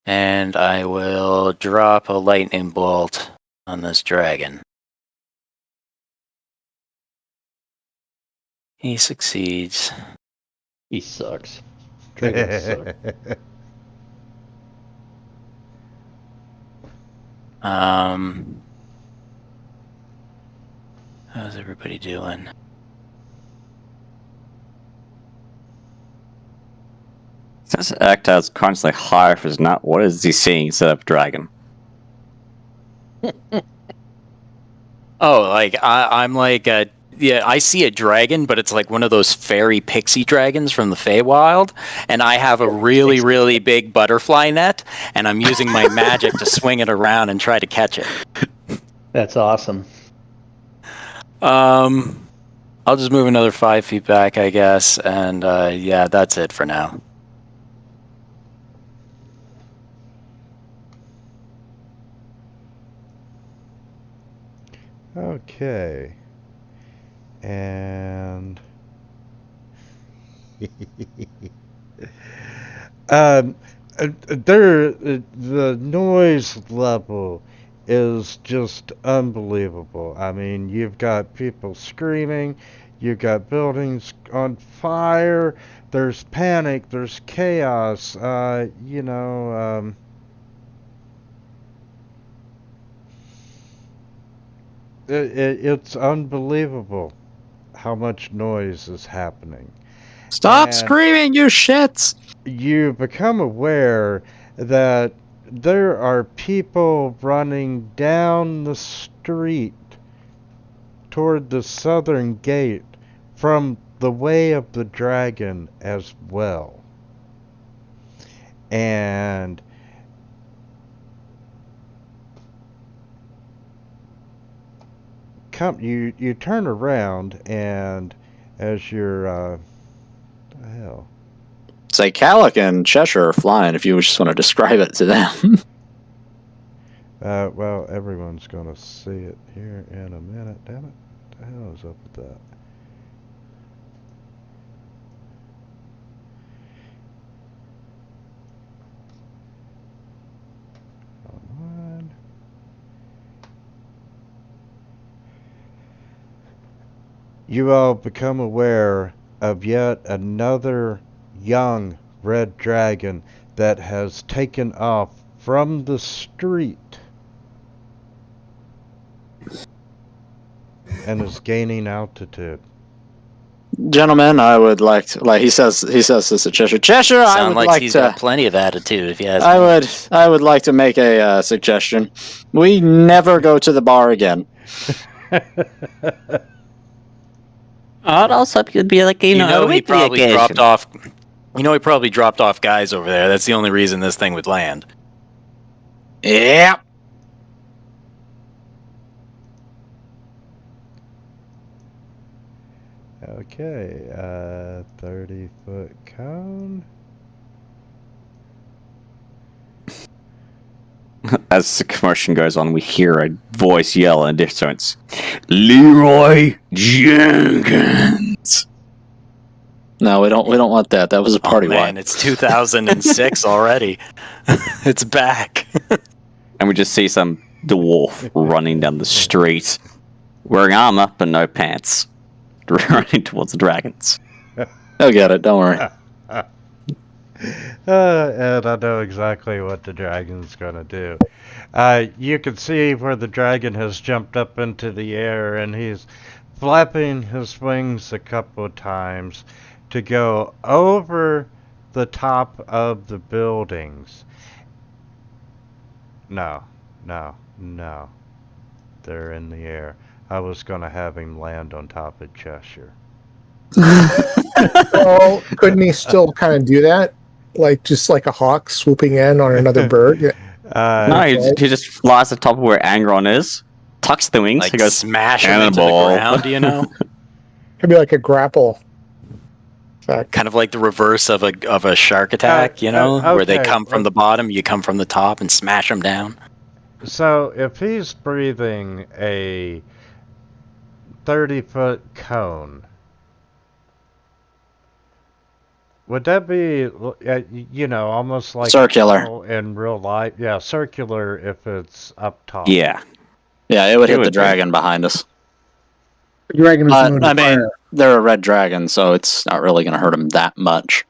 And I will drop a lightning bolt on this dragon. He succeeds. He sucks. Dragons suck. How's everybody doing? Since Acta's constantly higher if it's not, what is he seeing instead of dragon? Oh, like I'm like yeah, I see a dragon, but it's like one of those fairy pixie dragons from the Feywild, and I have a really, really big butterfly net, and I'm using my magic to swing it around and try to catch it. That's awesome. I'll just move another 5 feet back, I guess, and yeah, that's it for now. Okay. And the noise level is just unbelievable. I mean, you've got people screaming, you've got buildings on fire, there's panic, there's chaos, it's unbelievable how much noise is happening. Stop And screaming, you shits! you become aware that there are people running down the street toward the southern gate from the way of the dragon as well. And you turn around, and as you're the hell. Say Calic and Cheshire are flying if you just want to describe it to them. Well, everyone's gonna see it here in a minute. Damn it. What the hell is up with that? Come on. You all become aware of yet another young red dragon that has taken off from the street and is gaining altitude. Gentlemen, I would like to, he says this to Cheshire. Cheshire, I Sound would like he's to, got plenty of attitude, if you ask me. I would like to make a suggestion. We never go to the bar again. I'd also be like, He weekly probably occasion. dropped off. He probably dropped off guys over there. That's the only reason this thing would land. Yeah. Okay, 30-foot cone. As the commotion goes on, we hear a voice yell in distance. Leroy Jenkins. No, we don't want that. That was a party man, line. it's 2006 already. It's back. And we just see some dwarf running down the street, wearing armor but no pants, running towards the dragons. They'll get it. Don't worry. And I know exactly what the dragon's gonna do. You can see where the dragon has jumped up into the air, and he's flapping his wings a couple of times to go over the top of the buildings. No. They're in the air. I was gonna have him land on top of Cheshire. Well, couldn't he still kind of do that? Like, just like a hawk swooping in on another bird? No, he just flies to the top of where Angron is, tucks the wings, Like he goes, smash him into the "Cannonball." ground, Could be like a grapple. Fact. Kind of like the reverse of a shark attack, where they okay. come from the bottom, you come from the top and smash them down. So if he's breathing a 30-foot cone, would that be, almost like Circular. in real life? Yeah, circular if it's up top. Yeah. Yeah, it would hit would the be. dragon behind us. The dragon is immune to I mean, fire. they're a red dragon, so it's not really going to hurt them that much.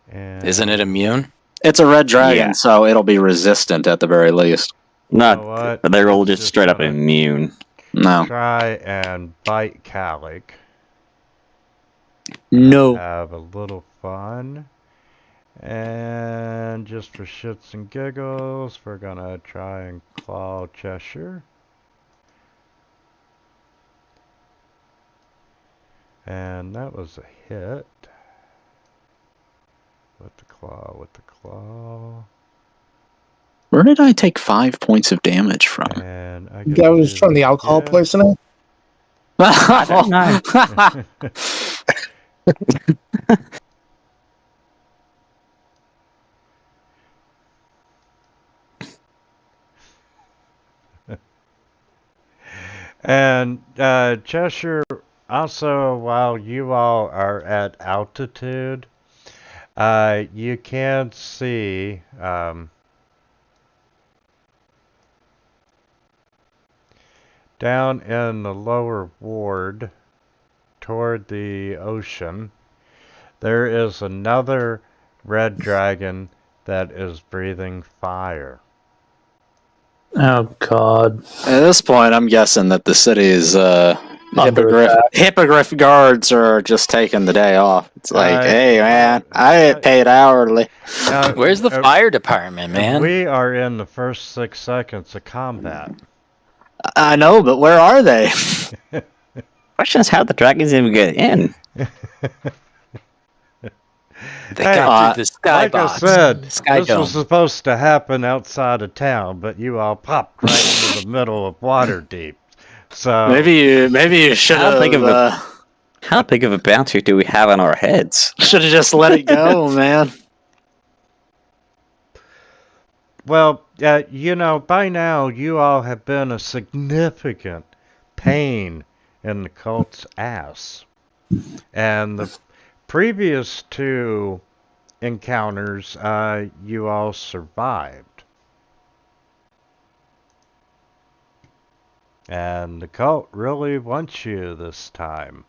And Isn't it immune? It's a red dragon, Yeah. so it'll be resistant at the very least. You know No, what? they're all It's just straight up gonna immune. No. Try and bite Calic. No. Have a little fun. And just for shits and giggles, we're gonna try and claw Cheshire. And that was a hit. With the claw. Where did I take 5 points of damage from? And I That was from the alcohol poisoning? I don't know. And Cheshire, also, while you all are at altitude, you can see down in the lower ward toward the ocean, there is another red dragon that is breathing fire. Oh God! At this point, I'm guessing that the city's Under hippogriff guards are just taking the day off. It's like, Uh, hey man, I get paid hourly. Where's the fire department, man? We are in the first 6 seconds of combat. I know, but where are they? Question is how the dragons even get in. They got through the like skybox. I said, Sky this dome. was supposed to happen outside of town, but you all popped right into the middle of Waterdeep. So Maybe you should How big of have How big of a bounty do we have on our heads? should have just let it go, man. well, by now you all have been a significant pain in the cult's ass, and the previous two encounters, you all survived. And the cult really wants you this time.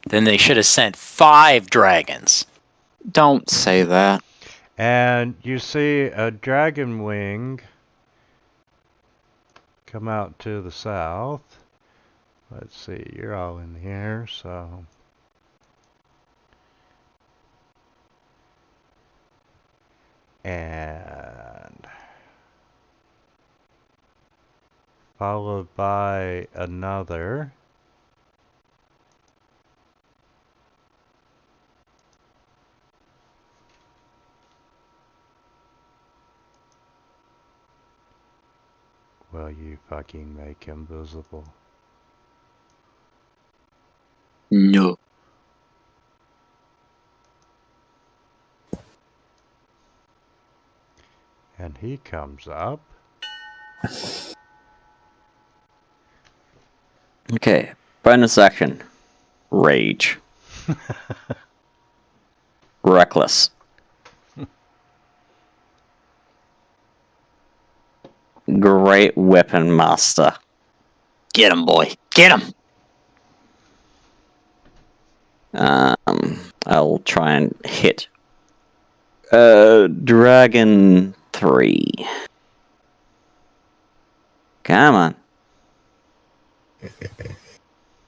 Then they should have sent 5 dragons. Don't say that. And you see a dragon wing come out to the south. Let's see, you're all in here, so... And... followed by another. Will you fucking make him visible? No. And he comes up. Okay, bonus action. Rage. Reckless. Great weapon master. Get him, boy. Get him. I'll try and hit. Dragon 3. Come on.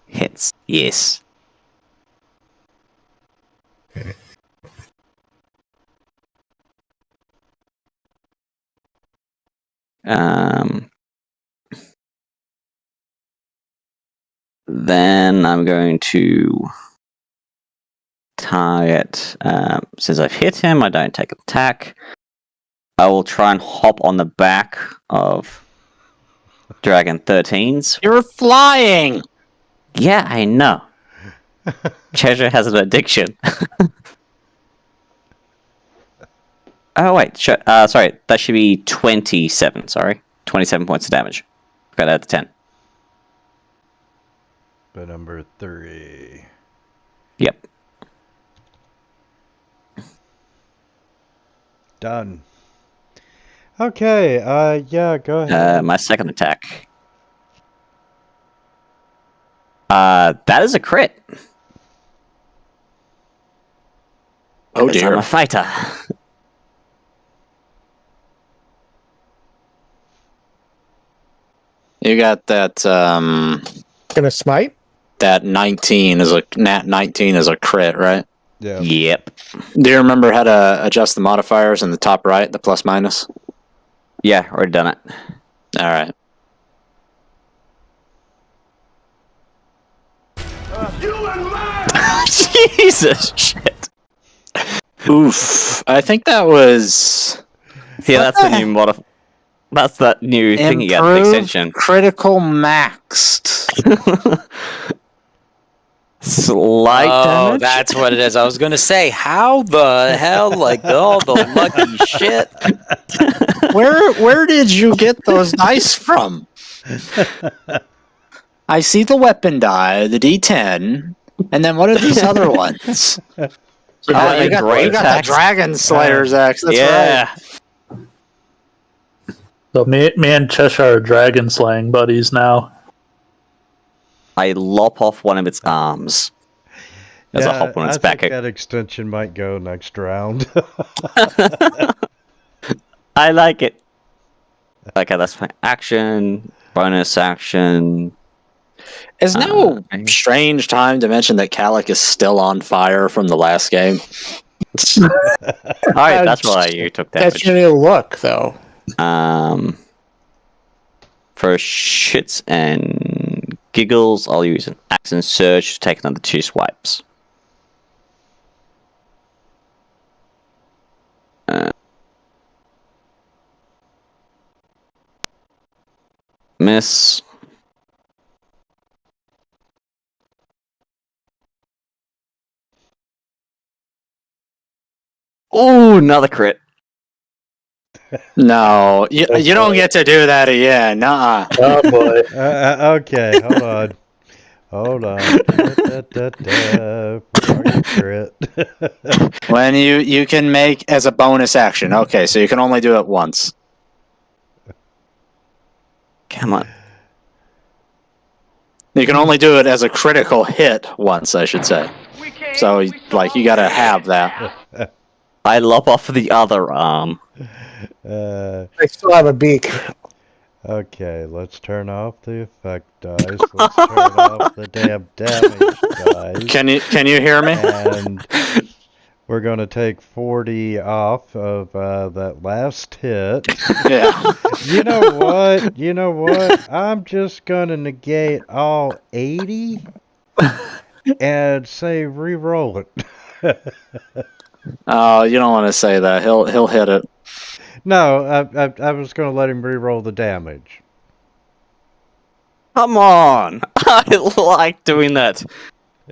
Hits. Yes. Then I'm going to target, since I've hit him, I don't take attack. I will try and hop on the back of Dragon 13's. You're flying. Yeah, I know. Treasure has an addiction. Oh, wait. Sorry. That should be 27, sorry. 27 points of damage. Got that to 10. But number 3. Yep. Done. Okay, yeah, go ahead. My second attack. That is a crit. Oh Because dear. I'm a fighter. You got that Gonna smite? that 19 is a nat 19 is a crit, right? Yeah. Yep. Do you remember how to adjust the modifiers in the top right, the plus minus? Yeah, already done it. All right. Jesus shit. Oof. I think that was Yeah, that's the new That's that new thing you got, the improved extension. critical maxed. Slight Oh, damage. that's what it is. I was gonna say, how the hell, like all the lucky shit. Where did you get those dice from? I see the weapon die, the D10, and then what are these other ones? Oh, you got the Dragon Slayer's axe. That's right. So me and Cheshire are dragon slaying buddies now. I lop off one of its arms. As I hop on its back. think that extension might go next round. I like it. Okay, that's my action. Bonus action. Is now a strange time to mention that Calic is still on fire from the last game? Alright, that's why you took That's damage. your new look, though. For shits and giggles, I'll use an action surge to take another 2 swipes. Miss. Oh, another crit. No, you don't get to do that again. Nuh-uh. Oh boy. Okay, hold on. Hold on. Where are you, crit? When you can make as a bonus action. Okay, so you can only do it once. Come on. You can only do it as a critical hit once, I should say. So, like, you gotta have that. I lop off the other arm. They still have a beak. Okay, let's turn off the effect dice. Let's turn off the damn damage dice. Can you hear me? And we're gonna take 40 off of that last hit. Yeah. You know what? You know what? I'm just gonna negate all 80 and say re-roll it. Oh, you don't want to say that. He'll hit it. No, I was gonna let him re-roll the damage. Come on! I like doing that.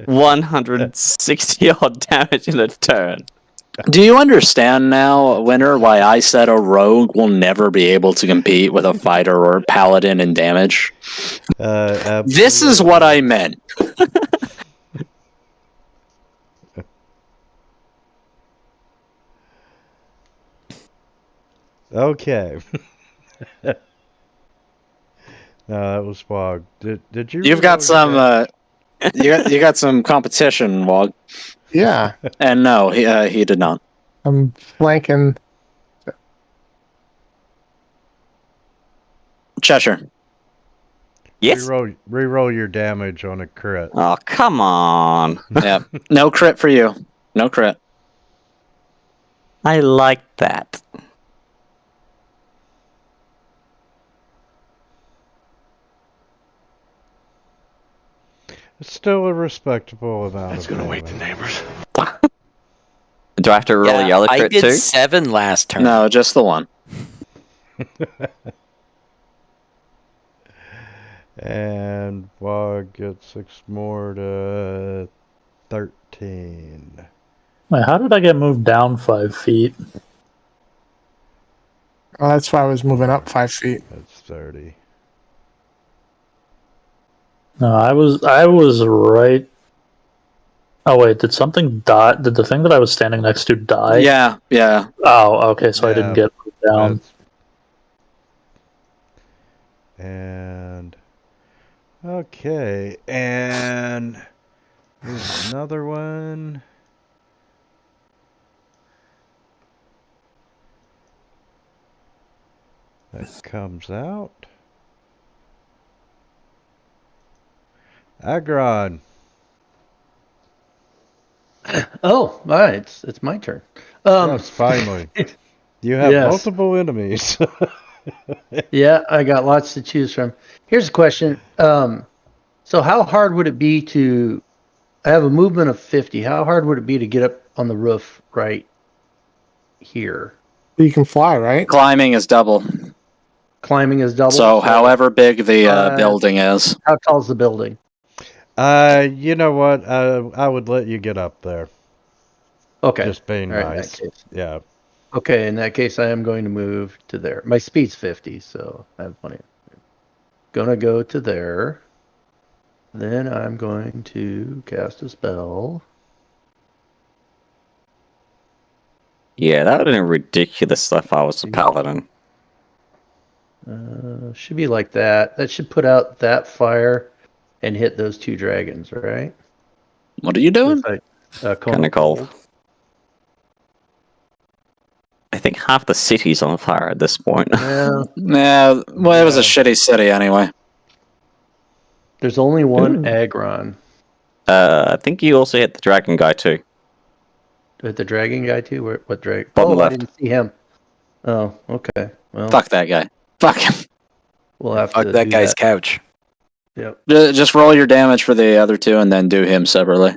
160 odd damage in a turn. Do you understand now, Winter, why I said a rogue will never be able to compete with a fighter or a paladin in damage? This is what I meant. Okay. No, that was Fog. Did you? You've got re-roll your some. You got some competition, Wog. Yeah, And no, he did not. I'm flanking. Cheshire. Yes? Re-roll your damage on a crit. Oh, come on. Yeah. No crit for you. No crit. I like that. It's still a respectable amount. That's of gonna damage. wake the neighbors. Do I have to roll a yellow I crit did too? 7 last turn. No, just the one. And Wog gets 6 more to 13. Wait, how did I get moved down 5 feet? Oh, that's why I was moving up 5 feet. That's 30. No, I was right. Oh wait, did something die? Did the thing that I was standing next to die? Yeah. Oh, okay, so I didn't Yeah, get moved down. And okay, and here's another one. That comes out. Agron. Oh, all right. It's my turn. Yes, finally. You have Yes. multiple enemies. Yeah, I got lots to choose from. Here's a question. So how hard would it be to? I have a movement of 50. How hard would it be to get up on the roof right here? You can fly, right? Climbing is double. Climbing is double. So however big the building is. How tall is the building? You know what? I would let you get up there. Okay. Just being All right, in nice. that case. Yeah. Okay, in that case, I am going to move to there. My speed's 50, so I have plenty. Gonna go to there. Then I'm going to cast a spell. Yeah, that would have been ridiculous if I was a paladin. Should be like that. That should put out that fire and hit those 2 dragons, right? What are you doing? Kind of cold. I think half the city's on fire at this point. Yeah. Yeah, well, it was a shitty city anyway. There's only one Agron. I think you also hit the dragon guy too. Hit the dragon guy too? What dragon? Bottom I left. didn't see him. Oh, okay. Well, Fuck that guy. Fuck him. we'll have Fuck to that do guy's that. couch. Yep. Just roll your damage for the other two and then do him separately.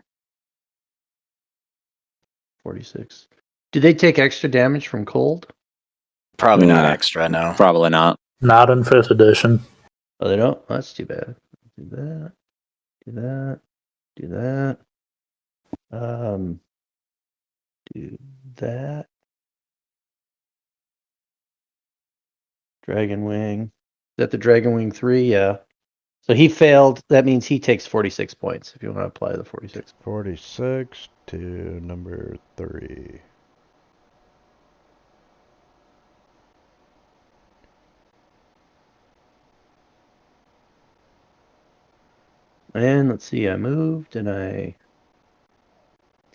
46. Do they take extra damage from cold? Probably not Nah. extra, no. Probably not. Not in 5th edition. Oh, they don't? That's too bad. Do that. Do that. Do that. Do that. Dragon Wing. Is that the Dragon Wing 3? Yeah. So he failed. That means he takes 46 points if you want to apply the 46. 46 to number 3. And let's see, I moved and I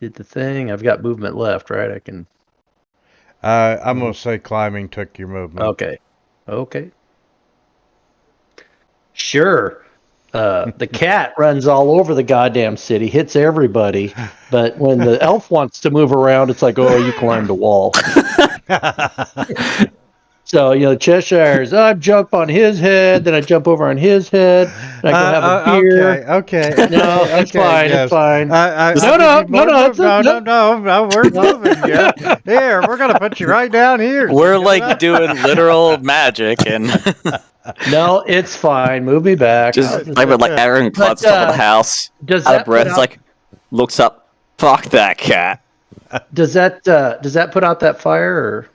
did the thing. I've got movement left, right? I can. I'm going to say climbing took your movement. Okay. Okay. Sure. The cat runs all over the goddamn city, hits everybody. But when the elf wants to move around, it's like, oh, you climbed a wall. So, Cheshire's, I jump on his head, then I jump over on his head, and I go have a beer. Okay. No, it's fine. Yes. It's fine. No, we're moving you. Here, we're going to put you right down here. We're like doing literal magic and No, it's fine. Move me back. Just like with like Aaron climbs top of the house, Does out that of breath, put out, like looks up. Fuck that cat. does that put out that fire, or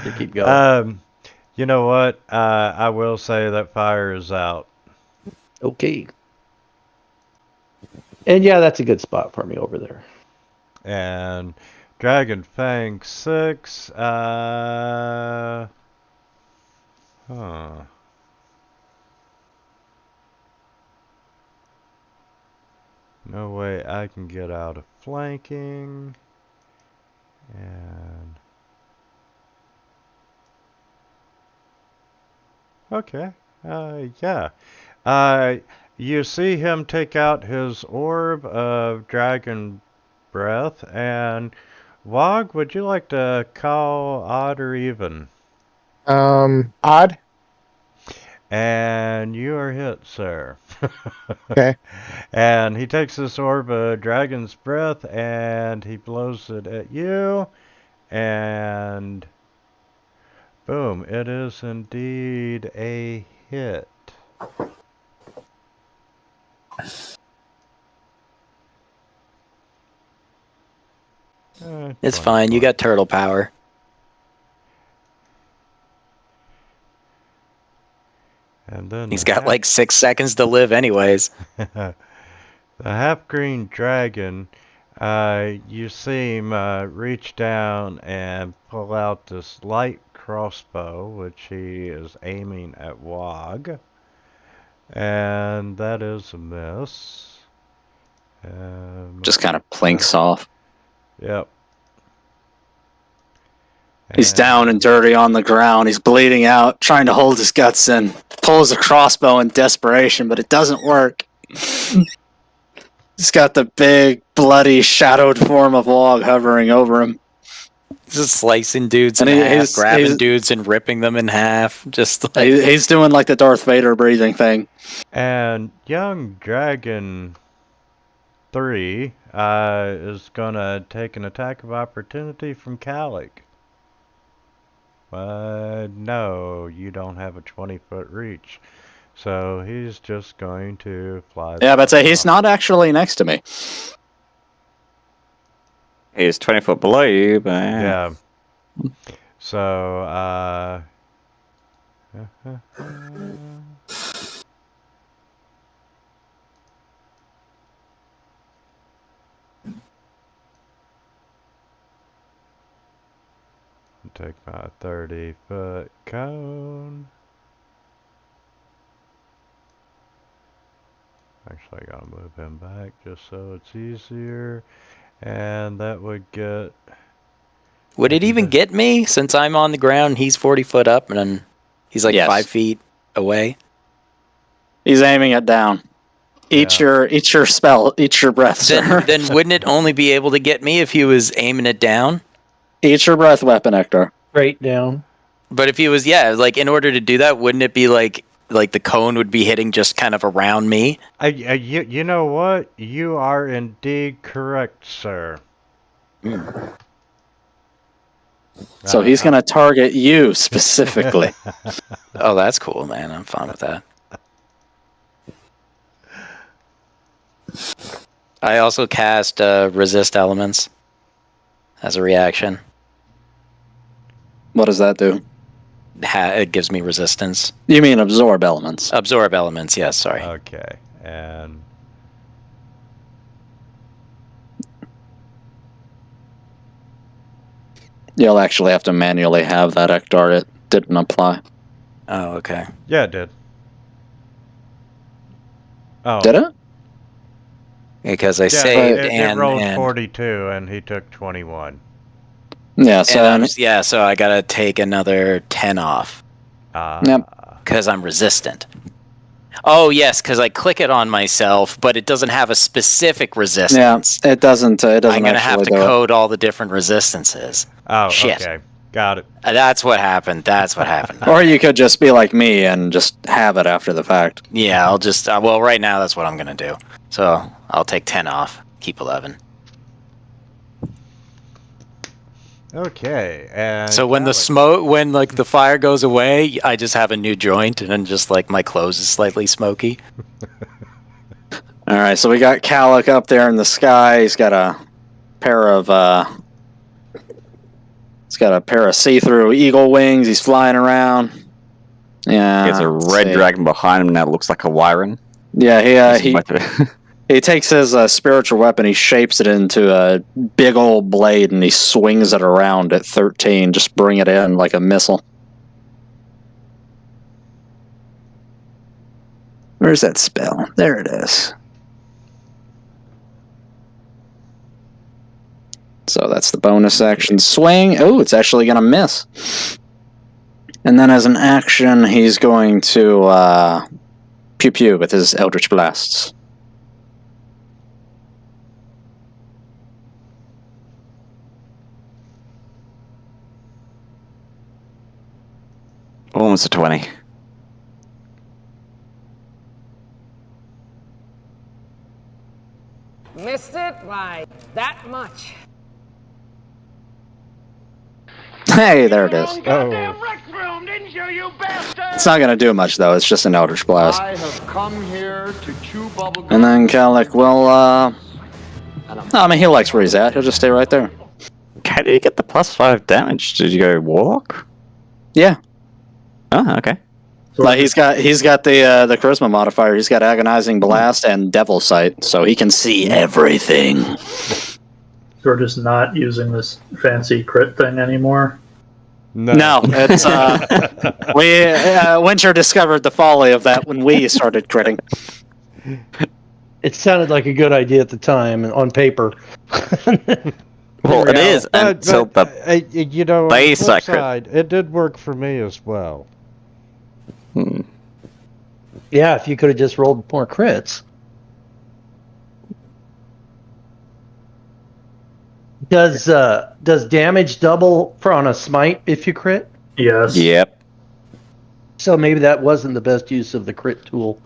does it keep going? You know what? I will say that fire is out. Okay. And yeah, that's a good spot for me over there. And Dragon Fang 6. Huh. No way I can get out of flanking. And okay. Yeah. You see him take out his orb of dragon breath, and Wog, would you like to call odd or even? Odd. And you are hit, sir. Okay. And he takes this orb of dragon's breath and he blows it at you. And boom, it is indeed a hit. it's fine. You got turtle power. And then He's got like 6 seconds to live anyways. the half-green dragon, you see him reach down and pull out this light crossbow, which he is aiming at Wog. And that is a miss. Just kind of plinks off. Yep. He's down and dirty on the ground. He's bleeding out, trying to hold his guts in. Pulls a crossbow in desperation, but it doesn't work. He's got the big, bloody, shadowed form of Wog hovering over him. Just slicing dudes in half, grabbing dudes and ripping them in half. Just like He's doing like the Darth Vader breathing thing. And young dragon 3 is gonna take an attack of opportunity from Calic. No, you don't have a 20-foot reach. So he's just going to fly. Yeah, but say he's not actually next to me. He's 20 foot below you, but Yeah. So, take my 30-foot cone. Actually, I gotta move him back just so it's easier. And that would get... would it even get me since I'm on the ground? He's 40 foot up and then he's like 5 feet away. He's aiming it down. Eat your spell. Eat your breath, sir. Then wouldn't it only be able to get me if he was aiming it down? Eat your breath, weapon, Hector. Straight down. But if he was, like in order to do that, wouldn't it be like the cone would be hitting just kind of around me? You know what? You are indeed correct, sir. So he's going to target you specifically. Oh, that's cool, man. I'm fine with that. I also cast resist elements as a reaction. What does that do? It gives me resistance. You mean absorb elements? Absorb elements, yes, sorry. Okay, and You'll actually have to manually have that, Ektar. It didn't apply. Oh, okay. yeah, it did. Oh, Did it? Because I yeah, saved it rolled and 42, and he took 21. Yeah, so so I gotta take another 10 off Yep. because I'm resistant. Oh yes, because I click it on myself, but it doesn't have a specific resistance. yeah, it doesn't. It doesn't. I'm gonna have to actually do it. code all the different resistances. Oh, Shit. okay, got it. That's what happened. That's what happened. Or you could just be like me and just have it after the fact. Yeah, I'll just well, right now that's what I'm gonna do. So I'll take 10 off, keep 11. Okay, and So when the smoke, when like the fire goes away, I just have a new joint, and then just like my clothes is slightly smoky. All right, so we got Calic up there in the sky. He's got a pair of see-through eagle wings. He's flying around. Yeah, There's a let's red see. dragon behind him that looks like a Wyron. Yeah, he takes his spiritual weapon, he shapes it into a big old blade, and he swings it around at 13. Just bring it in like a missile. Where's that spell? There it is. So that's the bonus action swing. Oh, it's actually going to miss. And then as an action, he's going to pew-pew with his Eldritch Blasts. Almost a 20. Missed it by that much. Hey, there it is. Goddamn rec room, didn't you, you bastard? It's not going to do much, though. It's just an Eldritch Blast. I have come here to chew bubblegum. And then Calic will, I mean, he likes where he's at. He'll just stay right there. How did you get the +5 damage? Did you go Warlock? Yeah. Oh, okay. Like he's got the charisma modifier. He's got agonizing blast and devil sight, so he can see everything. So we're just not using this fancy crit thing anymore. No, it's Winter discovered the folly of that when we started critting. It sounded like a good idea at the time and on paper. Well, it is until the you know, on the base flip crit. side, it did work for me as well. Yeah, if you could have just rolled more crits. Does damage double on a smite if you crit? Yes. Yep. So maybe that wasn't the best use of the crit tool.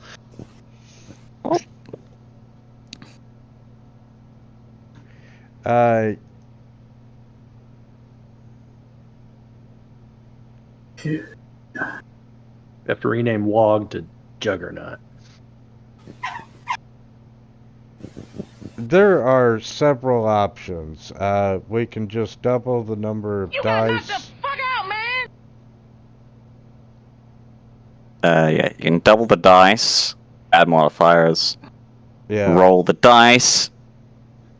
Have to rename Wog to Juggernaut. There are several options. We can just double the number of dice. Fuck out, man! Yeah, you can double the dice, add modifiers, Yeah. roll the dice,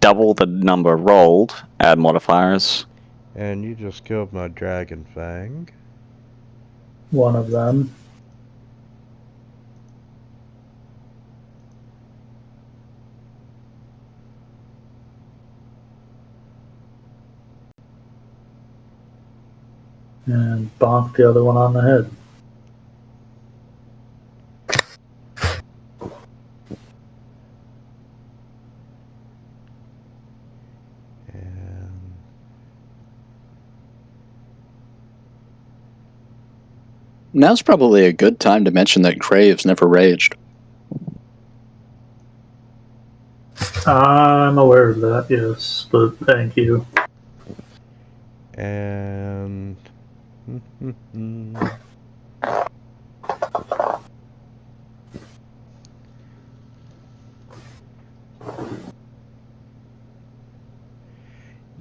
double the number rolled, add modifiers. And you just killed my dragon fang. One of them. And bonk the other one on the head. And Now's probably a good time to mention that Graves never raged. I'm aware of that, yes, but thank you. And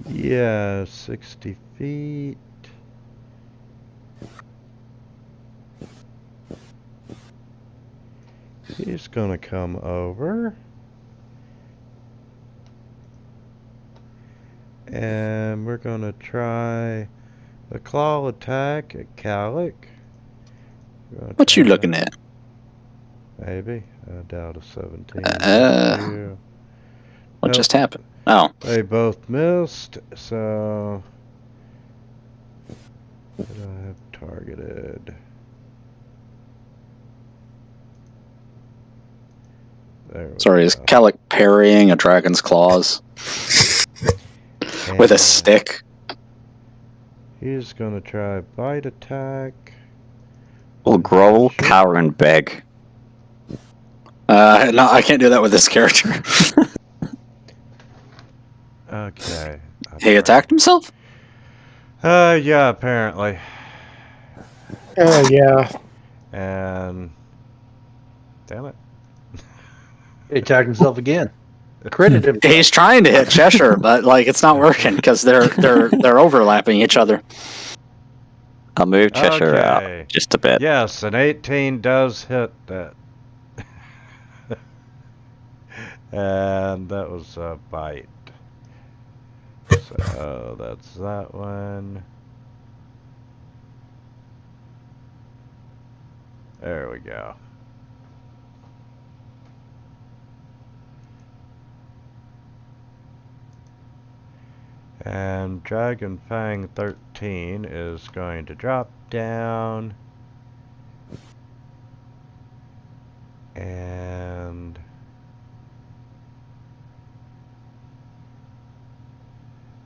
yeah, 60 feet. He's gonna come over. And we're gonna try a claw attack at Calic. What you looking at? Maybe. I doubt a 17. What Nope. just happened? Oh. They both missed, so... What do I have targeted? There we Sorry, is go. Calic parrying a dragon's claws with a And stick? He's gonna try bite attack. We'll growl, cower, and beg. No, I can't do that with this character. Okay. He attacked himself? Yeah, apparently. Yeah. And... Damn it. He attacked himself again. Critted him. He's trying to hit Cheshire, but like it's not working because they're overlapping each other. I'll move Cheshire Okay. out just a bit. Yes, an 18 does hit that. And that was a bite. So that's that one. There we go. And Dragon Fang 13 is going to drop down. And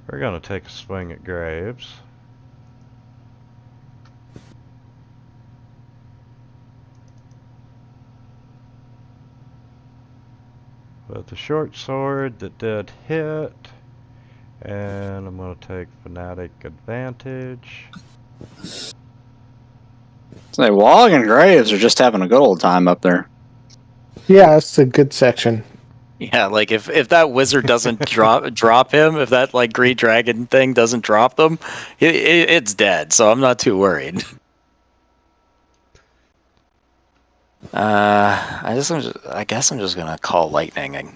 we're going to take a swing at Graves. With the short sword that did hit. And I'm going to take Fanatic Advantage. Say, Wog and Graves are just having a good old time up there. Yeah, that's a good section. Yeah, like if that wizard doesn't drop him, if that like green dragon thing doesn't drop them, it's dead. So I'm not too worried. I guess I'm just gonna call lightning.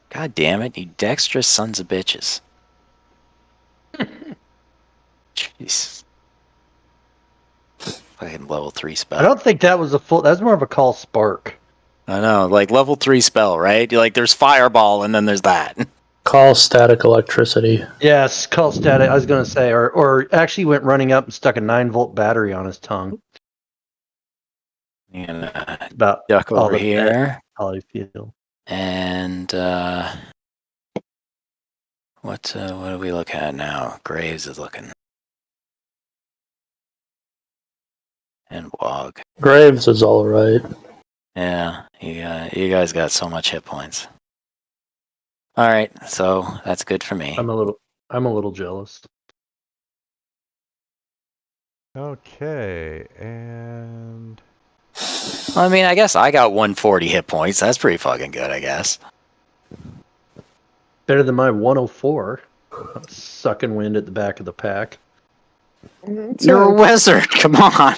God damn it, you dexterous sons of bitches. Jeez. Fucking level 3 spell. I don't think that was a full. That's more of a call spark. I know, like level 3 spell, right? Like there's fireball and then there's that. Call static electricity. Yes, call static. I was going to say, or actually went running up and stuck a 9-volt battery on his tongue. And About duck all over the here. how I feel. And what do we look at now? Graves is looking. And Wog. Graves is alright. Yeah, you guys got so much hit points. All right, so that's good for me. I'm a little jealous. Okay, and... I mean, I guess I got 140 hit points. That's pretty fucking good, I guess. Better than my 104. Sucking wind at the back of the pack. You're a wizard. Come on.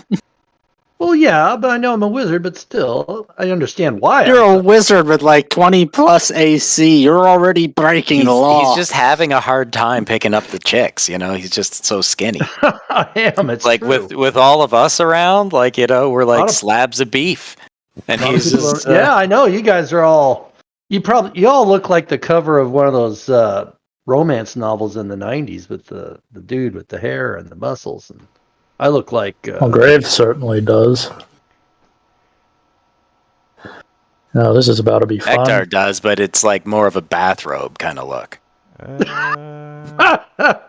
Well, yeah, but I know I'm a wizard, but still, I understand why. You're a wizard with like 20 plus AC. You're already breaking the law. He's just having a hard time picking up the chicks, you know? He's just so skinny. I am. It's like true. with all of us around, like, you know, we're like slabs of beef. And he's just yeah, I know. You guys are all. You all look like the cover of one of those romance novels in the 90s with the dude with the hair and the muscles. And I look like. Well, Graves certainly does. No, this is about to be fun. Ektar does, but it's like more of a bathrobe kind of look. The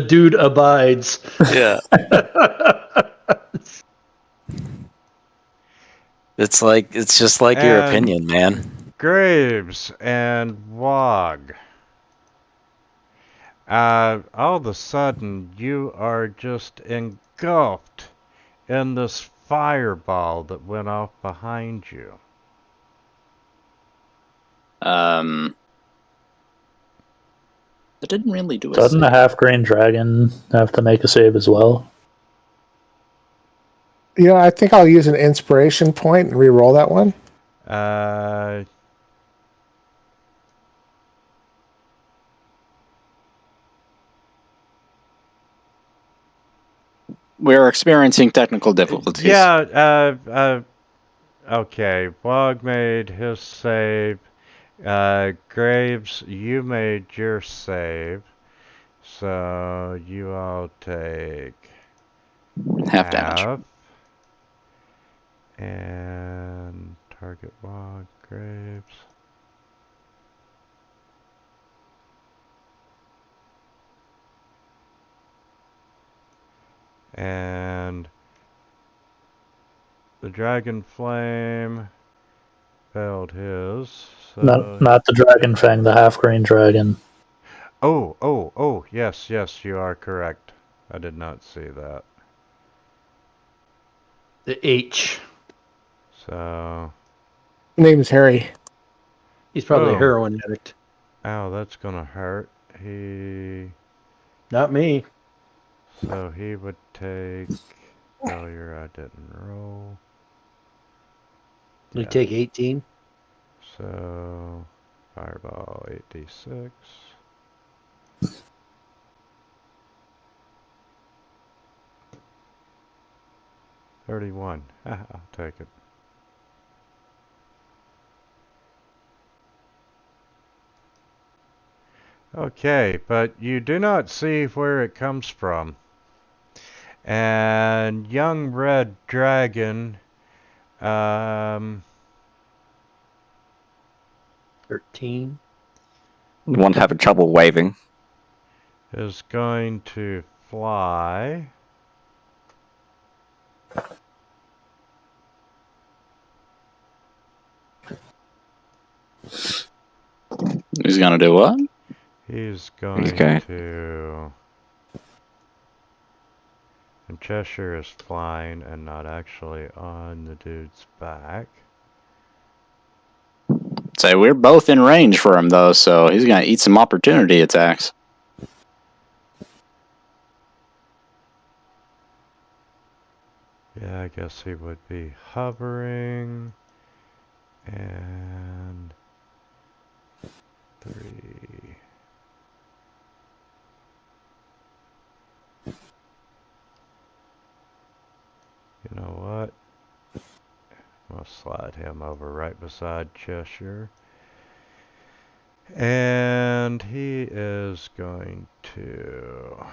dude abides. Yeah. It's just like your And opinion, man. Graves and Wog. All of a sudden, you are just engulfed in this fireball that went off behind you. It didn't really do a Doesn't save. a half-green dragon have to make a save as well? Yeah, I think I'll use an inspiration point and re-roll that one. We're experiencing technical difficulties. Yeah, okay. Wog made his save. Graves, you made your save. So you all take Half damage. And target Wog, Graves. And the Dragon Flame failed his. So Not the dragon fang, the half-green dragon. Oh, yes, you are correct. I did not see that. The H. So, His name is Harry. He's probably a boom. heroin addict. Ow, that's gonna hurt. Not me. So he would take failure. I didn't roll. You take 18. So, fireball 8d6. $31. I'll take it. Okay, but you do not see where it comes from. And young red dragon, 13. One having trouble waving. is going to fly. He's gonna do what? He's going Okay. to... And Cheshire is flying and not actually on the dude's back. Say we're both in range for him though, so he's gonna eat some opportunity attacks. Yeah, I guess he would be hovering. And 3. You know what? I'll slide him over right beside Cheshire. And he is going to...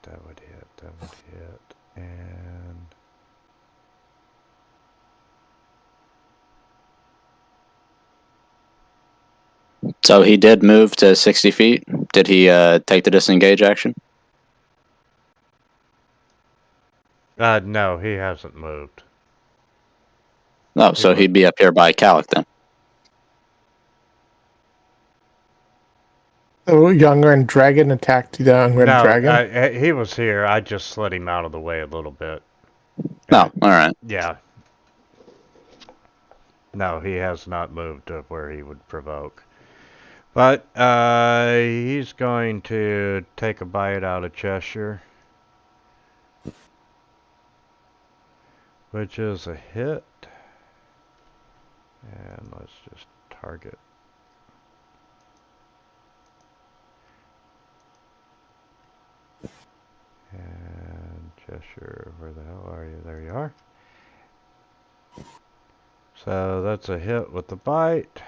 that would hit, and... So he did move to 60 feet. Did he take the disengage action? No, he hasn't moved. Oh, so he'd be up here by Calic then. The young red dragon attacked the young red dragon. No, he was here. I just slid him out of the way a little bit. Oh, alright. Yeah. No, he has not moved to where he would provoke. But he's going to take a bite out of Cheshire. Which is a hit. And let's just target. And Cheshire, where the hell are you? There you are. So that's a hit with the bite.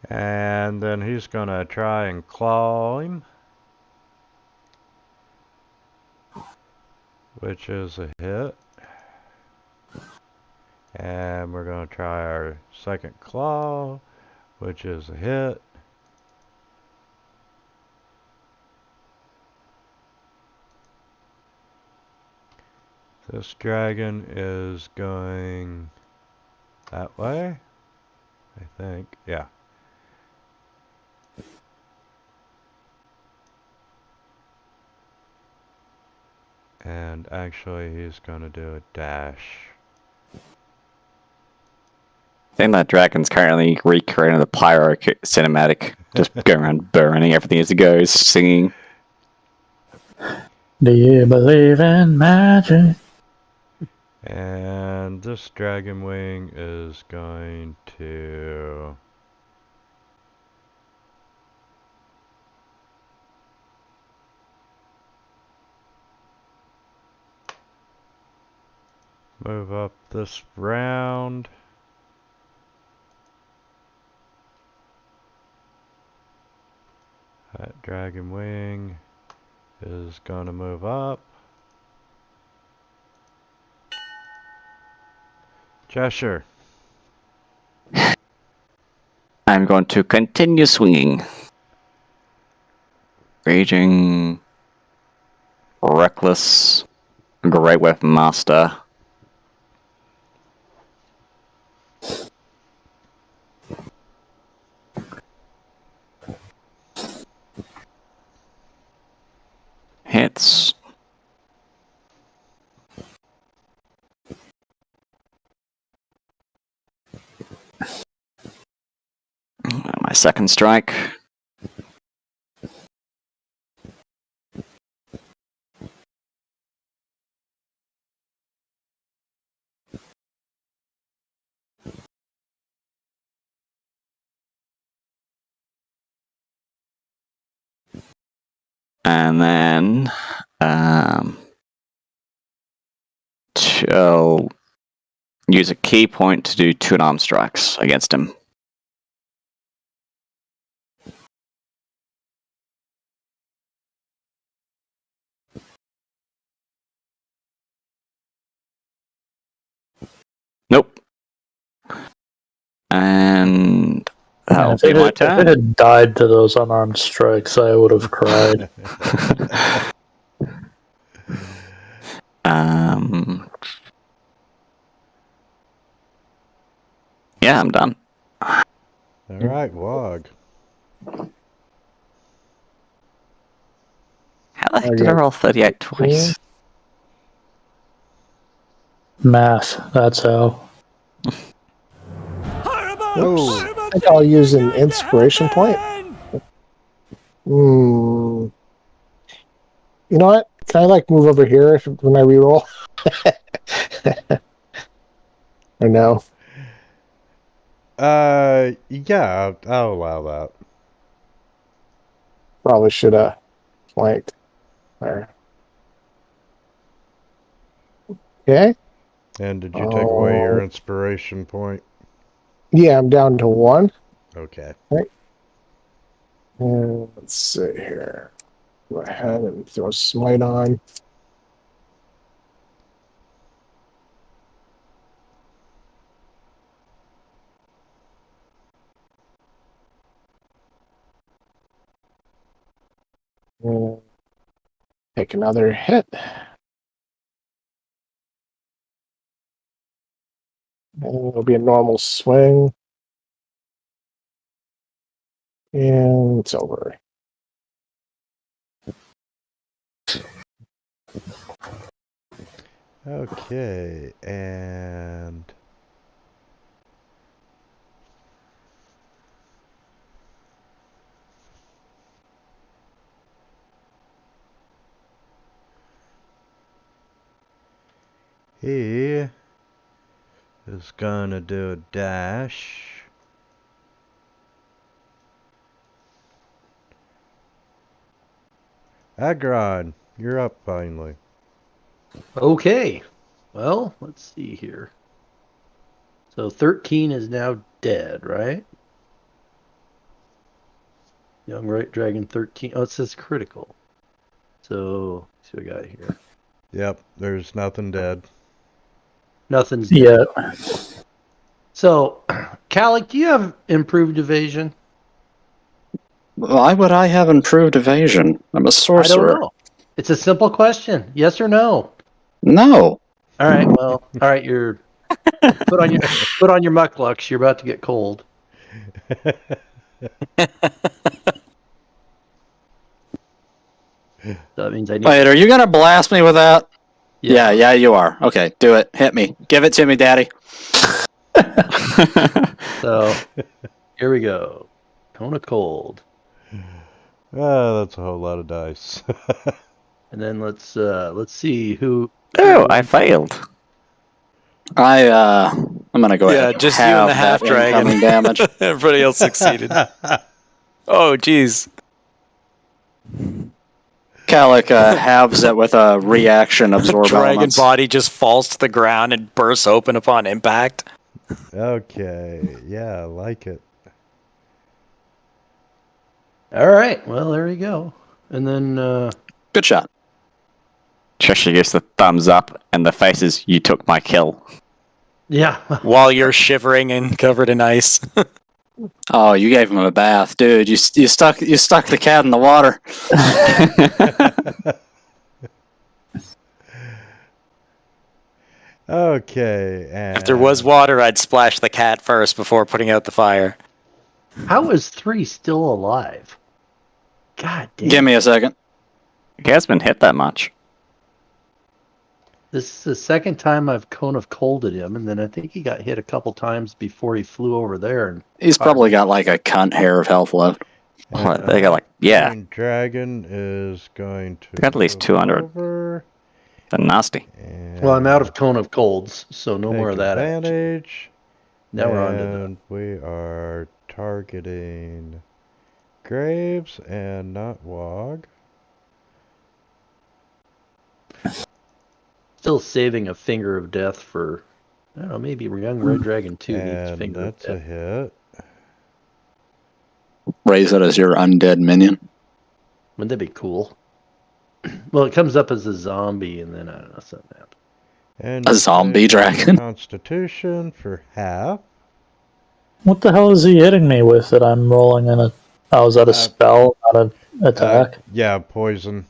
And then he's going to try and claw him. which is a hit. And we're going to try our second claw, which is a hit. This dragon is going that way, I think. Yeah. And actually, he's going to do a dash. I think that dragon's currently recreating the pyro cinematic, just going around burning everything as it goes, singing. Do you believe in magic? And this dragon wing is going to move up this round. That dragon wing is going to move up. Cheshire. I'm going to continue swinging. Raging. Reckless. Great Weapon Master. Hits. My second strike. And then I'll use a key point to do 2 unarmed strikes against him. Nope. And that'll be my If turn. it had died to those unarmed strikes, I would have cried. Yeah, I'm done. Alright, Wog. How the heck did I roll 38 twice? Math, that's how. Oops. I think I'll use an inspiration point. You know what? Can I move over here when I reroll? Or no? Yeah, I'll allow that. Probably should have flanked there. Okay. And did you take away your inspiration point? Yeah, I'm down to 1. Okay. Right. And let's see here. Go ahead and throw smite on. And take another hit. And it'll be a normal swing. And it's over. Okay, and he is gonna do a dash. Agron, you're up finally. Okay. Well, let's see here. So 13 is now dead, right? Young Right Dragon 13. Oh, it says critical. So, let's see what I got here. Yep, there's nothing dead. Nothing's Yeah. So, Calic, do you have improved evasion? Why would I have improved evasion? I'm a I sorcerer. don't know. It's a simple question. Yes or no? No. All right. Well, all right. You're put on your mucklucks. You're about to get cold. So that means I need. Wait, are you gonna blast me with that? Yeah. Yeah, you are. Okay, do it. Hit me. Give it to me, Daddy. So here we go. Cone of cold, Oh, that's a whole lot of dice. and then let's see who. Oh, I failed. I'm gonna go ahead. Yeah, just you and the half that dragon. incoming damage. Everybody else succeeded. Oh, jeez. Calic halves it with a reaction absorb Dragon elements. body just falls to the ground and bursts open upon impact. Okay, yeah, I like it. All right. Well, there you go. And then Good shot. Cheshire gives the thumbs up, and the face is, "You took my kill." yeah. While you're shivering and covered in ice. Oh, you gave him a bath, dude. You stuck the cat in the water. Okay, and If there was water, I'd splash the cat first before putting out the fire. How is 3 still alive? God damn. Give me a second. He has been hit that much. This is the second time I've cone of colded him, and then I think he got hit a couple times before he flew over there. And He's probably got like a cunt hair of health left. They got like, yeah, Green Dragon is going to they got at least move 200. over They're nasty. and well, I'm out of cone of colds, so no take more of that. Action. advantage. Now we're on to And we are targeting Graves and not Wog. still saving a finger of death for, I don't know, maybe young Red Dragon 2 needs And finger of that's a death. hit. Raise it as your undead minion. Wouldn't that be cool? Well, it comes up as a zombie, and then I don't know, something happens. And A you zombie take dragon. Constitution for half. What the hell is he hitting me with that I'm rolling in a... Oh, is that a spell, not an attack? Yeah, poison.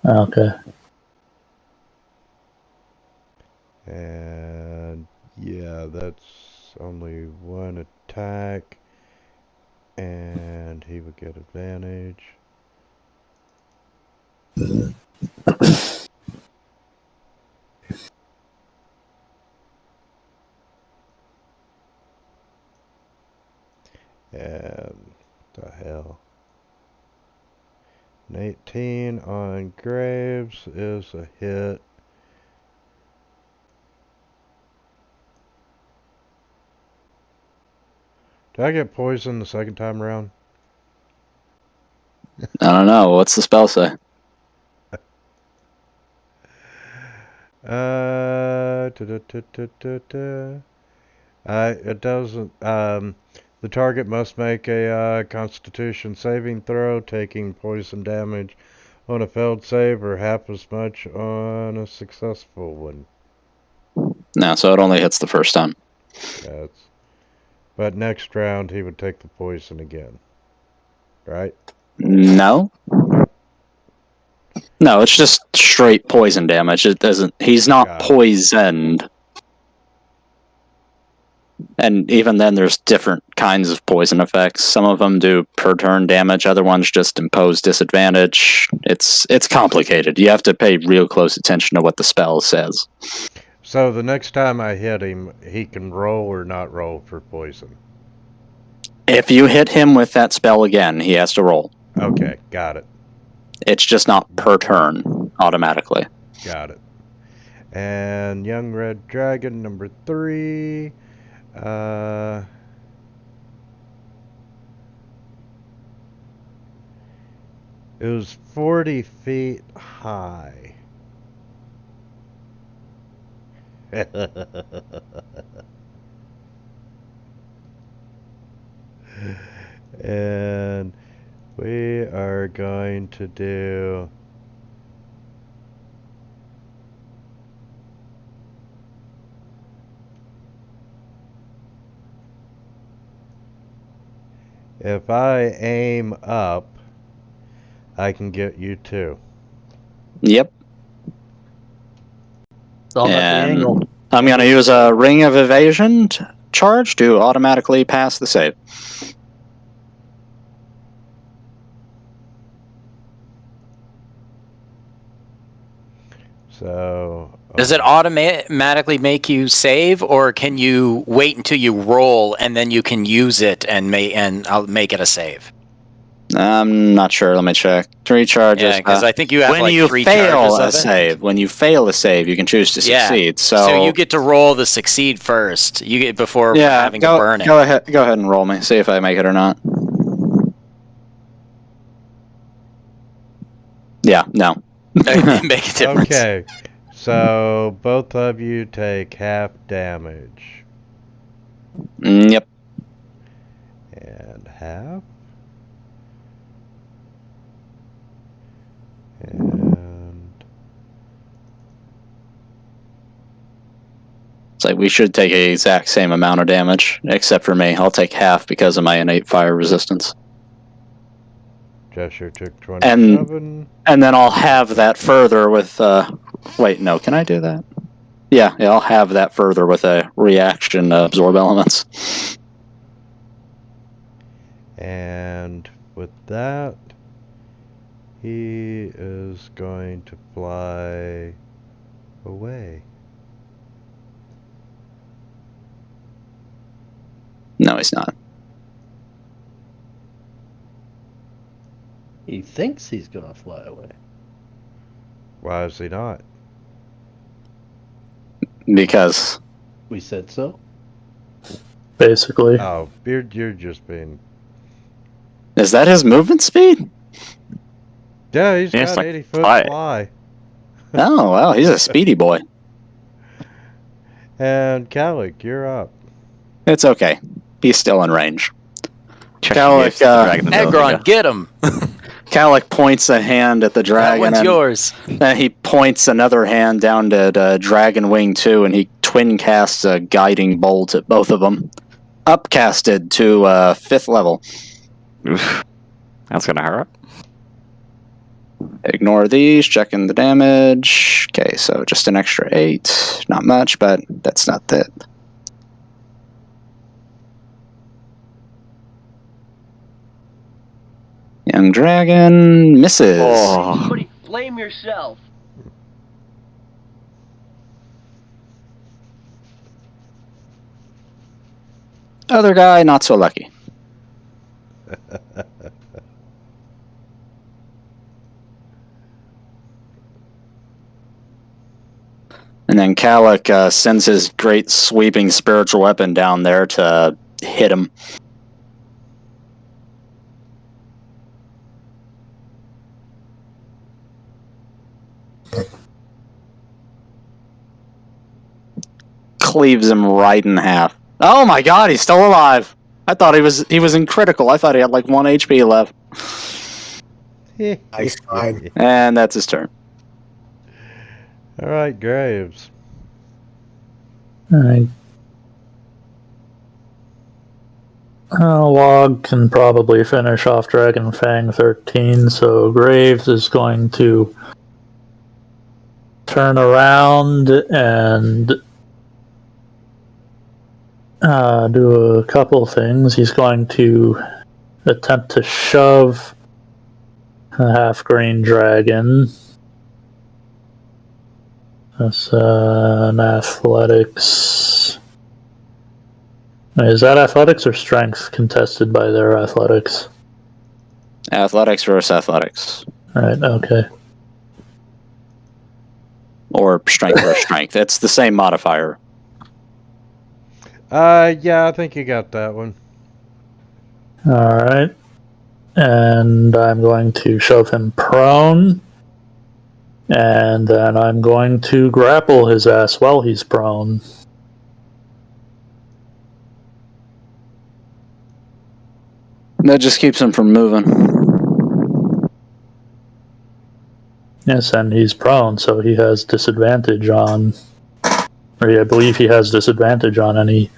Okay. And yeah, that's only one attack. And he would get advantage. And the hell. An 18 on Graves is a hit. Did I get poisoned the second time around? I don't know. What's the spell say? It doesn't. The target must make a Constitution saving throw, taking poison damage on a failed save, or half as much on a successful one. No, so it only hits the first time. But next round he would take the poison again, right? No. No, it's just straight poison damage. It doesn't. He's not Got it. poisoned. And even then, there's different kinds of poison effects. Some of them do per turn damage. Other ones just impose disadvantage. It's complicated. You have to pay real close attention to what the spell says. So the next time I hit him, he can roll or not roll for poison. If you hit him with that spell again, he has to roll. Okay, got it. It's just not per turn automatically. Got it. And Young Red Dragon number 3. It was 40 feet high. And we are going to do If I aim up, I can get you too. Yep. It's all about the And angle. I'm going to use a Ring of Evasion charge to automatically pass the save. So Does it automatically make you save, or can you wait until you roll and then you can use it and I'll make it a save? I'm not sure. Let me check. 3 charges. Yeah, because I think you have when like you 3 fail charges a of it. save, when you fail a save, you can choose to Yeah. succeed. So you get to roll the succeed first. You get before yeah, having to burn it. Go ahead and roll me. See if I make it or not. Yeah, no. Make a difference. okay. So both of you take half damage. Yep. And half. And It's like we should take a exact same amount of damage, except for me. I'll take half because of my innate fire resistance. Cheshire took 27. And then I'll have that further with wait, no, can I do that? Yeah, I'll have that further with a reaction to absorb elements. And with that, he is going to fly away. No, he's not. He thinks he's going to fly away. Why is he not? Because We said so. Basically. Oh, you're just being... is that his movement speed? Yeah, he's Yeah, it's got like 80-foot fly. fly. Oh, wow, he's a speedy boy. And Calic, you're up. It's okay. He's still in range. Cheshire gives the dragon the middle Egron, finger. get him! Calic points a hand at the That dragon. one's and yours. then he points another hand down to Dragon Wing 2, and he twin casts a guiding bolt at both of them. Upcasted to 5th level. Oof. That's gonna hurt. Ignore these, checking the damage. Okay, so just an extra 8. Not much, but that's not that. Young dragon misses. Oh. Somebody flame yourself. Other guy, not so lucky. And then Calic sends his great sweeping spiritual weapon down there to hit him. Cleaves him right in half. Oh my god, he's still alive! I thought he was in critical. I thought he had like 1 HP left. Nice find. And that's his turn. Alright, Graves. Alright. Log can probably finish off Dragon Fang 13, so Graves is going to turn around and do a couple things. He's going to attempt to shove a half-green dragon. That's an athletics. Is that athletics or strength contested by their athletics? Athletics versus athletics. Right, okay. Or strength versus strength. It's the same modifier. Yeah, I think you got that one. Alright. And I'm going to shove him prone. And then I'm going to grapple his ass while he's prone. That just keeps him from moving. Yes, and he's prone, so he has disadvantage on... Or I believe he has disadvantage on any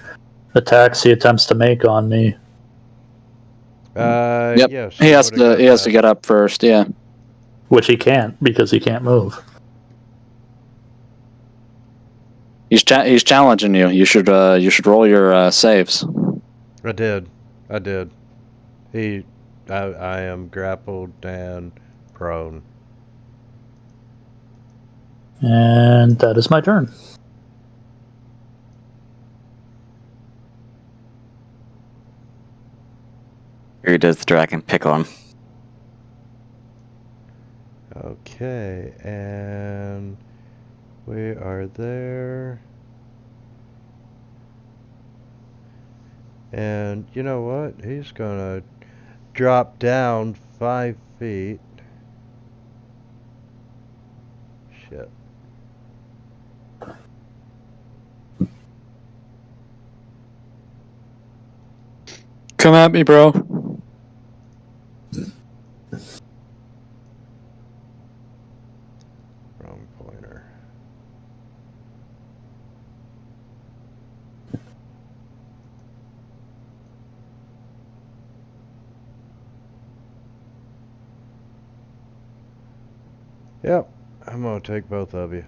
attacks he attempts to make on me. Yep. Yes. He has would've got to. He has to that. get up first. Yeah. Which he can't because he can't move. He's challenging you. You should roll your saves. I did. I am grappled and prone. And that is my turn. Who does the dragon pick on? Okay, and we are there. And you know what? He's gonna drop down 5 feet. Shit. Come at me, bro. Wrong pointer. Yep, I'm gonna take both of you.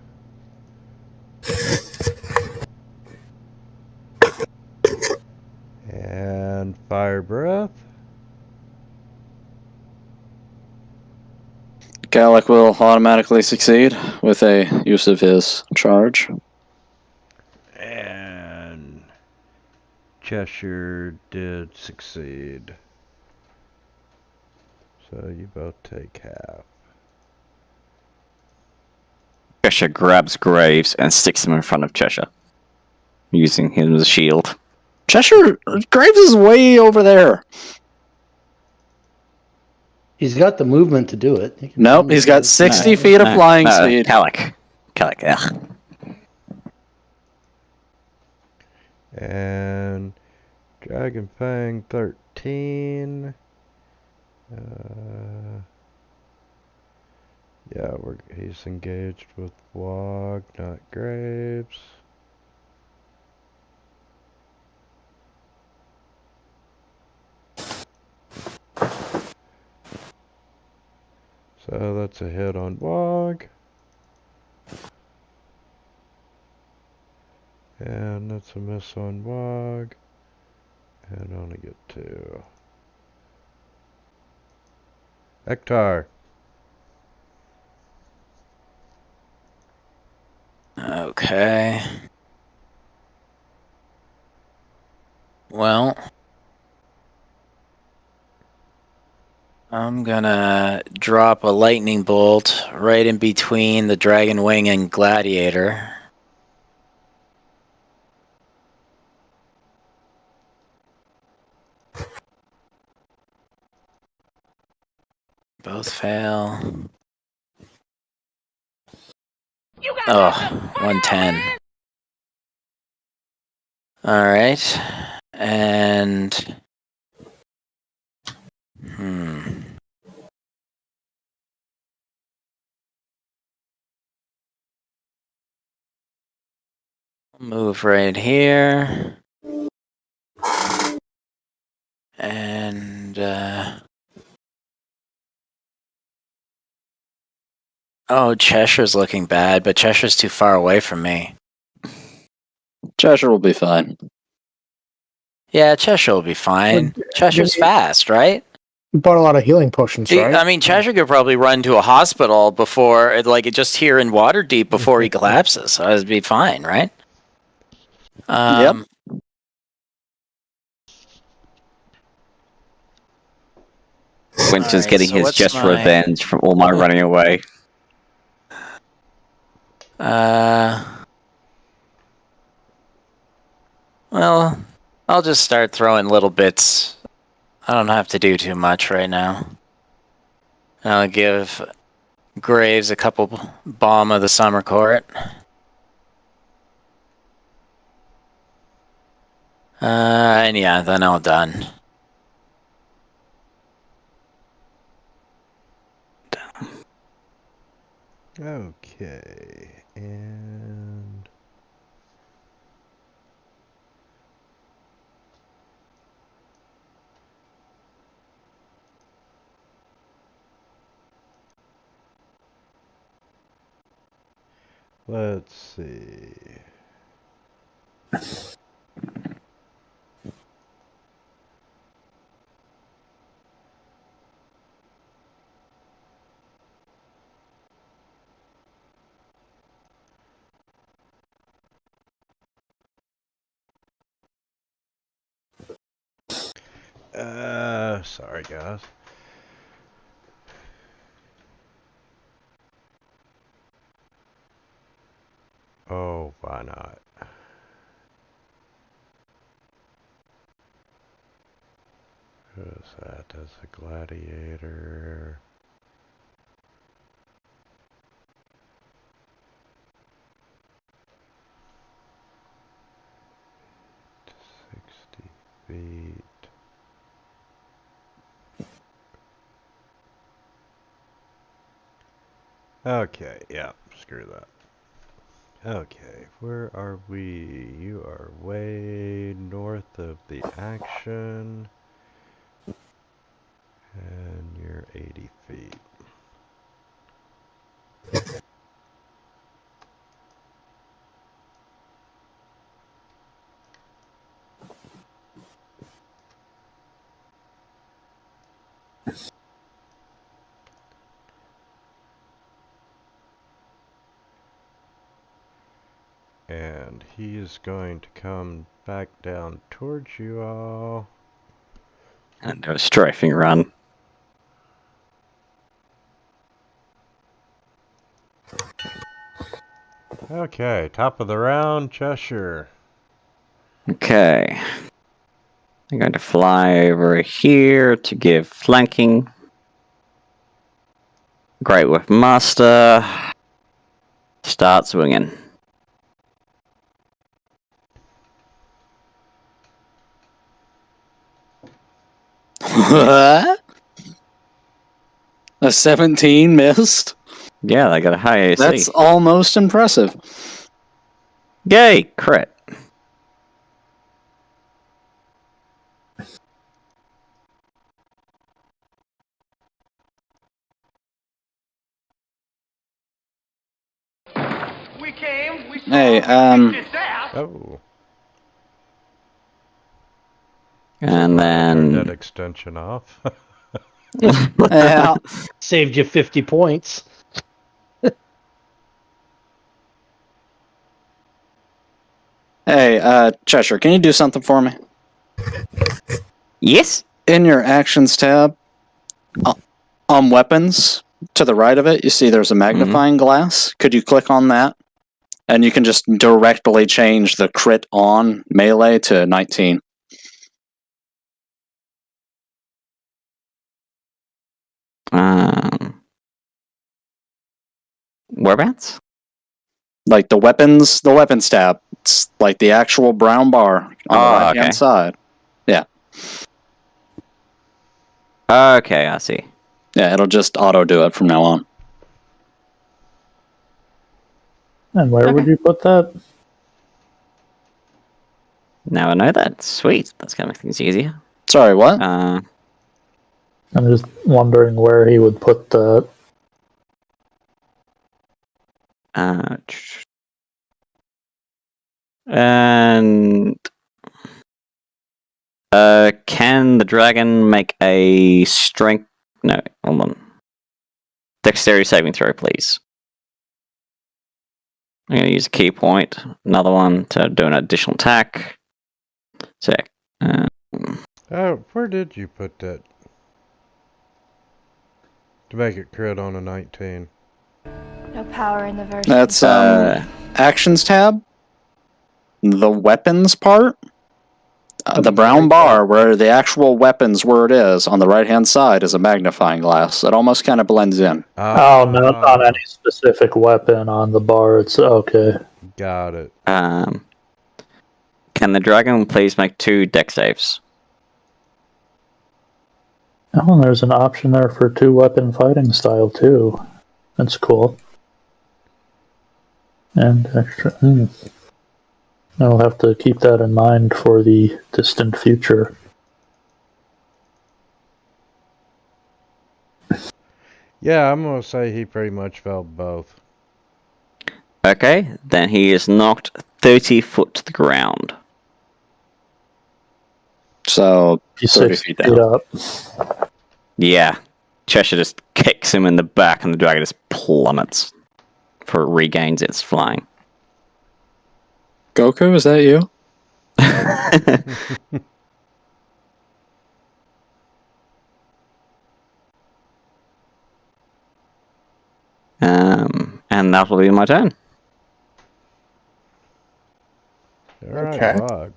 And fire breath. Gallic will automatically succeed with a use of his charge. And Cheshire did succeed. So you both take half. Cheshire grabs Graves and sticks him in front of Cheshire, using him as a shield. Cheshire Graves is way over there. He's got the movement to do it. He can Nope, run he's there. got 60 feet of flying speed. Calic, ugh. And Dragon Fang 13. Yeah, he's engaged with Wog, not Graves. So that's a hit on Wog. And that's a miss on Wog. And I only get 2. Ektar. Okay. Well, I'm gonna drop a lightning bolt right in between the Dragon Wing and Gladiator. Both fail. Oh, 110. Alright. And... Move right here. And, oh, Cheshire's looking bad, but Cheshire's too far away from me. Cheshire will be fine. Yeah, Cheshire will be fine. Cheshire's fast, right? You bought a lot of healing potions, right? I mean, Cheshire could probably run to a hospital before, like, just here in Waterdeep before he collapses. So that'd be fine, right? Yep. Winter's getting so his what's just my- revenge from all my running away. Well, I'll just start throwing little bits. I don't have to do too much right now. I'll give Graves a couple Bomb of the Summer Court. And yeah, then all done. Okay. And... Let's see. Sorry guys. Oh, why not? Who's that? That's a gladiator. Feet. Okay, yeah, screw that. Okay, where are we? You are way north of the action. And you're 80 feet. And he is going to come back down towards you all. And do a strafing run. Okay, top of the round, Cheshire. Okay. I'm going to fly over here to give flanking. Great Weapon Master. Start swinging. What? A 17 missed? Yeah, they got a high AC. That's almost impressive. Yay! Crit. Hey, Oh. And Turn that then... extension off. yeah. Saved you 50 points. Hey, Cheshire, can you do something for me? Yes? In your actions tab, on weapons, to the right of it, you see there's a magnifying glass. Could you click on that? And you can just directly change the crit on melee to 19. Whereabouts? Like the weapons tab. It's like the actual brown bar on the right-hand side. Yeah. Okay, I see. Yeah, it'll just auto-do it from now on. And where would you put that? Now I know that. Sweet. That's going to make things easier. Sorry, what? I'm just wondering where he would put that. And... can the dragon make a strength... No, hold on. Dexterity saving throw, please. I'm going to use a key point. Another one to do an additional attack. So, Where did you put that? To make it crit on a 19. No power in the verse. That's, actions tab. The weapons part. The brown bar where the actual weapons word is on the right-hand side is a magnifying glass. It almost kind of blends in. Oh, no, not any specific weapon on the bar. It's okay. Got it. can the dragon please make 2 dex saves? Oh, and there's an option there for 2 weapon fighting style too. That's cool. And extra. I'll have to keep that in mind for the distant future. Yeah, I'm gonna say he pretty much felt both. Okay, then he is knocked 30 foot to the ground. So, He's 30 6 feet feet down. up. Yeah. Cheshire just kicks him in the back and the dragon just plummets before it regains its flying. Goku, is that you? And that will be my turn. All right, Okay. Bog.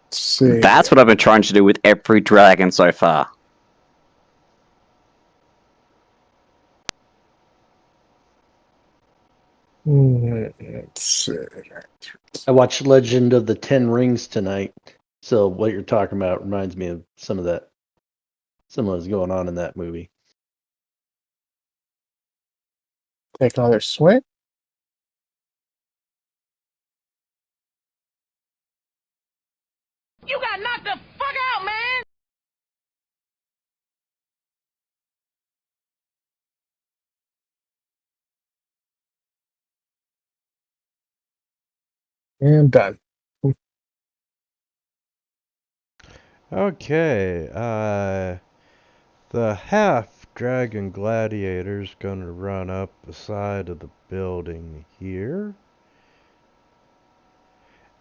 Let's see. That's what I've been trying to do with every dragon so far. Let's see. I watched Legend of the Ten Rings tonight. So what you're talking about reminds me of some of what's going on in that movie. Take another swing. You got knocked the fuck out, man! And done. Okay, the half dragon gladiator's gonna run up the side of the building here.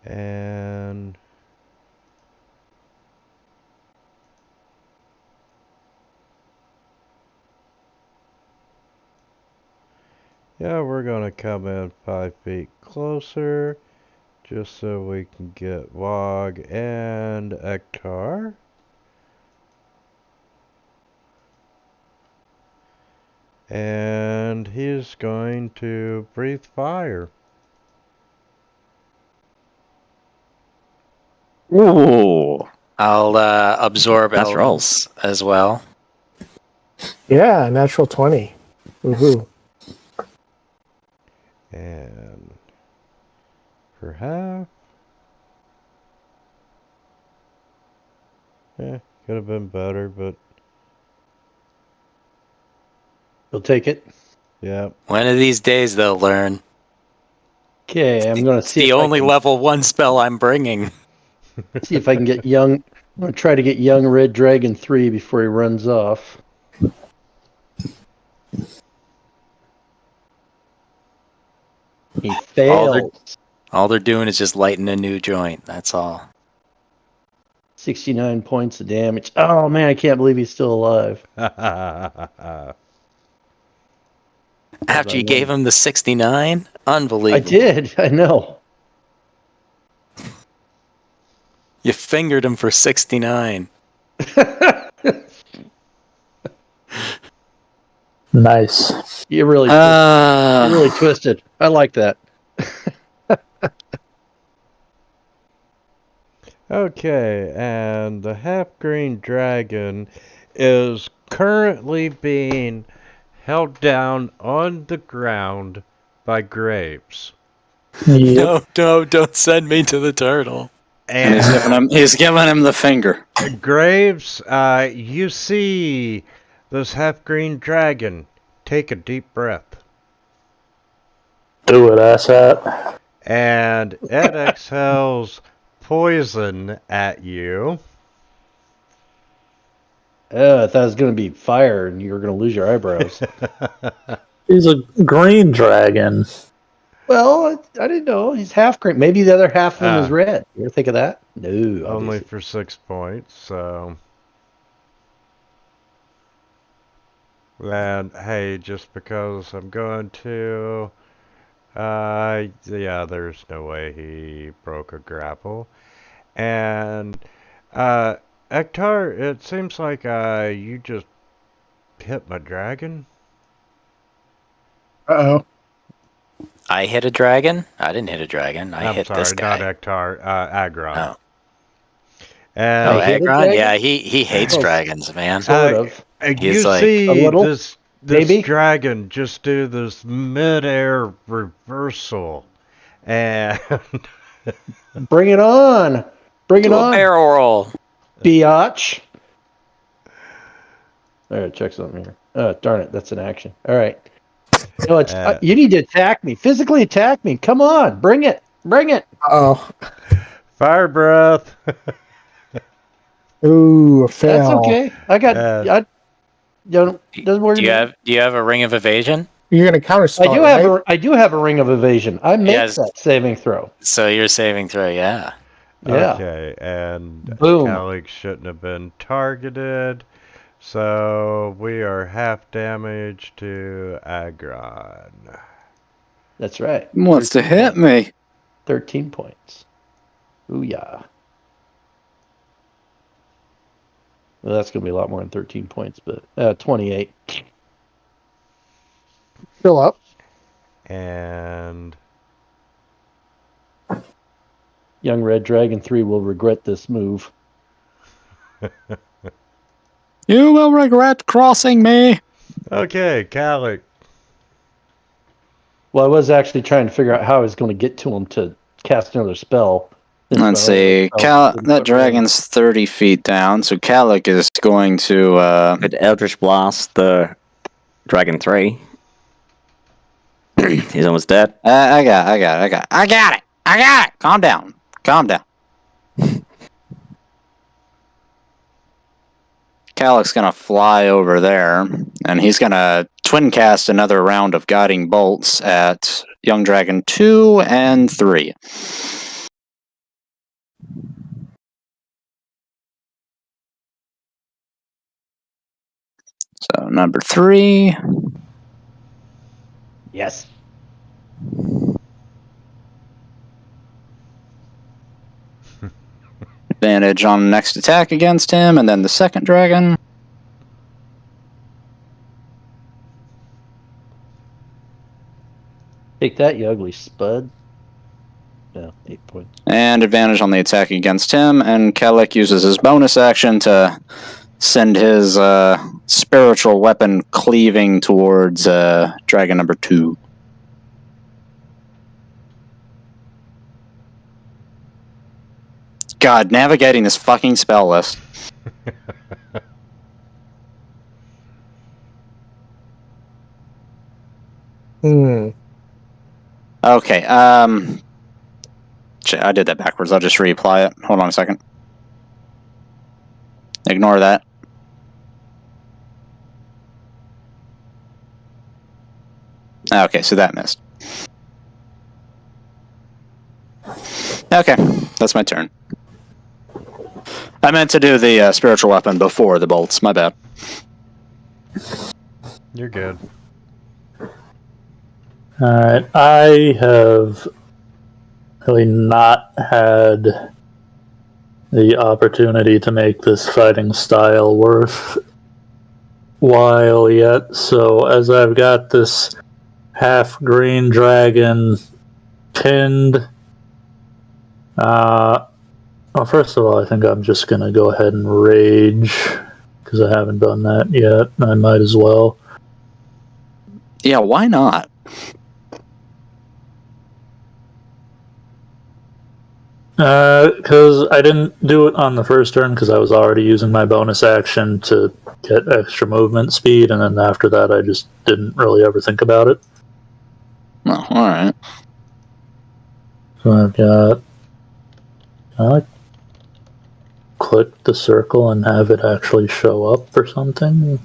And yeah, we're gonna come in 5 feet closer just so we can get Wog and Ektar. And he's going to breathe fire. Ooh. I'll absorb That's elements as well. Yeah, natural 20. Woohoo. And for half. Yeah, could have been better, but You'll take it. yeah. One of these days they'll learn. Okay, I'm going to It's see the if only I can, level 1 spell I'm bringing. see if I can get young. I'm going to try to get young Red Dragon 3 before he runs off. He fails. All they're doing is just lighting a new joint. That's all. 69 points of damage. Oh man, I can't believe he's still alive. After you gave him the 69? I Unbelievable. did. I know. You fingered him for 69. Nice. You really twisted. I like that. Okay, and the half-green dragon is currently being held down on the ground by Graves. Yep. No, don't send me to the turtle. And he's giving him the finger. Graves, you see this half-green dragon take a deep breath. Do it, asshat. And it exhales poison at you. I thought it was going to be fire and you were going to lose your eyebrows. He's a green dragon. Well, I didn't know. He's half green. Maybe the other half of him is red. You ever think of that? No. Only Obviously. for 6 points, so... And, hey, just because I'm going to... yeah, there's no way he broke a grapple. And, Ektar, it seems like, you just hit my dragon. Uh-oh. I hit a dragon? I didn't hit a dragon. I I'm hit sorry, this guy. not Ektar, Agron. Oh. And, Oh, hit a Agron? dragon? Yeah, he hates Oh, dragons, man. Sort of. He's you like, see a little, this maybe? dragon just do this mid-air reversal, and Bring it on. Bring it do a on. barrel roll. Biatch. All right, check something here. Oh, darn it. That's an action. All right. No, it's you need to attack me. Physically attack me. Come on, bring it. Bring it. Oh, Fire breath. ooh, a fail. That's okay. I got. Doesn't worry. Do you have a ring of evasion? You're gonna counterspell. I do have a ring of evasion. I make that saving throw. So you're saving throw, yeah. Yeah. Okay, and Boom. Alex shouldn't have been targeted. So we are half damage to Agron. That's right. He wants to hit me. 13 points. Ooh, yeah. Well, that's going to be a lot more than 13 points, but 28. Fill up. And Young Red Dragon 3 will regret this move. You will regret crossing me. okay, Calic. Well, I was actually trying to figure out how I was going to get to him to cast another spell. Let's see. That dragon's 30 feet down, so Calic is going to Could Eldritch Blast the Dragon 3. He's almost dead. I got it. Calm down. Calic's gonna fly over there, and he's gonna twin cast another round of guiding bolts at Young Dragon 2 and 3. So number 3. Yes. Advantage on next attack against him, and then the second dragon. Take that, you ugly spud. No, 8 points. And advantage on the attack against him, and Calic uses his bonus action to send his spiritual weapon cleaving towards dragon number 2. God, navigating this fucking spell list. Okay, shit, I did that backwards. I'll just reapply it. Hold on a second. Ignore that. Okay, so that missed. Okay, that's my turn. I meant to do the spiritual weapon before the bolts. My bad. You're good. Alright, I have really not had the opportunity to make this fighting style worthwhile yet, so as I've got this half green dragon pinned, well, first of all, I think I'm just gonna go ahead and rage, because I haven't done that yet, I might as well. Yeah, why not? Because I didn't do it on the first turn because I was already using my bonus action to get extra movement speed, and then after that I just didn't really ever think about it. Oh, alright. So I've got... I click the circle and have it actually show up or something.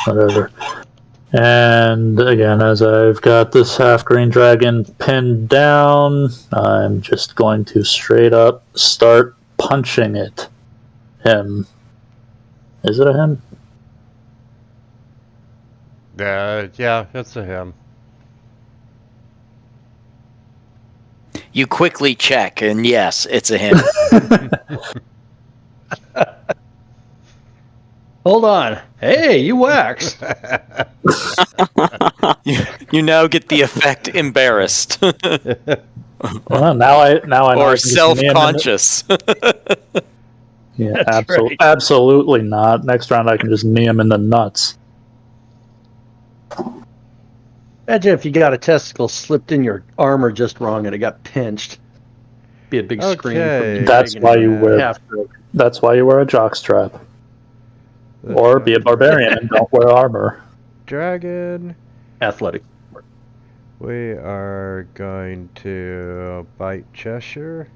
Whatever. And again, as I've got this half green dragon pinned down, I'm just going to straight up start punching it. Him. Is it a him? Yeah, it's a him. You quickly check, and yes, it's a him. Hold on. Hey, you waxed. you now get the effect embarrassed Well, now I know or self-conscious. Yeah, right. absolutely not. Next round I can just knee him in the nuts. Imagine if you got a testicle slipped in your armor just wrong and it got pinched. Be a big scream. Okay. From the That's dragon why and you wear. half broken. That's why you wear a jockstrap. Or be a barbarian and don't wear armor. dragon. Athletic. We are going to bite Cheshire.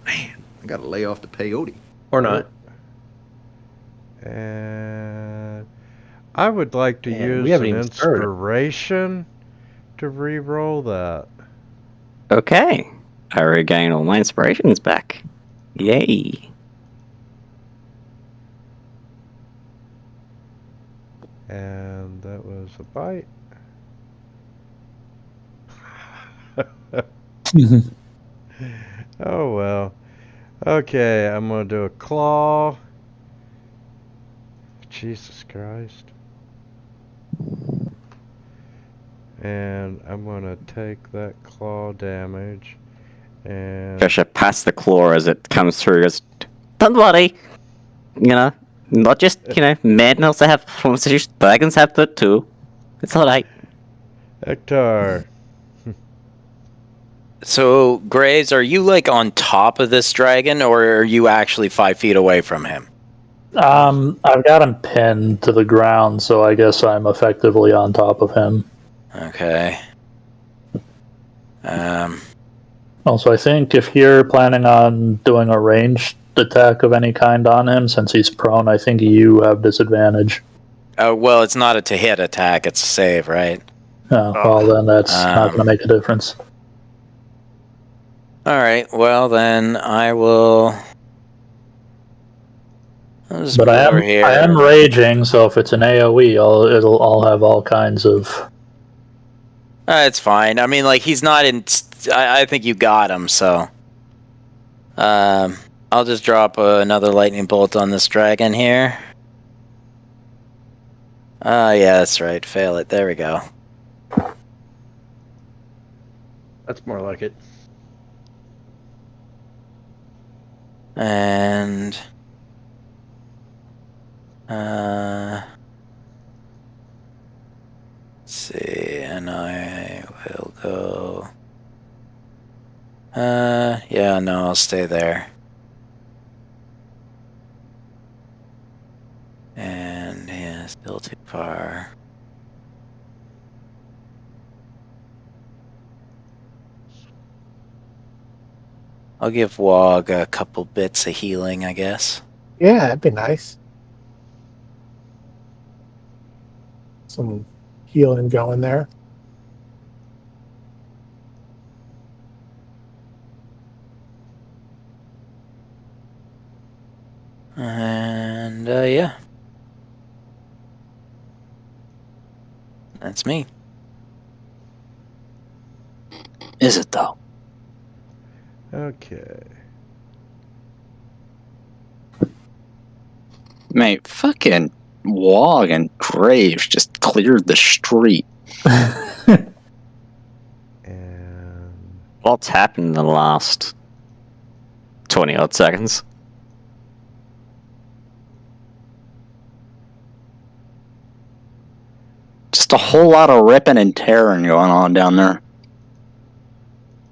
Man, I gotta lay off the peyote. Or not. And I would like to Man, we use haven't an even started. inspiration to re-roll that. Okay. I regain all my inspirations back. Yay. And that was a bite. Oh well. Okay, I'm gonna do a claw. Jesus Christ. And I'm gonna take that claw damage. And Trisha pass the claw as it comes through. Goes, don't worry. You know, not just, men also have forms of dragons have that too. It's alright. Hector. So, Graves, are you like on top of this dragon, or are you actually 5 feet away from him? I've got him pinned to the ground, so I guess I'm effectively on top of him. Okay. Also, I think if you're planning on doing a ranged attack of any kind on him, since he's prone, I think you have disadvantage. Oh, well, it's not a to hit attack, it's a save, right? Well, then that's not going to make a difference. Alright, well, then I will. But I am raging, so if it's an AoE, I'll have all kinds of. It's fine. I mean, like, he's not in. I think you got him, so. I'll just drop another lightning bolt on this dragon here. Yeah, that's right. Fail it. There we go. That's more like it. And. Let's see, and I will go. Yeah, no, I'll stay there. And yeah, still too far. I'll give Wog a couple bits of healing, I guess. Yeah, that'd be nice. Some healing going there. And yeah. That's me. Is it though? Okay. Mate, fucking Wog and Graves just cleared the street. And What's happened in the last 20 odd seconds? Just a whole lot of ripping and tearing going on down there.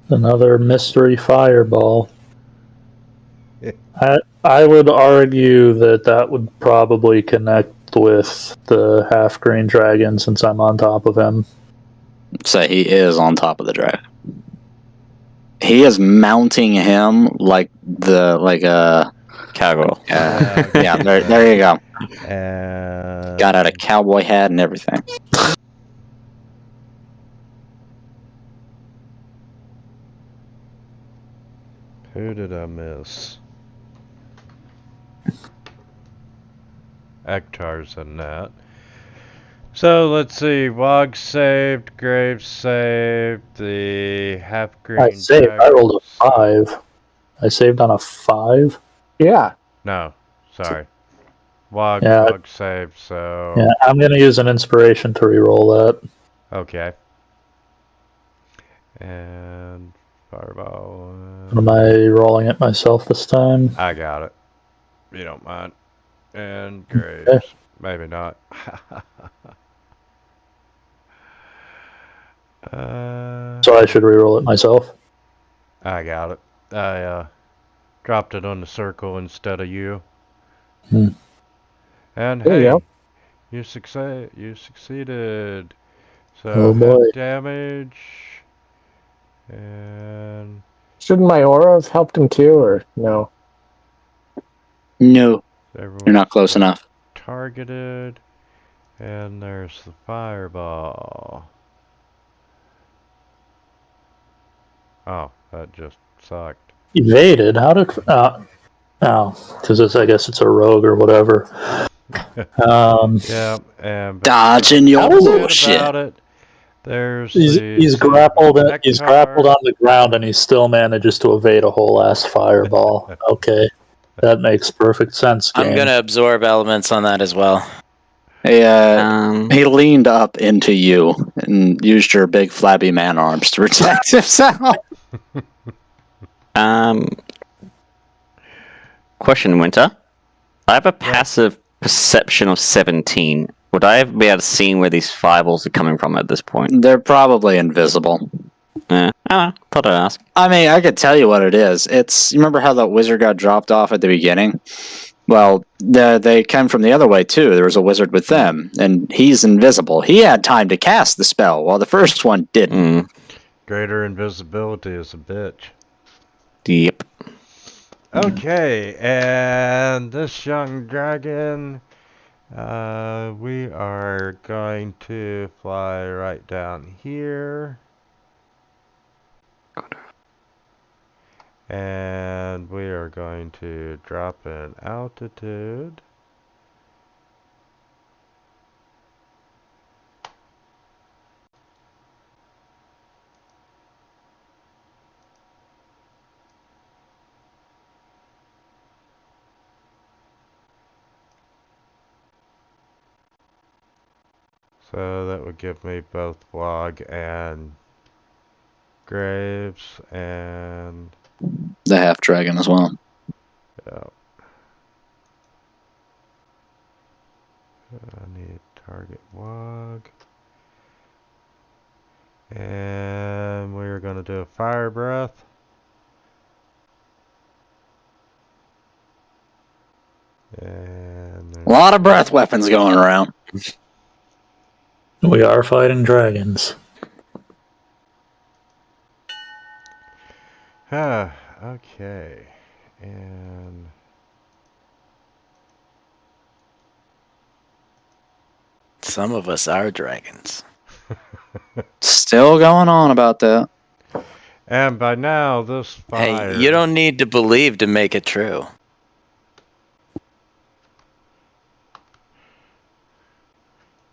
Another mystery fireball. I would argue that would probably connect with the half-green dragon since I'm on top of him. So he is on top of the dragon. He is mounting him like Cowgirl. yeah, there you go. And Got out a cowboy hat and everything. who did I miss? Ektar's in that. So let's see. Wog saved, Graves saved, the half green. I saved. I rolled a 5. I saved on a 5. Yeah. No, sorry. Wog saved, so. Yeah, I'm going to use an inspiration to re-roll that. Okay. And fireball. Am I rolling it myself this time? I got it. You don't mind. And Graves. Okay. Maybe not. So I should re-roll it myself? I got it. I dropped it on the circle instead of you. Hmm. And There you hey, go. You succeed. You succeeded. So Oh, hit boy. damage. And Shouldn't my aura have helped him too, or no? No, everyone's you're not close enough. targeted. And there's the fireball. Oh, that just sucked. Evaded? How did... oh, because I guess it's a rogue or whatever. Yeah, and Dodging your How is it- bullshit. about it, there's He's grappled on the ground and he still manages to evade a whole ass fireball. Okay. That makes perfect sense, game. I'm gonna absorb elements on that as well. He leaned up into you and used your big flabby man arms to protect himself. Question, Winter. I have a passive perception of 17. Would I be able to see where these fireballs are coming from at this point? They're probably invisible. Yeah, thought I'd ask. I mean, I could tell you what it is. It's, you remember how that wizard got dropped off at the beginning? Well, they came from the other way too. There was a wizard with them, and he's invisible. He had time to cast the spell, while the first one didn't. Greater invisibility is a bitch. Yep. Okay, and this young dragon, we are going to fly right down here. And we are going to drop in altitude. So that would give me both Wog and Graves and The half dragon as well. yeah. I need target Wog. And we're going to do a fire breath. And A lot of breath weapons going around. We are fighting dragons. Okay. And Some of us are dragons. Still going on about that. and by now this fire. Hey, you don't need to believe to make it true.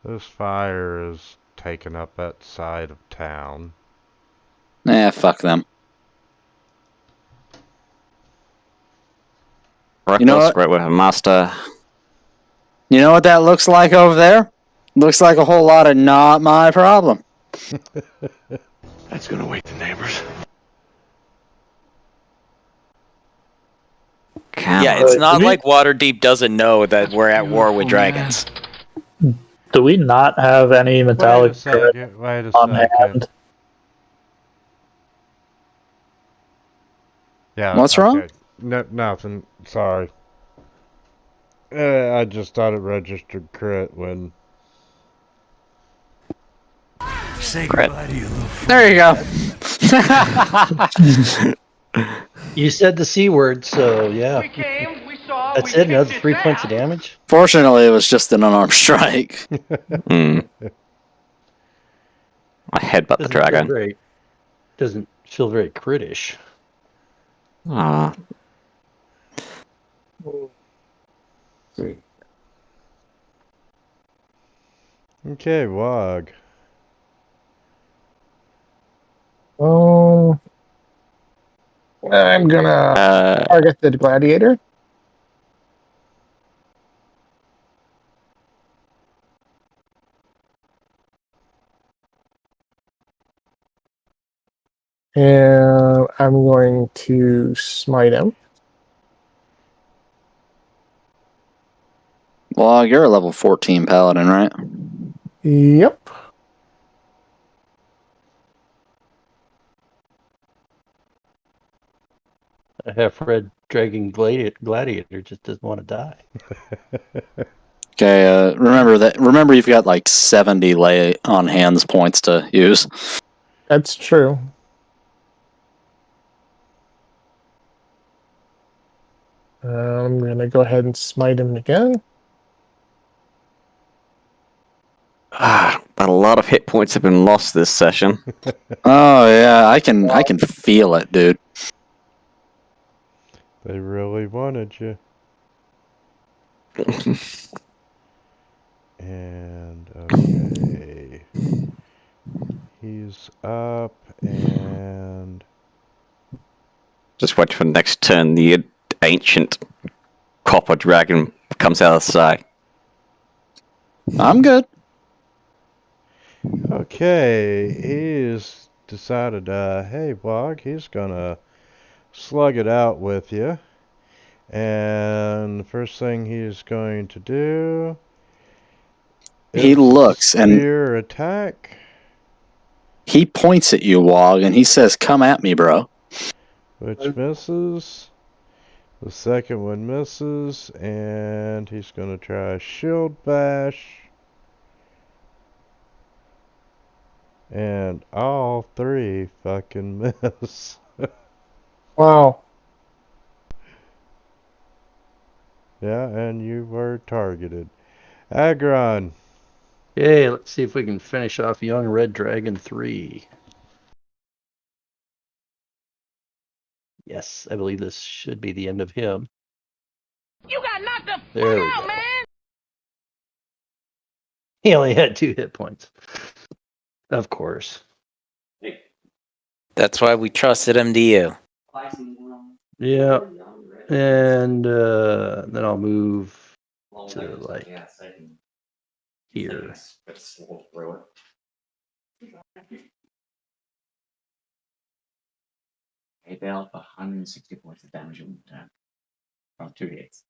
This fire is taken up that side of town. Fuck them. Right, You know that's what? great with a master. You know what that looks like over there? Looks like a whole lot of not my problem. That's gonna wake the neighbors. Yeah, it's not like Waterdeep doesn't know that we're at war with dragons. Do we not have any metallic Wait a on second. hand? Yeah. What's wrong? No, nothing. Sorry. I just thought it registered crit when. Say goodbye to you, little There you go. You said the C word, so yeah. We came, we saw, That's we it, another kicked 3 his points of ass. damage? Fortunately, it was just an unarmed strike. I headbutt the dragon. Doesn't feel very critish. Ah. Okay, Wog. I'm gonna target the gladiator. And I'm going to smite him. Well, you're a level 14 paladin, right? Yep. A half-red dragon gladiator just doesn't want to die. Okay, remember you've got like 70 lay on hands points to use. That's true. I'm gonna go ahead and smite him again. But a lot of hit points have been lost this session. Oh yeah, I can feel it, dude. They really wanted you. And okay. He's up and Just wait for the next turn. The ancient copper dragon comes out of the sky. I'm good. okay, he's decided hey Wog, he's gonna slug it out with you. And the first thing he's going to do He is looks and spear attack, he points at you, Wog, and he says, "Come at me, bro." which misses. The second one misses, and he's gonna try a shield bash. And all three fucking miss. Wow. Yeah, and you were targeted. Agron. Okay, let's see if we can finish off Young Red Dragon 3. Yes, I believe this should be the end of him. You got knocked the There fuck we out, go. man! He only had 2 hit points. Of course. That's why we trusted him to you. Yeah. And then I'll move to like here. He dealt 160 points of damage in turn from 2 hits.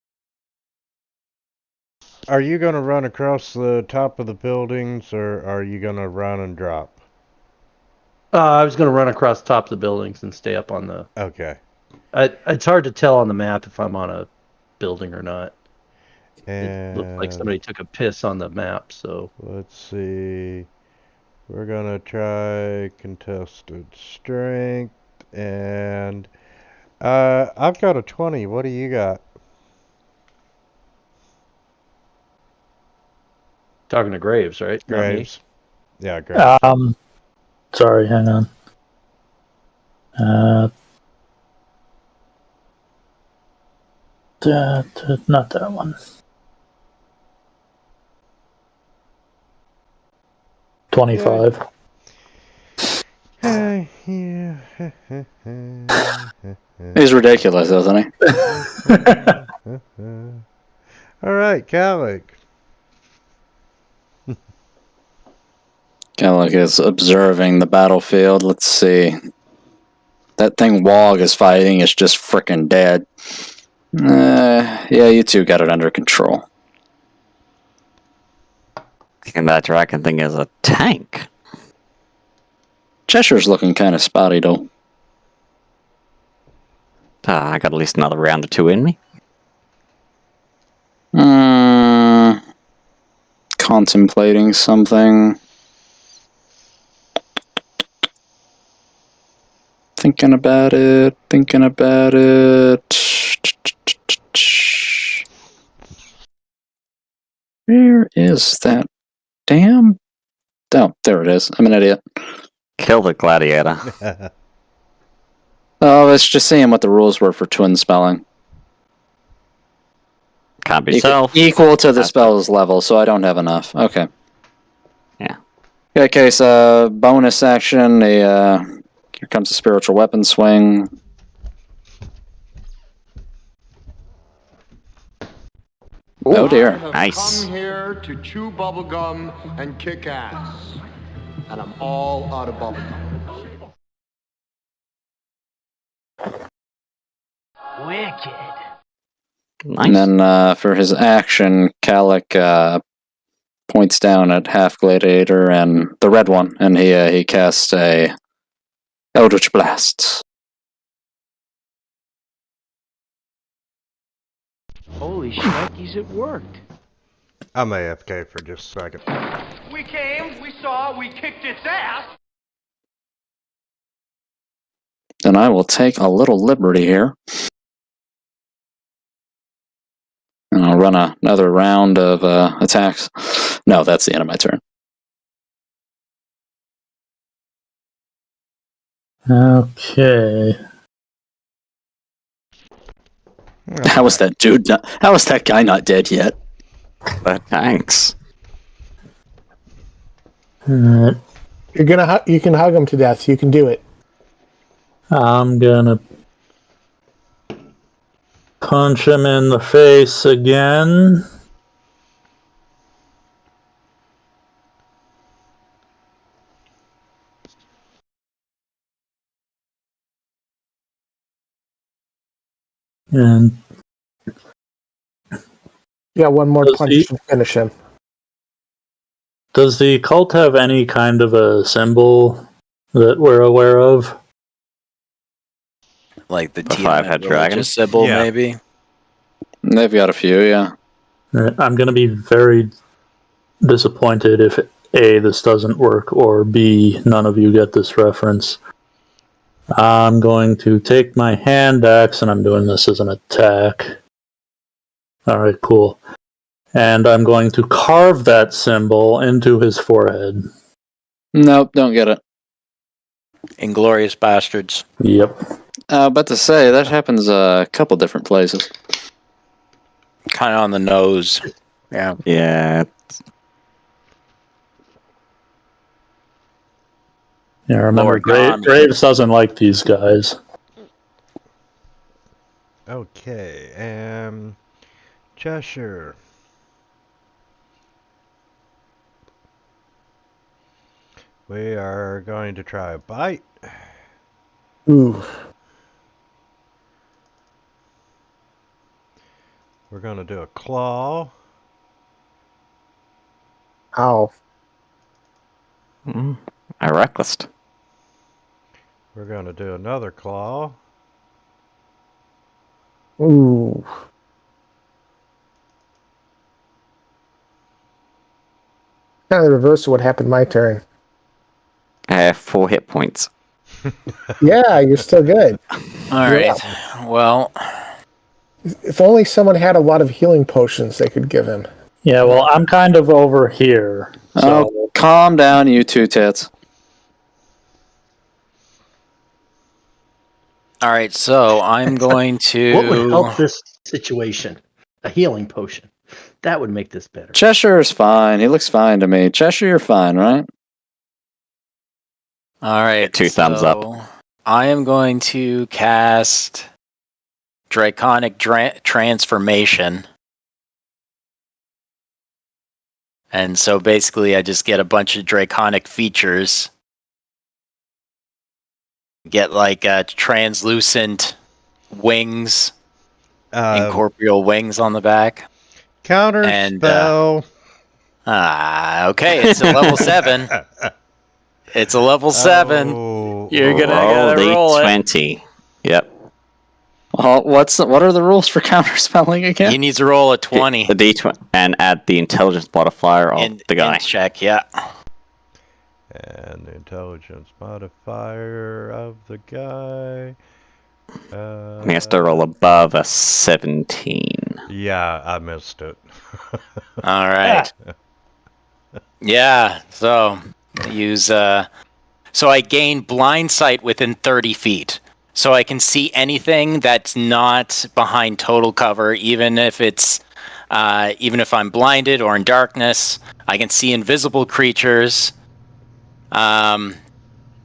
Are you gonna run across the top of the buildings, or are you gonna run and drop? I was going to run across the top of the buildings and stay up on the... Okay. It's hard to tell on the map if I'm on a building or not. And It looked like somebody took a piss on the map, so... let's see. We're gonna try contested strength, and I've got a 20. What do you got? Talking to Graves, right? Graves. Yeah, Graves. Sorry, hang on. Not that one. 25. Yeah. He's ridiculous, isn't he? All right, Calic. Kellic is observing the battlefield. Let's see. That thing Wog is fighting is just frickin' dead. Yeah, you two got it under control. And that dragon thing is a tank. Cheshire's looking kind of spotty, though. I got at least another round or 2 in me. Contemplating something. Thinking about it. Where is that damn... Oh, there it is. I'm an idiot. Kill the gladiator. Oh, let's just seeing what the rules were for twin spelling. Can't be self. Equal to the spell's level, so I don't have enough. Okay. Yeah. Okay, so bonus action, here comes the spiritual weapon swing. Oh dear. Nice. Come here to chew bubblegum and kick ass. And I'm all out of bubblegum. Wicked. Nice. And then for his action, Calic points down at Half Gladiator and the red one, and he casts a Eldritch Blast. Holy shnikes, it worked. I'm AFK for just a second. We came, we saw, we kicked its ass. Then I will take a little liberty here. And I'll run another round of attacks. No, that's the end of my turn. Okay. How is that dude? How is that guy not dead yet? Thanks. Alright. You can hug him to death. You can do it. I'm gonna punch him in the face again. And Yeah, one more Does punch he- to finish him. does the cult have any kind of a symbol that we're aware of? Like the The Tiamat five-head dragon? religious symbol, Yeah. maybe. They've got a few, yeah. Alright, I'm gonna be very disappointed if A, this doesn't work, or B, none of you get this reference. I'm going to take my hand axe, and I'm doing this as an attack. Alright, cool. And I'm going to carve that symbol into his forehead. Nope, don't get it. Inglorious bastards. Yep. But to say, that happens a couple different places. Kind of on the nose. Yeah. Yeah. Yeah, remember, Lord God. Graves doesn't like these guys. Okay, Cheshire. We are going to try a bite. Ooh. We're going to do a claw. Ow. I reckless. We're going to do another claw. Ooh. Kind of the reverse of what happened my turn. I have 4 hit points. Yeah, you're still good. All You're right. Well, If only someone had a lot of healing potions they could give him. Yeah, well, I'm kind of over here. So Oh, calm down, you two tits. all right. So I'm going to. What would help this situation? A healing potion. That would make this better. Cheshire's fine. He looks fine to me. Cheshire, you're fine, right? All right. 2 thumbs up. I am going to cast Draconic Transformation. And so basically, I just get a bunch of draconic features. Get like translucent wings, incorporeal wings on the back. Counter And, spell. Okay, it's a level 7. It's a level 7. Oh, You're gonna Roll gotta the roll it. 20. Yep. What are the rules for counterspelling again? He needs to roll a 20. The D20 and add the intelligence modifier of the guy. In check, yeah. And the intelligence modifier of the guy. He has to roll above a 17. Yeah, I missed it. All right. Yeah, so use so I gain blind sight within 30 feet. So I can see anything that's not behind total cover, even if I'm blinded or in darkness. I can see invisible creatures. The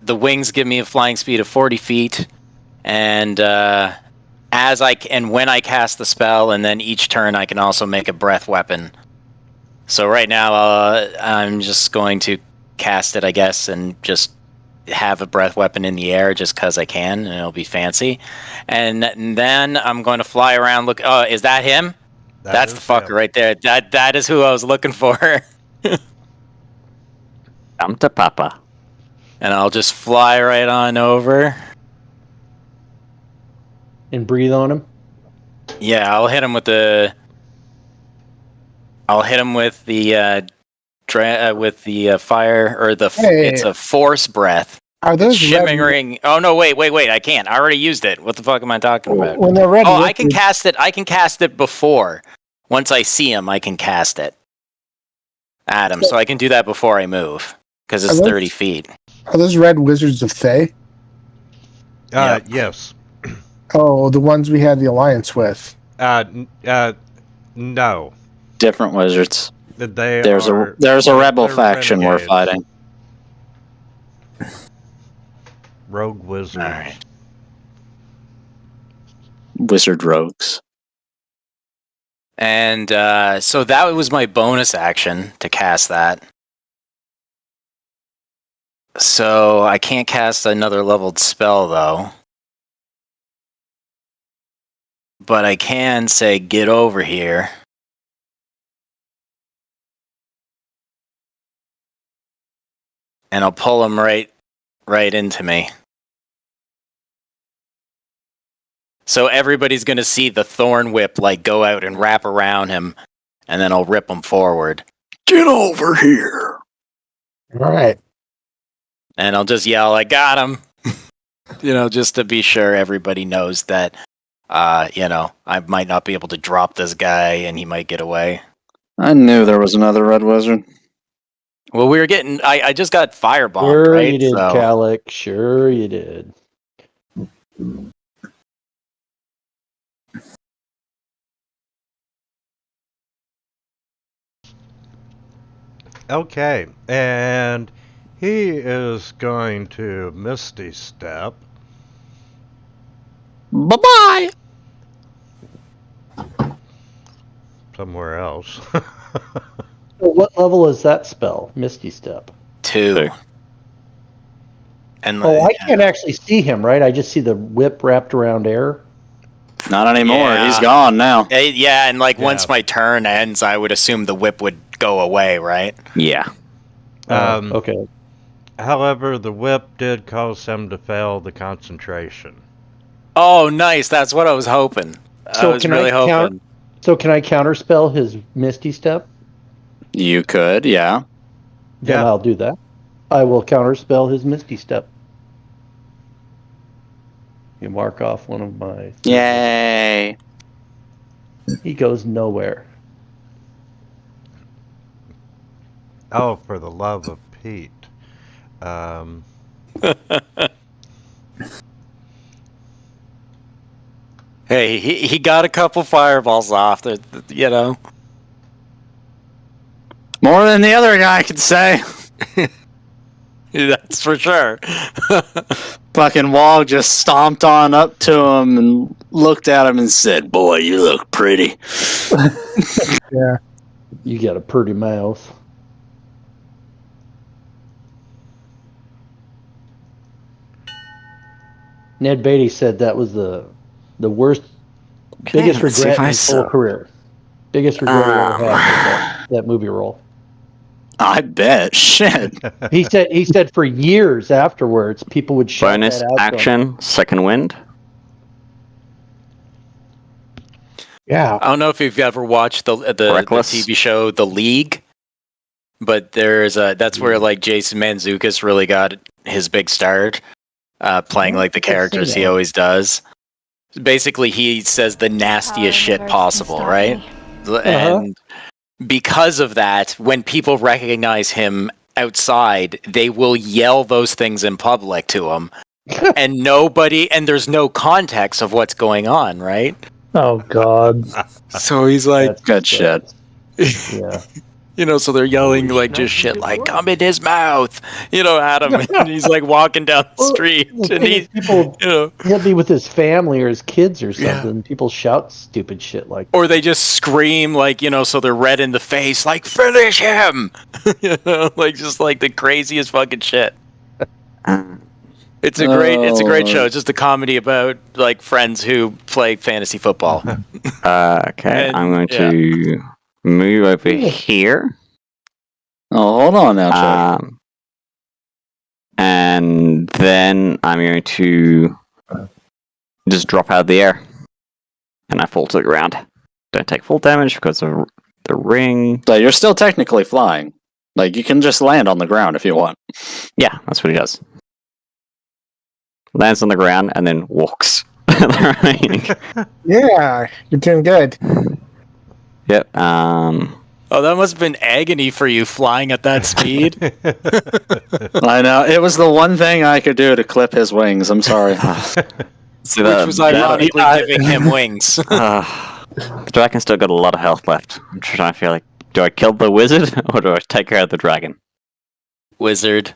wings give me a flying speed of 40 feet, and when I cast the spell, and then each turn I can also make a breath weapon. So right now I'm just going to cast it, I guess, and just have a breath weapon in the air just because I can, and it'll be fancy. And then I'm going to fly around. Look, oh, is that him? That's the fucker right there. That is who I was looking for. Come to Papa. And I'll just fly right on over. And breathe on him? Yeah, I'll hit him with the... I'll hit him with the fire or the. Hey. It's a force breath. Are It's those shimmering? Oh no! Wait! I can't. I already used it. What the fuck am I talking about? when they're red? Oh, I can cast it. I can cast it before. Once I see him, I can cast it at him. So I can do that before I move because it's 30 feet. Are those red wizards of Thay? Yep. Yes. Oh, the ones we had the alliance with. No. Different wizards. There's a rebel faction we're fighting. Rogue wizards. All right. Wizard rogues. And so that was my bonus action to cast that. So I can't cast another leveled spell though. But I can say, get over here. And I'll pull him right into me. So everybody's going to see the thorn whip like go out and wrap around him, and then I'll rip him forward. Get over here. All right. And I'll just yell, I got him. Just to be sure everybody knows that, I might not be able to drop this guy and he might get away. I knew there was another red wizard. Well, we were getting, I just got firebombed, Sure right? you did, So- Calic. Sure you did. Okay, and he is going to Misty Step. Bye-bye! Somewhere else. So what level is that spell? Misty Step. 2. And I can't actually see him, right? I just see the whip wrapped around air. Not anymore. Yeah. He's gone now. Yeah, and once my turn ends, I would assume the whip would go away, right? Yeah. Okay. However, the whip did cause him to fail the concentration. Oh, nice. That's what I was hoping. I was really hoping. So can I counterspell his Misty Step? You could, yeah. Then I'll do that. I will counterspell his Misty Step. You mark off one of my... Yay! He goes nowhere. Oh, for the love of Pete. Hey, he got a couple fireballs off, More than the other guy could say. That's for sure. Fucking Wog just stomped on up to him and looked at him and said, "Boy, you look pretty." Yeah. You got a pretty mouth. Ned Beatty said that was the worst, biggest regret in his whole career. Biggest regret he ever had was that movie role. I bet. Shit. He said for years afterwards, people would shout Bonus that out to him. action, second wind. Yeah. I don't know if you've ever watched the TV show The League, but that's where Jason Mantzoukas really got his big start, playing the characters he always does. Basically, he says the nastiest shit possible, right? And because of that, when people recognize him outside, they will yell those things in public to him, and there's no context of what's going on, right? Oh God! So he's like, good shit. Yeah. So they're yelling just shit come in his mouth, at him, and he's walking down the street, and he'll be with his family or his kids or something. Yeah. People shout stupid shit or they just scream so they're red in the face, finish him, just the craziest fucking shit. It's a great show. It's just a comedy about friends who play fantasy football. Okay, And, I'm going to move over here. Oh, hold on now, Chuck. And then I'm going to just drop out of the air. And I fall to the ground. Don't take full damage because of the ring. So you're still technically flying. Like, you can just land on the ground if you want. Yeah, that's what he does. Lands on the ground and then walks. The remaining. Yeah, you're doing good. Yep. Oh, that must have been agony for you flying at that speed. I know. It was the one thing I could do to clip his wings. I'm sorry. See, Which was ironically giving him wings. The dragon's still got a lot of health left. I'm trying to feel like, do I kill the wizard or do I take care of the dragon? Wizard.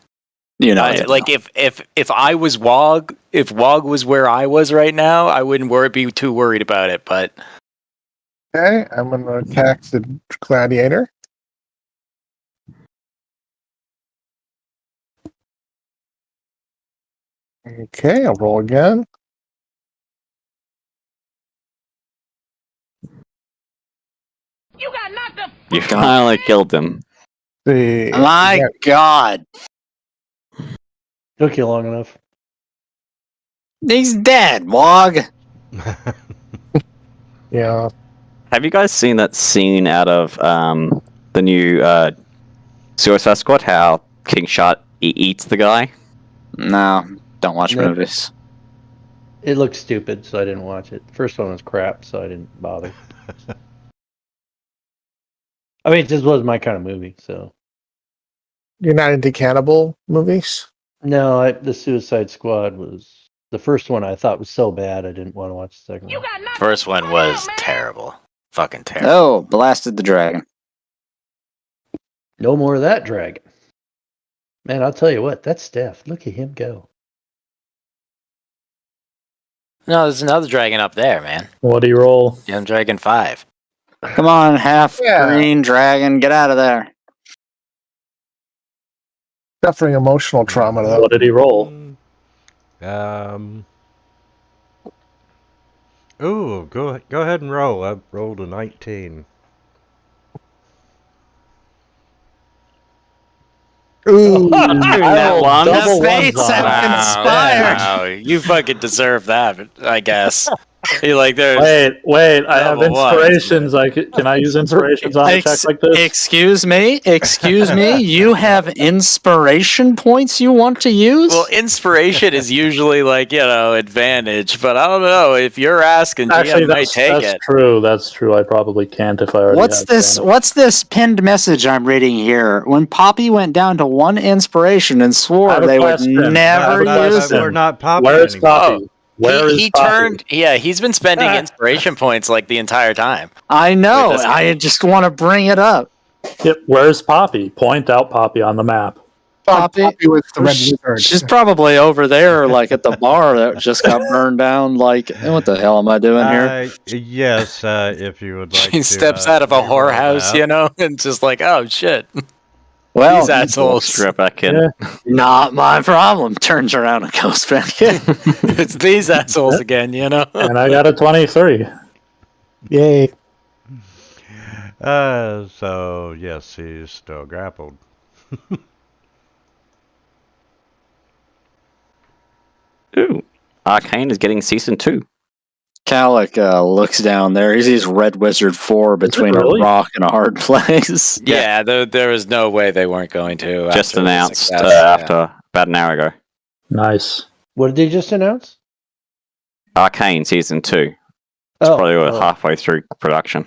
You know, like if I was Wog, if Wog was where I was right now, I wouldn't be too worried about it. But Okay, I'm going to attack the gladiator. Okay, I'll roll again. You got knocked the You finally killed him. My God. Took you long enough. He's dead, Wog. Yeah. Have you guys seen that scene out of the new Suicide Squad? How King Shark eats the guy? No, don't watch No. movies. It looked stupid, so I didn't watch it. The first one was crap, so I didn't bother. I mean, it just wasn't my kind of movie, so. You're not into cannibal movies? No, the Suicide Squad was the first one. I thought was so bad I didn't want to watch the second one. first one was terrible, fucking terrible. Oh, blasted the dragon. No more of that dragon. Man, I'll tell you what, that's Steph. Look at him go. No, there's another dragon up there, man. What do you roll? Young Dragon 5. Come on, half green dragon, get out of there. Suffering emotional trauma, though. What did he roll? Ooh, go ahead and roll. I rolled a 19. Ooh, That one. The fates have conspired. Wow, you fucking deserve that, I guess. You're like, there's. Wait! I have Double ones. inspirations. Can I use inspirations on a check like this? Excuse me? You have inspiration points you want to use? Well, inspiration is usually like, advantage, but I don't know. If you're asking, Actually, GM might take that's it. true. That's true. I probably can't if I already What's have this? done What's this pinned message I'm reading here? When Poppy went down to 1 inspiration and I swore have a they would question. never use We're it. not Poppy Where's anymore. Poppy? Where is he Poppy? turned. Yeah, he's been spending inspiration points like the entire time. I know. Wait, I just want to bring it up. Yep, where's Poppy? Point out Poppy on the map. Poppy with the red wizard. She's probably over there, like at the bar that just got burned down. Like, what the hell am I doing here? Yes, if you would like He to. steps out of a re-roll whorehouse, that. and just like, oh shit, Well, these assholes. Straight back in. Yeah. not my problem. Turns around and goes back in. It's these assholes again, And I got a 23. Yay. So yes, he's still grappled. Ooh, Arcane is getting season 2. Calic looks down there. He sees Red Wizard 4 between really? a rock and a hard place. Yeah, there was no way they weren't going to. Just after the announced success, after about an hour ago. Nice. What did they just announce? Arcane season 2. It's Oh, probably oh. halfway through production.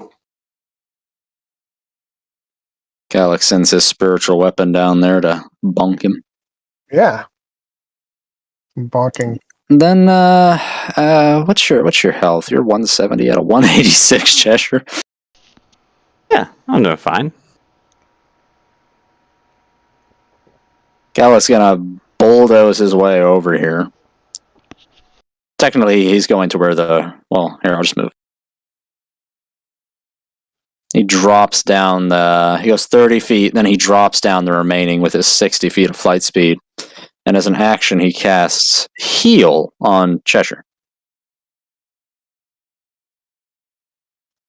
Calic sends his spiritual weapon down there to bonk him. Yeah. Bonking. Then, what's your health? You're 170 out of 186, Cheshire. Yeah, I'm doing fine. Calic's gonna bulldoze his way over here. Technically, he's going to where well, here, I'll just move. He drops down he goes 30 feet, then he drops down the remaining with his 60 feet of flight speed. And as an action, he casts Heal on Cheshire.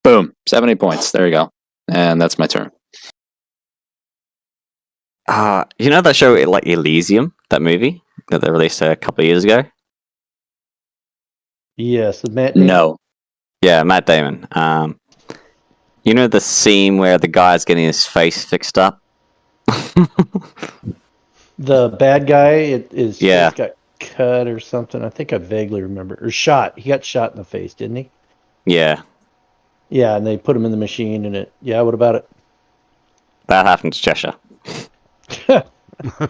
Boom. 70 points. There you go. And that's my turn. You know that show like Elysium, that movie that they released a couple of years ago? Yes, the Matt. No. Yeah, Matt Damon. You know the scene where the guy's getting his face fixed up? The bad guy, his Yeah. face got cut or something. I think I vaguely remember. Or shot. He got shot in the face, didn't he? Yeah. Yeah, and they put him in the machine and it... Yeah, what about it? That happened to Cheshire.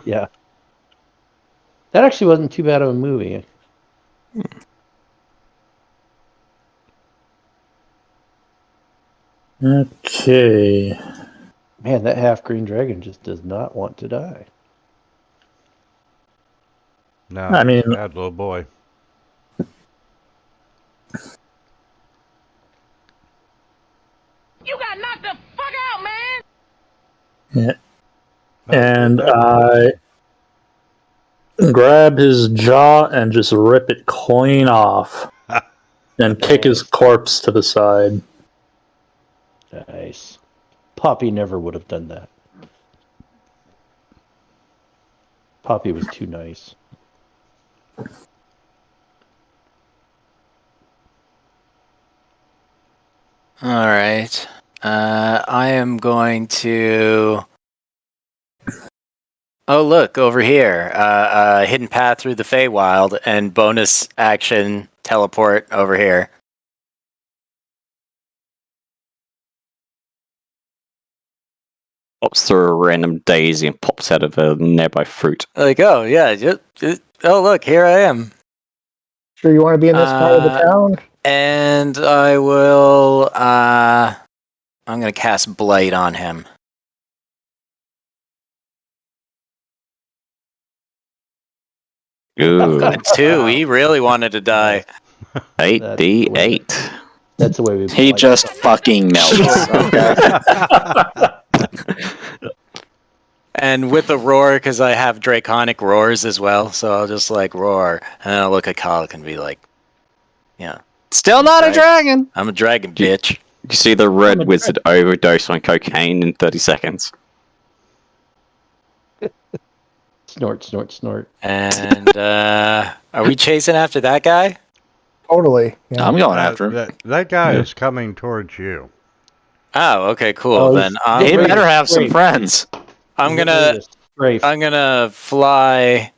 Yeah. That actually wasn't too bad of a movie. Okay. Man, that half green dragon just does not want to die. No, I mean- bad little boy. You got knocked the fuck out, man! Yeah. Oh, And that- I grab his jaw and just rip it clean off. And kick his corpse to the side. Nice. Poppy never would have done that. Poppy was too nice. All right. I am going to. Oh, look over here. Hidden path through the Feywild and bonus action teleport over here. Pops through a random daisy and pops out of a nearby fruit. Like, oh yeah, oh look, here I am. Sure, you want to be in this part of the town? And I will. I'm gonna cast Blight on him. Ooh. Got 2. He really wanted to die. 8d8. That's the way we He play. just fucking melts. Okay. And with the roar, because I have draconic roars as well, so I'll just like roar, and then I'll look at Colic and be like, "Yeah, Still not a dragon. I'm a dragon, bitch." You see the red wizard overdose on cocaine in 30 seconds. Snort, snort, snort. And are we chasing after that guy? Totally. Yeah. I'm going after him. That guy is coming towards you. Oh, okay, cool. Oh, Then He Wait, better have some wait. friends. I'm gonna fly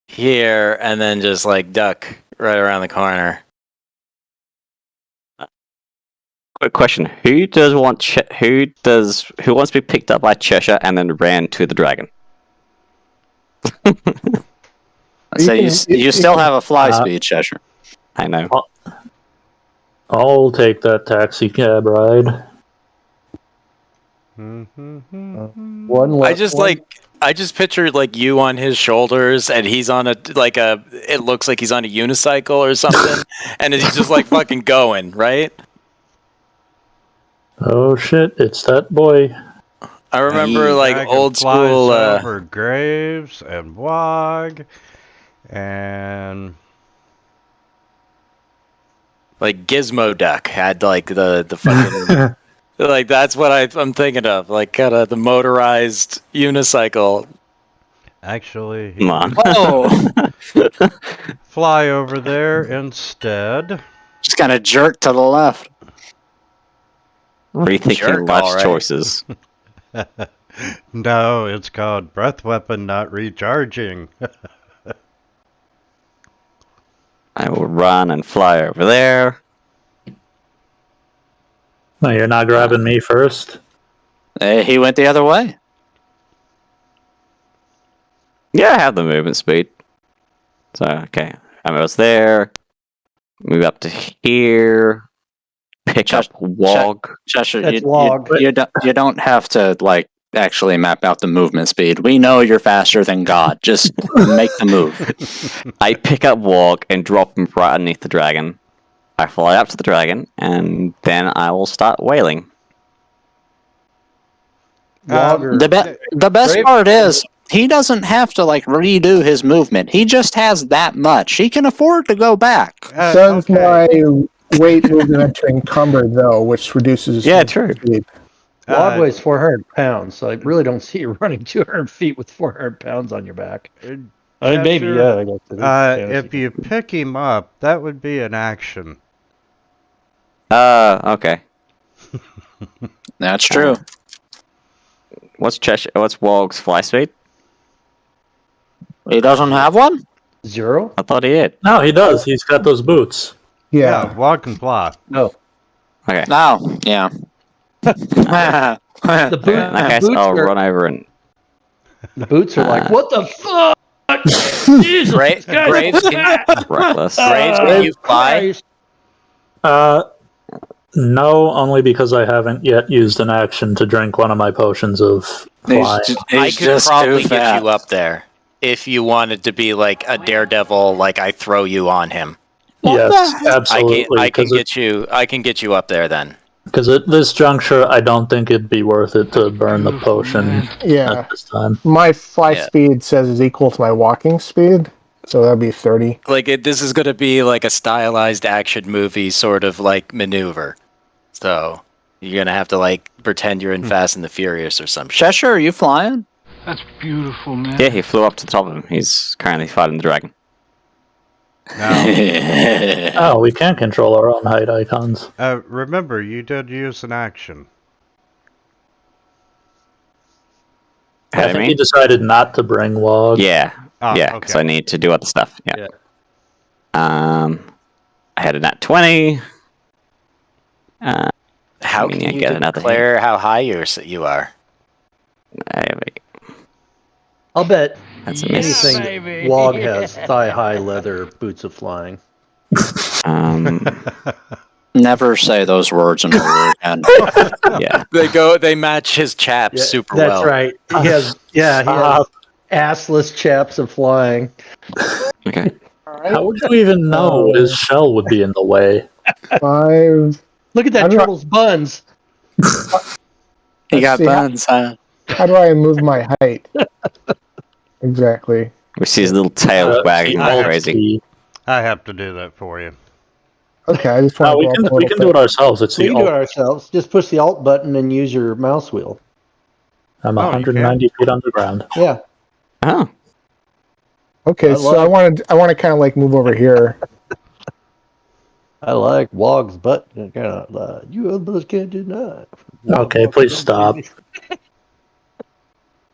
here and then just like duck right around the corner. Quick question: who wants to be picked up by Cheshire and then ran to the dragon? So you still have a fly speed, Cheshire. I know. I'll take that taxi cab ride. One I left. just pictured like you on his shoulders and he's on it looks like he's on a unicycle or something and he's just like fucking going, right? Oh shit, it's that boy. I remember like Dragon old flies school over graves and wog and like Gizmo Duck had like the fucking like that's what I'm thinking of, like kind of the motorized unicycle. actually he Come on. Whoa! fly over there instead. Just kind of jerk to the left. Rethinking Jerk, life's all right. choices. No, it's called breath weapon not recharging. I will run and fly over there. No, you're not grabbing me first. He went the other way. Yeah, I have the movement speed. So, okay. I was there. Move up to here. Pick up Wog. Cheshire, That's Wog. you don't have to like actually map out the movement speed. We know you're faster than God. Just make the move. I pick up Wog and drop him right underneath the dragon. I fly up to the dragon, and then I will start wailing. Logger. The best Brave- part is he doesn't have to like redo his movement. He just has that much. He can afford to go back. Does my weight movement to encumbered though, which reduces Yeah, true. speed. Log weighs 400 pounds, so I really don't see you running 200 feet with 400 pounds on your back. I mean, maybe, yeah. I guess it is if you pick him up, that would be an action. Okay. That's true. What's Wog's fly speed? He doesn't have one? 0? I thought he did. No, he does. He's got those boots. Yeah. Walk and fly. No. Okay. No, yeah. The boot, In that case, I'll run over and... The boots are like, what the fuck? Jesus, Graves, guys, Reckless. Graves, can you fly? No, only because I haven't yet used an action to drink one of my potions of flying. I could probably get you up there if you wanted to be like a daredevil. Like I throw you on him. Yes, absolutely. I can get you. I can get you up there then. Because at this juncture, I don't think it'd be worth it to burn the potion Yeah. at this time. My fly speed says is equal to my walking speed, so that'd be 30. Like this is going to be like a stylized action movie sort of like maneuver. So you're gonna have to like pretend you're in Fast and the Furious or some shit. Cheshire, are you flying? That's beautiful, man. Yeah, he flew up to the top of him. He's currently fighting the dragon. Oh, we can't control our own height icons. Remember, you did use an action. I think he decided not to bring Wog. Yeah, Oh, yeah, because I need to do other stuff. Yeah. I had a nat 20. How can you declare how high you are? I'll bet That's a miss. anything Wog has thigh-high leather boots of flying. Never say those words in order again. Yeah. They match his chaps super well. That's right. He has assless chaps of flying. Okay. How would you even know his shell would be in the way? 5. Look at that turtle's buns. He got buns, huh? How do I move my height? Exactly. We see his little tail wagging like crazy. I have to do that for you. Okay, I just want we can do it ourselves. It's We the can do it alt. ourselves. Just push the Alt button and use your mouse wheel. I'm 190 feet underground. Yeah. Oh. Okay, so I want to kind of like move over here. I like Wog's butt. You others can't deny. Okay, please stop.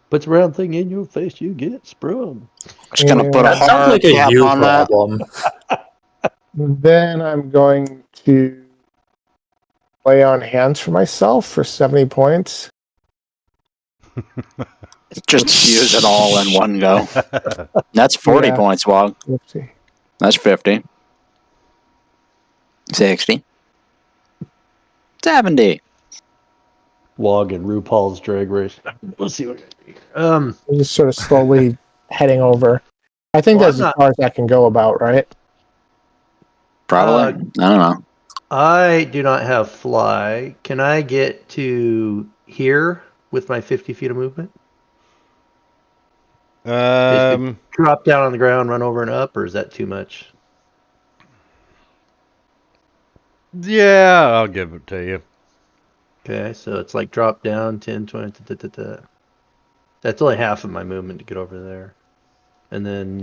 Puts a round thing in your face, you get sprung. Just gonna put a That sounds hard like a cap you on that. problem. Then I'm going to lay on hands for myself for 70 points. Just use it all in one go. That's 40 points, Wog. 50. That's 50. 60. 70. Wog and RuPaul's Drag Race. We'll see what. I'm just sort of slowly heading over. I think that's as far as I can go about, right? Probably. I don't know. I do not have fly. Can I get to here with my 50 feet of movement? Drop down on the ground, run over and up, or is that too much? Yeah, I'll give it to you. Okay, so it's like drop down 10, 20. That's only half of my movement to get over there. And then,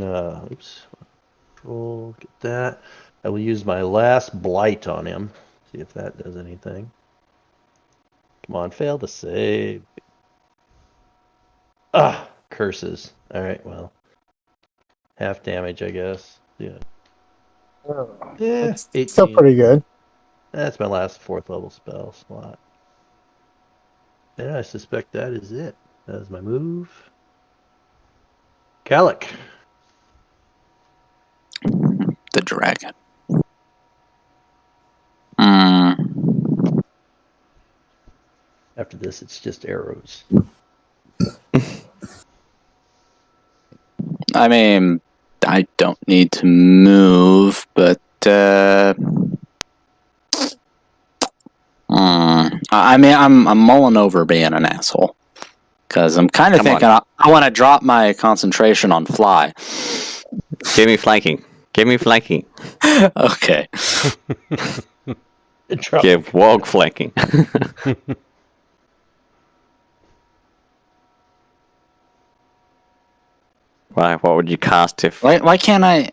control, get that. I will use my last blight on him. See if that does anything. Come on, fail to save. Ah, curses. Alright, well. Half damage, I guess. Yeah. It's still pretty good. That's my last 4th level spell slot. And I suspect that is it. That is my move. Calic. The dragon. After this, it's just arrows. I mean, I don't need to move, but I mean, I'm mulling over being an asshole because I'm kind of thinking I want to drop my concentration on fly. Give me flanking. Give me flanking. Okay. Give Wog flanking. Why? What would you cast if? Why can't I?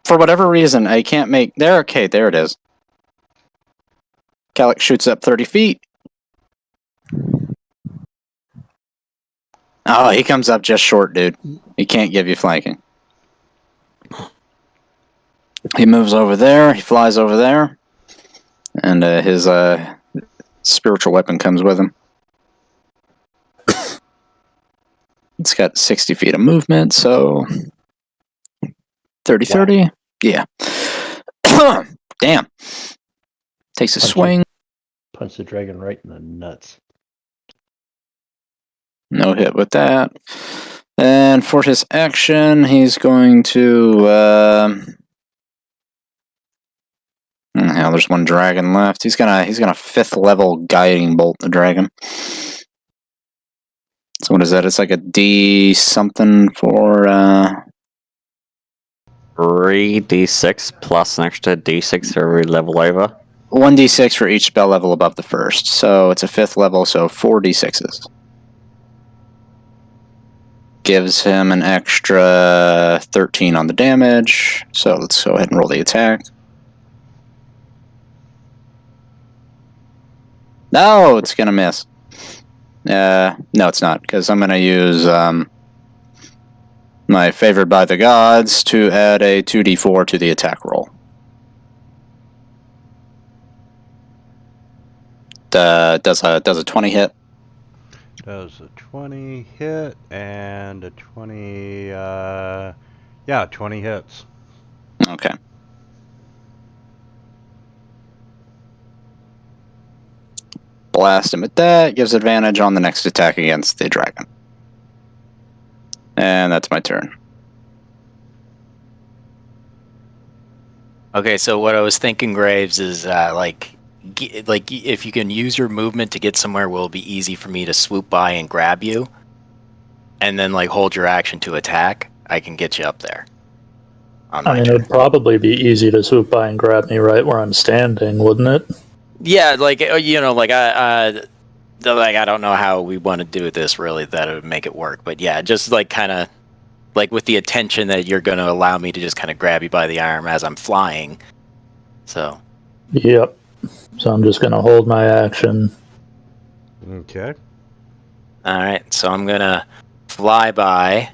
For whatever reason, I can't make... There, okay, there it is. Calyx shoots up 30 feet. Oh, he comes up just short, dude. He can't give you flanking. He moves over there. He flies over there. And his spiritual weapon comes with him. It's got 60 feet of movement, so... 30-30? Wow. Yeah. Damn. Takes a swing. Punch the dragon right in the nuts. No hit with that. And for his action, he's going to... Now there's one dragon left. He's gonna 5th level guiding bolt the dragon. So what is that? It's like a D something for 3d6 plus an extra d6 for every level over. 1d6 for each spell level above the first. So it's a 5th level, so 4d6s. Gives him an extra 13 on the damage. So let's go ahead and roll the attack. No, it's gonna miss. No, it's not, because I'm gonna use my favored by the gods to add a 2d4 to the attack roll. Does a 20 hit? Does a 20 hit and a 20? 20 hits. Okay. Blast him with that. Gives advantage on the next attack against the dragon. And that's my turn. Okay, so what I was thinking, Graves, is like if you can use your movement to get somewhere, will it be easy for me to swoop by and grab you, and then like hold your action to attack? I can get you up there. I mean, it'd probably be easy to swoop by and grab me right where I'm standing, wouldn't it? Yeah, like I don't know how we want to do this really that it would make it work, but yeah, just like kind of like with the attention that you're going to allow me to just kind of grab you by the arm as I'm flying. So. Yep. So I'm just going to hold my action. Okay. All right, so I'm going to fly by,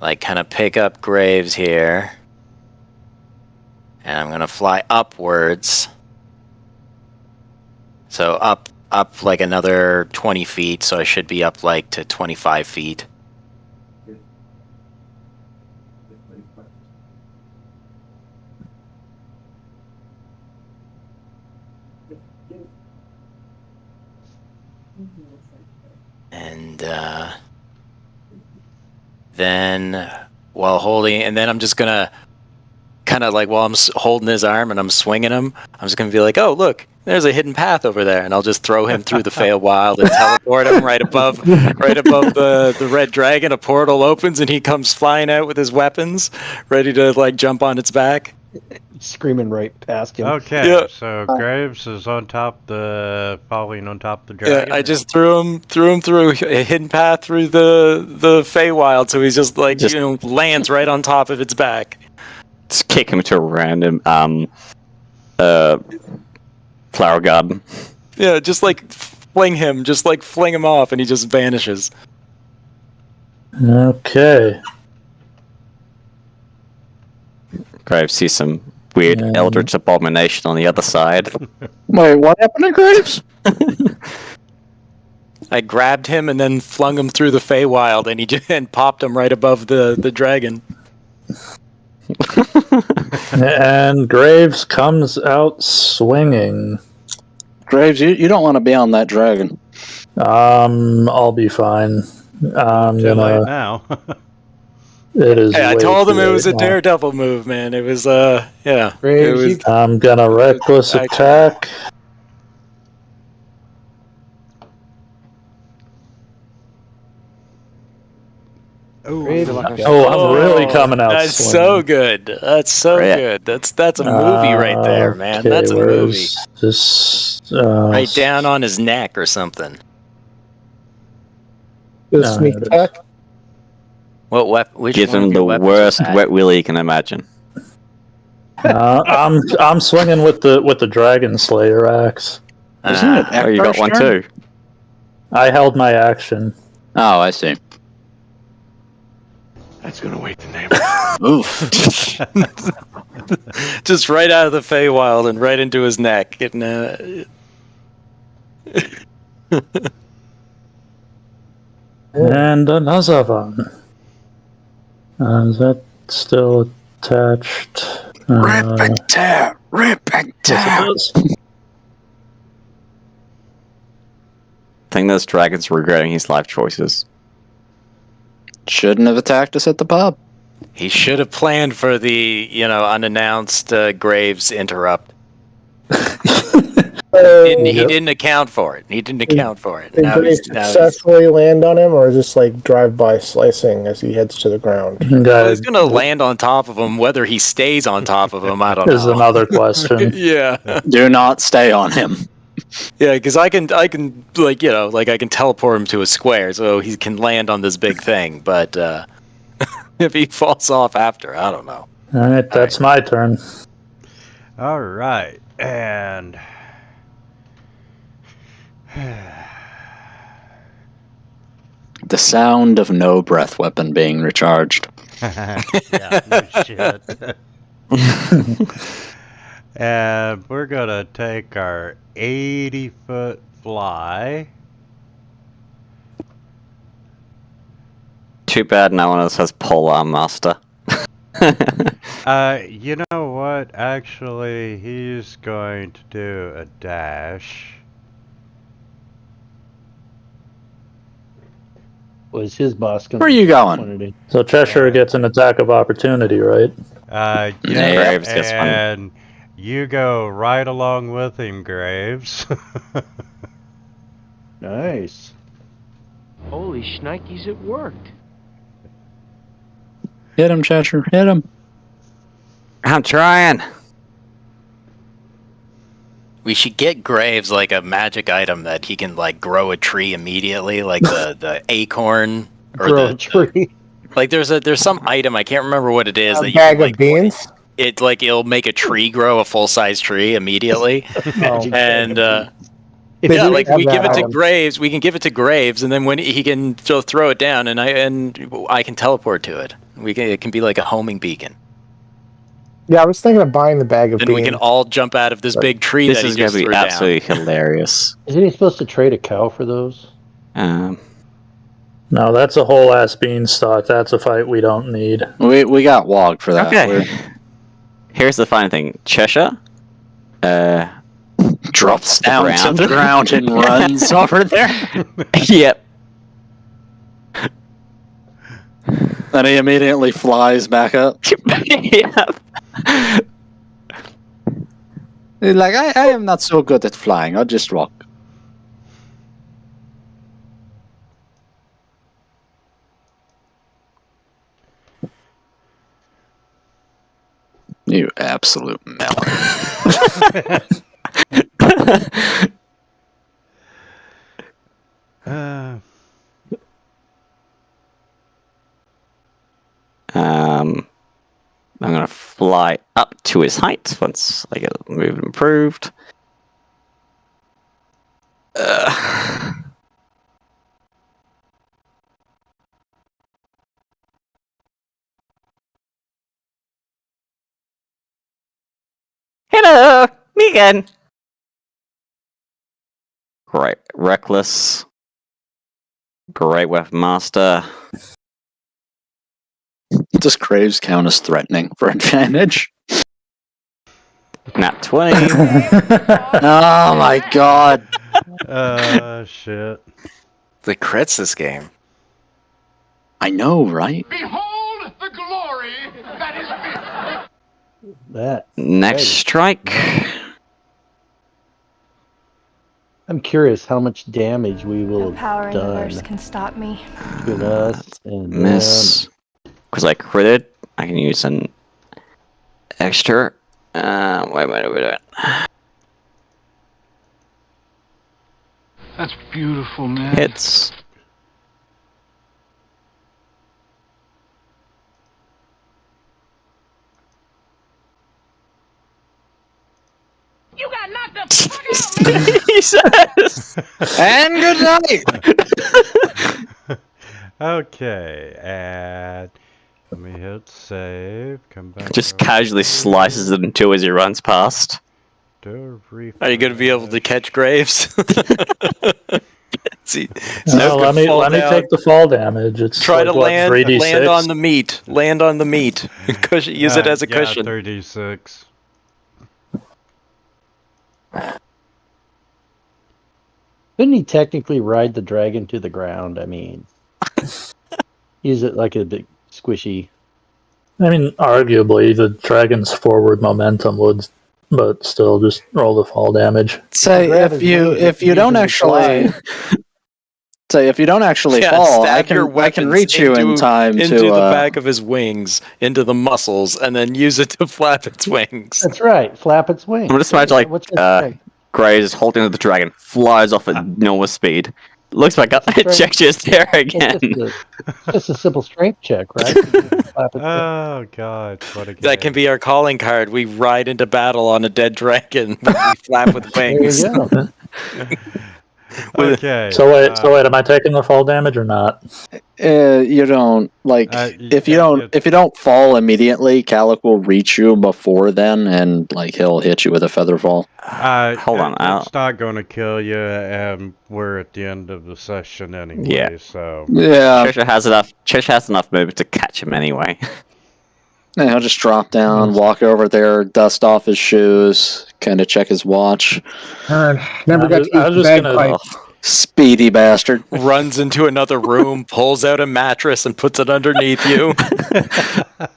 like kind of pick up Graves here. And I'm going to fly upwards. So up like another 20 feet, so I should be up like to 25 feet. And then while holding, and then I'm just going to kind of like while I'm holding his arm and I'm swinging him, I'm just going to be like, oh, look, there's a hidden path over there. And I'll just throw him through the Feywild and teleport him right above the red dragon. A portal opens and he comes flying out with his weapons, ready to like jump on its back. Screaming right past him. Okay, yeah. So Graves is on top falling on top of the dragon. Yeah, I just threw him through a hidden path through the Feywild, so he's just like lands right on top of its back. Just kick him to a random flower garden. Yeah, just like fling him off, and he just vanishes. Okay. Graves sees some weird eldritch abomination on the other side. Wait, what happened to Graves? I grabbed him and then flung him through the Feywild, and he just popped him right above the dragon. And Graves comes out swinging. Graves, you don't want to be on that dragon. I'll be fine. I'm Too gonna. late now. It is. Hey, I told him it was a daredevil move, man. It was yeah. Graves, I'm gonna reckless attack. Ooh. I'm really coming out. That's swinging. so good. That's so good. That's a movie right there, man. Okay, That's a movie. This, right down on his neck or something. Sneak attack. Which Gives one him of your the weapons worst was that? wet willy you can imagine. I'm swinging with the Dragon Slayer axe. Isn't it Oh, you got one Ektar's turn? too. I held my action. Oh, I see. That's gonna wake the neighbors. Oof. Just right out of the Feywild and right into his neck. And another one. Is that still attached? Rip and tear! Rip and Yes, it tear! does. I think this dragon's regretting his life choices. Shouldn't have attacked us at the pub. He should have planned for the, unannounced Graves interrupt. He didn't account for it. He didn't account for it. Did Graves successfully land on him, or is this like drive-by slicing as he heads to the ground? Well, he's going to land on top of him. Whether he stays on top of him, I don't know. Is another question. Yeah. Do not stay on him. Yeah, because I can I can teleport him to a square so he can land on this big thing. But if he falls off after, I don't know. All right, that's my turn. All right, and The sound of no breath weapon being recharged. yeah, no shit. And we're gonna take our 80-foot fly. Too bad no one else has Polar Master. You know what? Actually, he's going to do a dash. Was his boss going? Where are you going? So Cheshire gets an attack of opportunity, right? Yeah, Graves gets one. and you go right along with him, Graves. Nice. Holy shnikes, it worked. Hit him, Cheshire. Hit him. I'm trying. We should get Graves like a magic item that he can like grow a tree immediately, like the acorn or Grow a tree. Like there's some item, I can't remember what it is, A that you bag can, of beans. it'll make a tree grow, a full size tree immediately. Magic And They yeah, do like have we that give it to item. Graves, we can give it to Graves, and then when he can throw it down, and I can teleport to it. It can be like a homing beacon. Yeah, I was thinking of buying the bag of Then beans. we can all jump out of this big tree This that he is going just to be threw down. absolutely hilarious. Isn't he supposed to trade a cow for those? No, that's a whole ass beanstalk. That's a fight we don't need. We got wogged for that. Okay. Here's the funny thing. Cheshire Drops down to ground. the ground and runs over there. Yep. Then he immediately flies back up. Yep. He's like, I am not so good at flying. I'll just walk. You absolute melon. I'm gonna fly up to his height once I get the move improved. Hello, me again. Great, reckless. Great weapon master. Does Graves count as threatening for advantage? Nat 20. Oh my god. Shit. The crits this game. I know, right? Behold the glory that is me. That. Next strike. I'm curious how much damage we will No have power in the done verse can stop me. between us and Miss. Because I critted, I can use an extra. Wait. That's beautiful, man. Hits. You got knocked the fuck out, man. Jesus. And good night. Okay, and let me hit save. Come back. Just over casually here. slices it in two as he runs past. Do Are you going to be able to catch Graves? See, No, let me take the fall damage. It's try like, to what, land 3d6? on the meat. Land on the meat. Use it as a cushion. 3d6. Couldn't he technically ride the dragon to the ground? I mean, use it like a big squishy. I mean, arguably, the dragon's forward momentum would, but still, just roll the fall damage. Say if you don't actually fall, I can reach you in time into to the back of his wings, into the muscles, and then use it to flap its wings. That's right, flap its wings. I'm just imagine Graves is holding the dragon, flies off at normal speed. Looks back up, gestures there again. Just a simple strength check, right? Oh god, what a game. That can be our calling card. We ride into battle on a dead dragon. We flap with wings. There you go. Okay. So wait, am I taking the fall damage or not? You don't if you don't fall immediately, Calic will reach you before then, and he'll hit you with a feather fall. Hold on, it's not going to kill you, and we're at the end of the session anyway. Yeah. So yeah, Trisha has enough movement to catch him anyway. And he'll just drop down, walk over there, dust off his shoes, kind of check his watch. Never got to use the bagpipe. Speedy bastard. Runs into another room, pulls out a mattress, and puts it underneath you.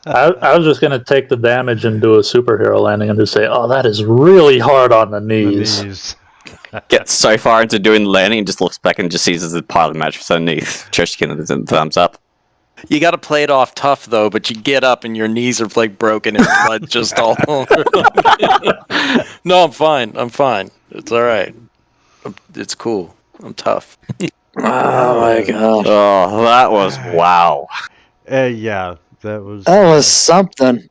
I was just going to take the damage and do a superhero landing and just say, oh, that is really hard on the knees. Gets so far into doing the landing and just looks back and just sees the pile of mattress underneath. Trisha can the thumbs up. You got to play it off tough, though, but you get up and your knees are broken and blood just all over. No, I'm fine. It's all right. It's cool. I'm tough. Oh my god. Oh, that was wow. Yeah, that was something.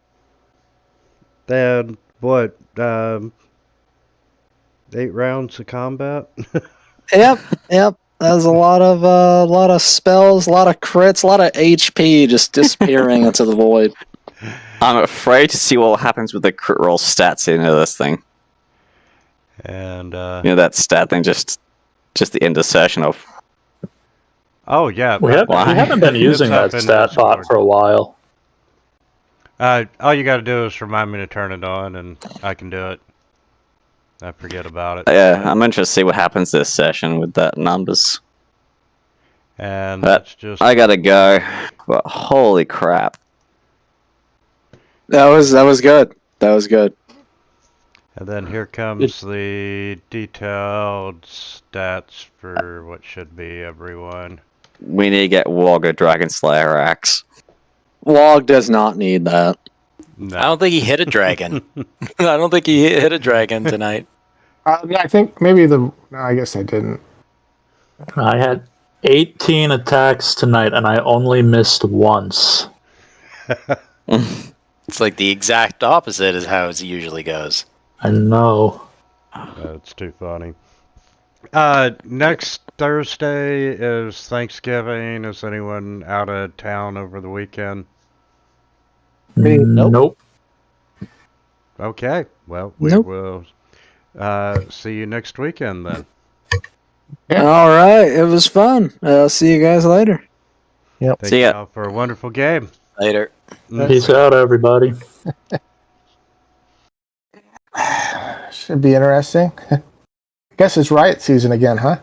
Then what? 8 rounds of combat. Yep. That was a lot of spells, a lot of crits, a lot of HP just disappearing into the void. I'm afraid to see what happens with the crit roll stats into this thing. And that stat thing, just the end of session of. Oh yeah, we haven't been using that stat bot for a while. All you got to do is remind me to turn it on, and I can do it. I forget about it. Yeah, I'm interested to see what happens this session with that numbers. And that's just. I gotta go. But holy crap! That was good. That was good. And then here comes the detailed stats for what should be everyone. We need to get Wog a Dragon Slayer axe. Wog does not need that. No. I don't think he hit a dragon. I don't think he hit a dragon tonight. I think maybe I guess I didn't. I had 18 attacks tonight, and I only missed once. It's like the exact opposite is how it usually goes. I know. That's too funny. Next Thursday is Thanksgiving. Is anyone out of town over the weekend? Nope. Okay. Well, we will see you next weekend then. Yeah. All right. It was fun. I'll see you guys later. Yep. Thank you all for a wonderful game. Later. Peace out, everybody. Should be interesting. Guess it's riot season again, huh?